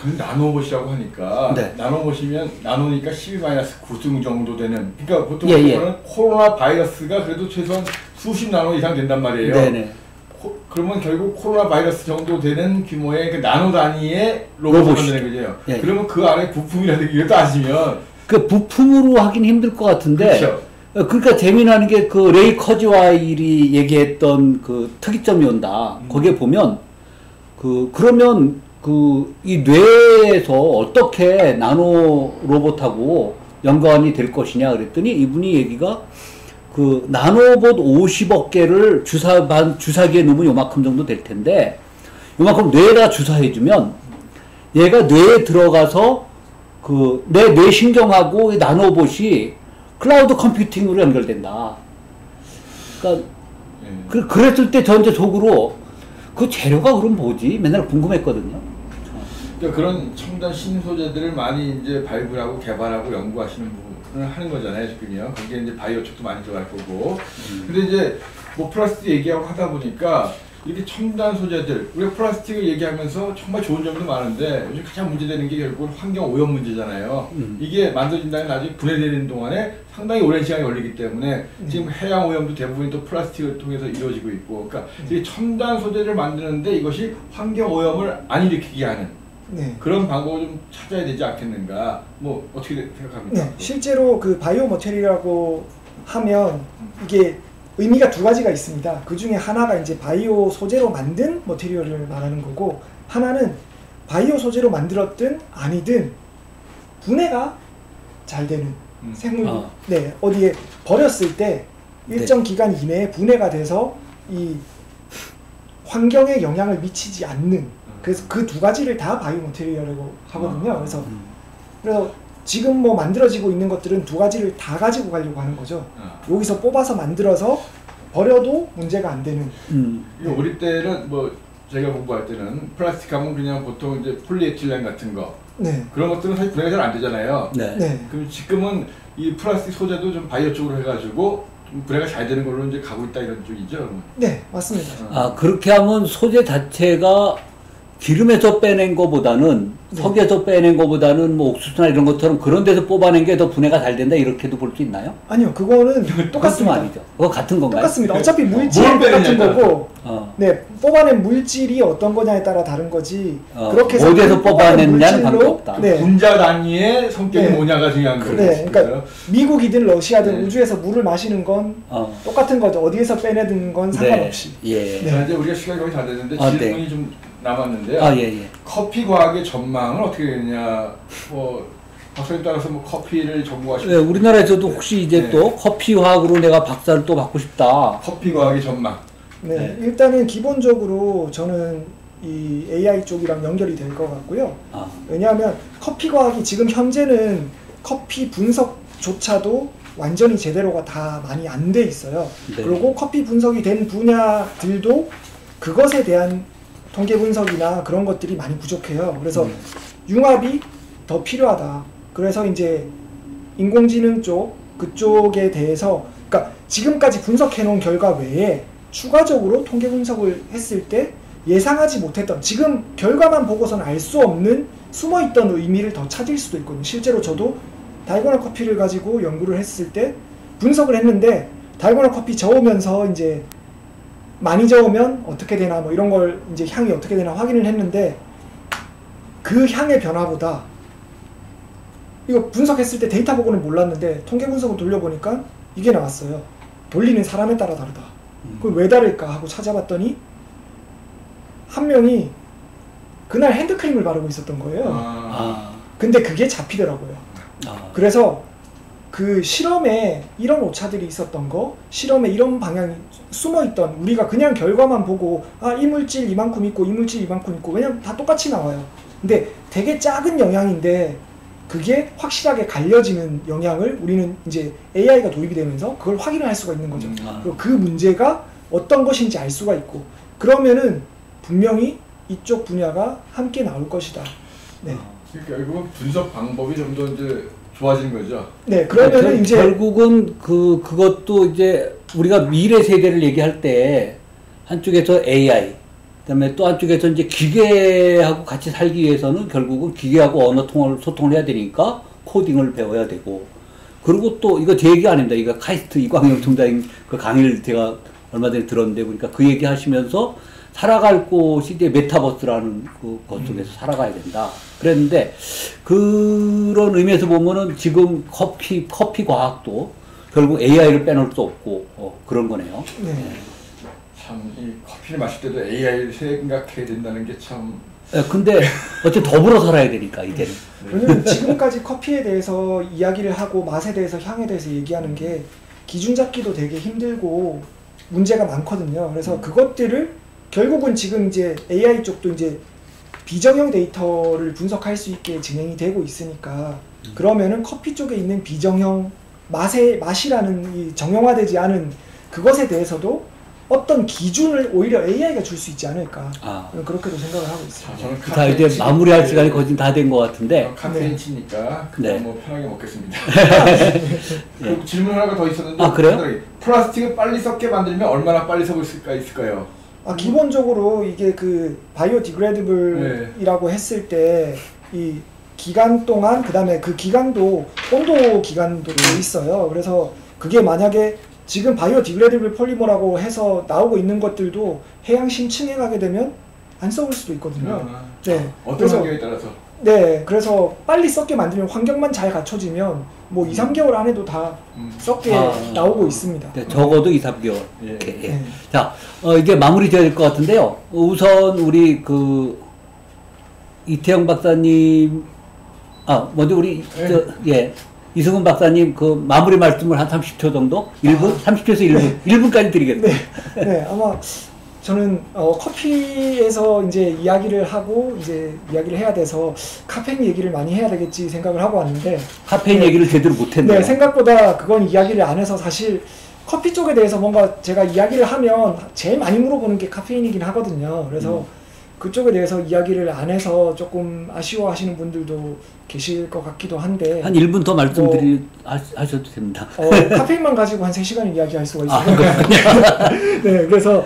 그 나노봇이라고 하니까 나노봇이면 나노니까 12-9등 정도 되는, 그러니까 보통 보면은 코로나 바이러스가 그래도 최소한 수십 나노 이상 된단 말이에요. 그러면 결국 코로나 바이러스 정도 되는 규모의 그 나노 단위의 로봇을 만드는 거죠. 그러면 그 안에 부품이라든가 이걸 따지면 그 부품으로 하긴 힘들 것 같은데. 그렇죠. 그러니까 재미나는 게 그 레이 커즈와일이 얘기했던 그 특이점이 온다. 거기에 보면 그러면 이 뇌에서 어떻게 나노 로봇하고 연관이 될 것이냐 그랬더니 이분이 얘기가 그 나노봇 50억 개를 주사기에 넣으면 요만큼 정도 될 텐데 요만큼 뇌에다 주사해주면 얘가 뇌에 들어가서 그 내 뇌신경하고 이 나노봇이 클라우드 컴퓨팅으로 연결된다. 그러니까 그랬을 때 전제 속으로 그 재료가 그럼 뭐지? 맨날 궁금했거든요. 그러니까 그런 첨단 신소재들을 많이 이제 발굴하고 개발하고 연구하시는 부분을 하는 거잖아요, 지금요. 거기에 이제 바이오 쪽도 많이 들어갈 거고. 근데 이제 뭐 플라스틱 얘기하고 하다 보니까 이렇게 첨단 소재들, 우리가 플라스틱을 얘기하면서 정말 좋은 점도 많은데 요즘 가장 문제되는 게 결국은 환경 오염 문제잖아요. 이게 만들어진 다음에 나중에 분해되는 동안에 상당히 오랜 시간이 걸리기 때문에 지금 해양 오염도 대부분이 또 플라스틱을 통해서 이루어지고 있고, 그러니까 이 첨단 소재를 만드는데 이것이 환경 오염을 안 일으키게 하는 그런 방법을 좀 찾아야 되지 않겠는가. 뭐 어떻게 생각합니까? 실제로 그 바이오 머티리얼이라고 하면 이게 의미가 두 가지가 있습니다. 그 중에 하나가 이제 바이오 소재로 만든 머티리얼을 말하는 거고, 하나는 바이오 소재로 만들었든 아니든 분해가 잘 되는 생물, 어디에 버렸을 때 일정 기간 이내에 분해가 돼서 이 환경에 영향을 미치지 않는, 그래서 그 두 가지를 다 바이오 머티리얼이라고 하거든요. 그래서 지금 뭐 만들어지고 있는 것들은 두 가지를 다 가지고 가려고 하는 거죠. 여기서 뽑아서 만들어서 버려도 문제가 안 되는. 우리 때는 뭐 제가 공부할 때는 플라스틱 하면 그냥 보통 이제 폴리에틸렌 같은 거 그런 것들은 사실 분해가 잘 안 되잖아요. 그럼 지금은 이 플라스틱 소재도 좀 바이오 쪽으로 해가지고 좀 분해가 잘 되는 걸로 이제 가고 있다 이런 쪽이죠. 네, 맞습니다. 그렇게 하면 소재 자체가 기름에서 빼낸 거보다는 석에서 빼낸 거보다는 뭐 옥수수나 이런 것처럼 그런 데서 뽑아낸 게 더 분해가 잘 된다 이렇게도 볼 수 있나요? 아니요, 그거는 똑같습니다. 아니죠. 그거 같은 건가요? 똑같습니다. 어차피 물질은 똑같은 거고, 뽑아낸 물질이 어떤 거냐에 따라 다른 거지. 그렇게 해서 어디에서 뽑아냈냐는 관계없다. 분자 단위의 성격이 뭐냐가 중요한 거예요. 그러니까 미국이든 러시아든 우주에서 물을 마시는 건 똑같은 거죠. 어디에서 빼내든 건 상관없이. 자, 이제 우리가 시간이 거의 다 됐는데 질문이 좀 남았는데요. 커피 과학의 전망은 어떻게 되느냐. 박사님 따라서 뭐 커피를 전공하시고. 우리나라에서도 혹시 이제 또 커피 과학으로 내가 박사를 또 받고 싶다. 커피 과학의 전망. 일단은 기본적으로 저는 이 AI 쪽이랑 연결이 될 것 같고요. 왜냐하면 커피 과학이 지금 현재는 커피 분석조차도 완전히 제대로가 다 많이 안 돼 있어요. 그리고 커피 분석이 된 분야들도 그것에 대한 통계 분석이나 그런 것들이 많이 부족해요. 그래서 융합이 더 필요하다. 그래서 이제 인공지능 쪽 그쪽에 대해서, 그러니까 지금까지 분석해 놓은 결과 외에 추가적으로 통계 분석을 했을 때 예상하지 못했던, 지금 결과만 보고서는 알 수 없는 숨어있던 의미를 더 찾을 수도 있거든요. 실제로 저도 달고나 커피를 가지고 연구를 했을 때 분석을 했는데 달고나 커피 저으면서 이제 많이 저으면 어떻게 되나 뭐 이런 걸 이제 향이 어떻게 되나 확인을 했는데 그 향의 변화보다 이거 분석했을 때 데이터 보고는 몰랐는데 통계 분석을 돌려보니까 이게 나왔어요. 돌리는 사람에 따라 다르다. 그걸 왜 다를까 하고 찾아봤더니 한 명이 그날 핸드크림을 바르고 있었던 거예요. 근데 그게 잡히더라고요. 그래서 그 실험에 이런 오차들이 있었던 거, 실험에 이런 방향이 숨어있던, 우리가 그냥 결과만 보고 아 이물질 이만큼 있고 이물질 이만큼 있고 왜냐면 다 똑같이 나와요. 근데 되게 작은 영향인데 그게 확실하게 갈려지는 영향을 우리는 이제 AI가 도입이 되면서 그걸 확인을 할 수가 있는 거죠. 그리고 그 문제가 어떤 것인지 알 수가 있고 그러면은 분명히 이쪽 분야가 함께 나올 것이다. 네. 그러니까 결국은 분석 방법이 좀 더 이제 좋아지는 거죠. 네, 그러면은 이제 결국은 그것도 이제 우리가 미래 세대를 얘기할 때 한쪽에서 AI, 그다음에 또 한쪽에서 이제 기계하고 같이 살기 위해서는 결국은 기계하고 언어 소통을 해야 되니까 코딩을 배워야 되고, 그리고 또 이거 제 얘기 아닙니다. 이거 카이스트 이광영 총장님 그 강의를 제가 얼마 전에 들었는데 보니까 그 얘기 하시면서 살아갈 곳이 이제 메타버스라는 것 속에서 살아가야 된다. 그랬는데 그런 의미에서 보면은 지금 커피 과학도 결국 AI를 빼놓을 수 없고 그런 거네요. 네. 참 이 커피를 마실 때도 AI를 생각해야 된다는 게 참. 근데 어쨌든 더불어 살아야 되니까 이제는. 왜냐면 지금까지 커피에 대해서 이야기를 하고 맛에 대해서 향에 대해서 얘기하는 게 기준 잡기도 되게 힘들고 문제가 많거든요. 그래서 그것들을 결국은 지금 이제 AI 쪽도 이제 비정형 데이터를 분석할 수 있게 진행이 되고 있으니까 그러면은 커피 쪽에 있는 비정형 맛이라는 이 정형화되지 않은 그것에 대해서도 어떤 기준을 오히려 AI가 줄 수 있지 않을까. 그렇게도 생각을 하고 있습니다. 자, 이제 마무리할 시간이 거의 다 된 것 같은데. 카페인 치니까 그냥 뭐 편하게 먹겠습니다. 네. 질문 하나가 더 있었는데. 그래요? 플라스틱을 빨리 썩게 만들면 얼마나 빨리 썩을 수가 있을까요? 기본적으로 이게 그 바이오디그레이드블이라고 했을 때 이 기간 동안 그다음에 그 기간도 온도 기간도 돼 있어요. 그래서 그게 만약에 지금 바이오디그레이드블 폴리머라고 해서 나오고 있는 것들도 해양 심층에 가게 되면 안 썩을 수도 있거든요. 네. 어떤 환경에 따라서? 네. 그래서 빨리 썩게 만들면 환경만 잘 갖춰지면 뭐 2, 3개월 안에도 다 썩게 나오고 있습니다. 네, 적어도 2, 3개월. 이렇게. 네. 자, 이제 마무리 되어야 될 것 같은데요. 우선 우리 이태영 박사님, 먼저 우리 이승훈 박사님 그 마무리 말씀을 한 30초 정도? 1분? 30초에서 1분. 1분까지 드리겠습니다. 네, 아마 저는 커피에서 이제 이야기를 하고 이제 이야기를 해야 돼서 카페인 얘기를 많이 해야 되겠지 생각을 하고 왔는데 카페인 얘기를 제대로 못했네요. 네, 생각보다 그건 이야기를 안 해서 사실 커피 쪽에 대해서 뭔가 제가 이야기를 하면 제일 많이 물어보는 게 카페인이긴 하거든요. 그래서 그쪽에 대해서 이야기를 안 해서 조금 아쉬워하시는 분들도 계실 것 같기도 한데 한 1분 더 하셔도 됩니다. 카페인만 가지고 한 3시간 이야기할 수가 있어요. 네, 그래서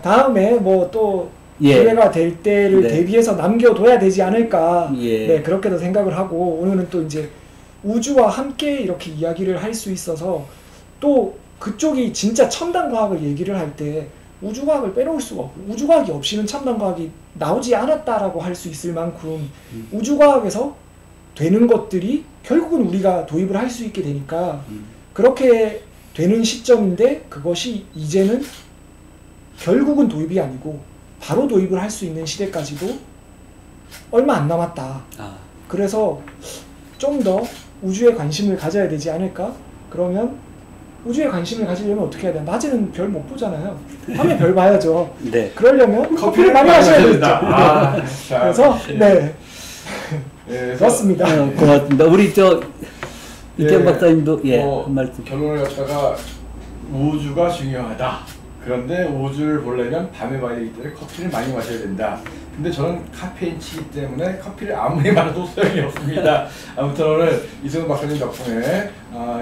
다음에 뭐 또 기회가 될 때를 대비해서 남겨둬야 되지 않을까. 네, 그렇게도 생각을 하고 오늘은 또 이제 우주와 함께 이렇게 이야기를 할 수 있어서 또 그쪽이 진짜 첨단 과학을 얘기를 할 때 우주과학을 빼놓을 수가 없고 우주과학이 없이는 첨단과학이 나오지 않았다라고 할 수 있을 만큼 우주과학에서 되는 것들이 결국은 우리가 도입을 할 수 있게 되니까 그렇게 되는 시점인데 그것이 이제는 결국은 도입이 아니고 바로 도입을 할 수 있는 시대까지도 얼마 안 남았다. 그래서 좀 더 우주에 관심을 가져야 되지 않을까? 그러면 우주에 관심을 가지려면 어떻게 해야 돼요? 낮에는 별 못 보잖아요. 밤에 별 봐야죠. 네. 그러려면 커피를 많이 마셔야 된다. 그래서 그렇습니다. 고맙습니다. 우리 이태영 박사님도 한 말씀. 결론을 갖다가 우주가 중요하다. 그런데 우주를 보려면 밤에 봐야 되기 때문에 커피를 많이 마셔야 된다. 근데 저는 카페인 치기 때문에 커피를 아무리 마셔도 소용이 없습니다. 아무튼 오늘 이승훈 박사님 덕분에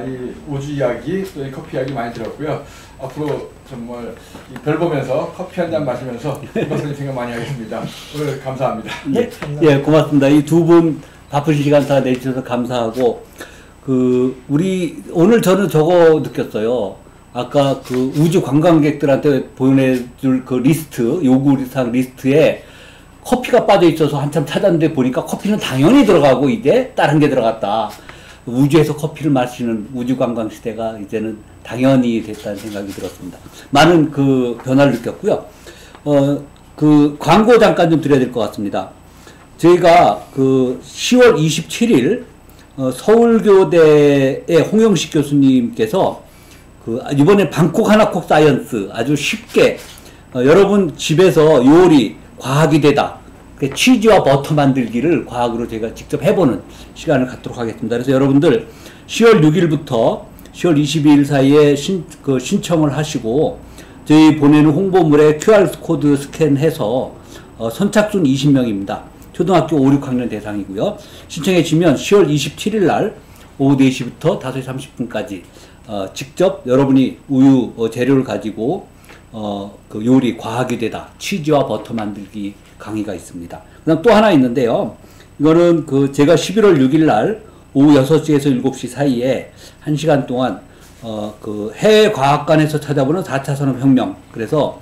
이 우주 이야기 또 이 커피 이야기 많이 들었고요. 앞으로 정말 이 별 보면서 커피 한 잔 마시면서 이 박사님 생각 많이 하겠습니다. 오늘 감사합니다. 네, 감사합니다. 예, 고맙습니다. 이 두 분 바쁘신 시간 다 내주셔서 감사하고, 우리, 오늘 저는 저거 느꼈어요. 아까 그 우주 관광객들한테 보내줄 그 리스트, 요구사항 리스트에 커피가 빠져 있어서 한참 찾았는데 보니까 커피는 당연히 들어가고 이제 다른 게 들어갔다. 우주에서 커피를 마시는 우주 관광 시대가 이제는 당연히 됐다는 생각이 들었습니다. 많은 그 변화를 느꼈고요. 그 광고 잠깐 좀 드려야 될 것 같습니다. 저희가 그 10월 27일 서울교대의 홍영식 교수님께서 이번에 방콕 하나콕 사이언스 아주 쉽게 여러분 집에서 요리 과학이 되다 치즈와 버터 만들기를 과학으로 제가 직접 해보는 시간을 갖도록 하겠습니다. 그래서 여러분들 10월 6일부터 10월 22일 사이에 신청을 하시고 저희 보내는 홍보물에 QR코드 스캔해서 선착순 20명입니다. 초등학교 5, 6학년 대상이고요. 신청해 주시면 10월 27일 날 오후 4시부터 5시 30분까지 직접 여러분이 우유 재료를 가지고 그 요리 과학이 되다 치즈와 버터 만들기 강의가 있습니다. 그다음 또 하나 있는데요. 이거는 제가 11월 6일 날 오후 6시에서 7시 사이에 1시간 동안 해외 과학관에서 찾아보는 4차 산업혁명, 그래서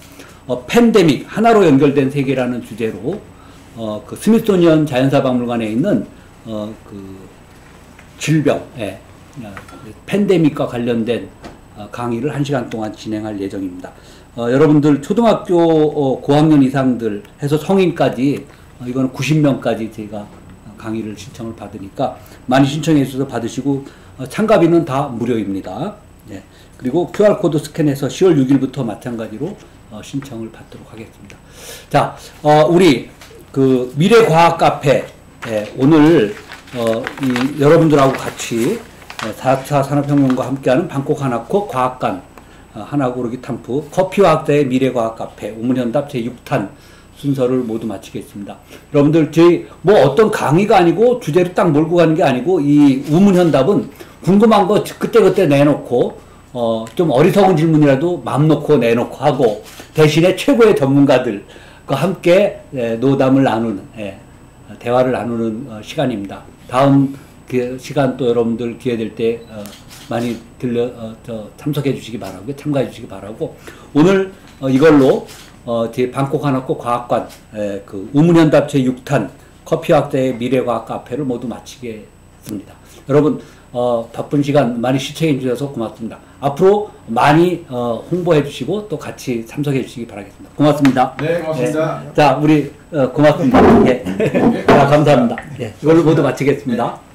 팬데믹 하나로 연결된 세계라는 주제로 스미소니언 자연사박물관에 있는 질병, 팬데믹과 관련된 강의를 1시간 동안 진행할 예정입니다. 여러분들 초등학교 고학년 이상들 해서 성인까지 이거는 90명까지 제가 강의를 신청을 받으니까 많이 신청해 주셔서 받으시고 참가비는 다 무료입니다. 예. 그리고 QR코드 스캔해서 10월 6일부터 마찬가지로 신청을 받도록 하겠습니다. 자, 우리 미래과학 카페 오늘 여러분들하고 같이 4차 산업혁명과 함께하는 방콕 하나콕 과학관 하나고르기 탐프 커피화학자의 미래과학 카페 우문현답 제6탄 순서를 모두 마치겠습니다. 여러분들 저희 어떤 강의가 아니고 주제를 딱 몰고 가는 게 아니고 이 우문현답은 궁금한 거 그때그때 내놓고 좀 어리석은 질문이라도 맘 놓고 내놓고 하고 대신에 최고의 전문가들과 함께 노담을 나누는 대화를 나누는 시간입니다. 다음 시간 또 여러분들 기회 될 때 많이 참석해 주시기 바라고 참가해 주시기 바라고 오늘 이걸로 제 방콕 하나콕 과학관 우문현답 제6탄 커피학자의 미래과학 카페를 모두 마치겠습니다. 여러분 바쁜 시간 많이 시청해 주셔서 고맙습니다. 앞으로 많이 홍보해 주시고 또 같이 참석해 주시기 바라겠습니다. 고맙습니다. 네, 고맙습니다. 자, 우리 고맙습니다. 예. 자, 감사합니다. 예. 이걸로 모두 마치겠습니다.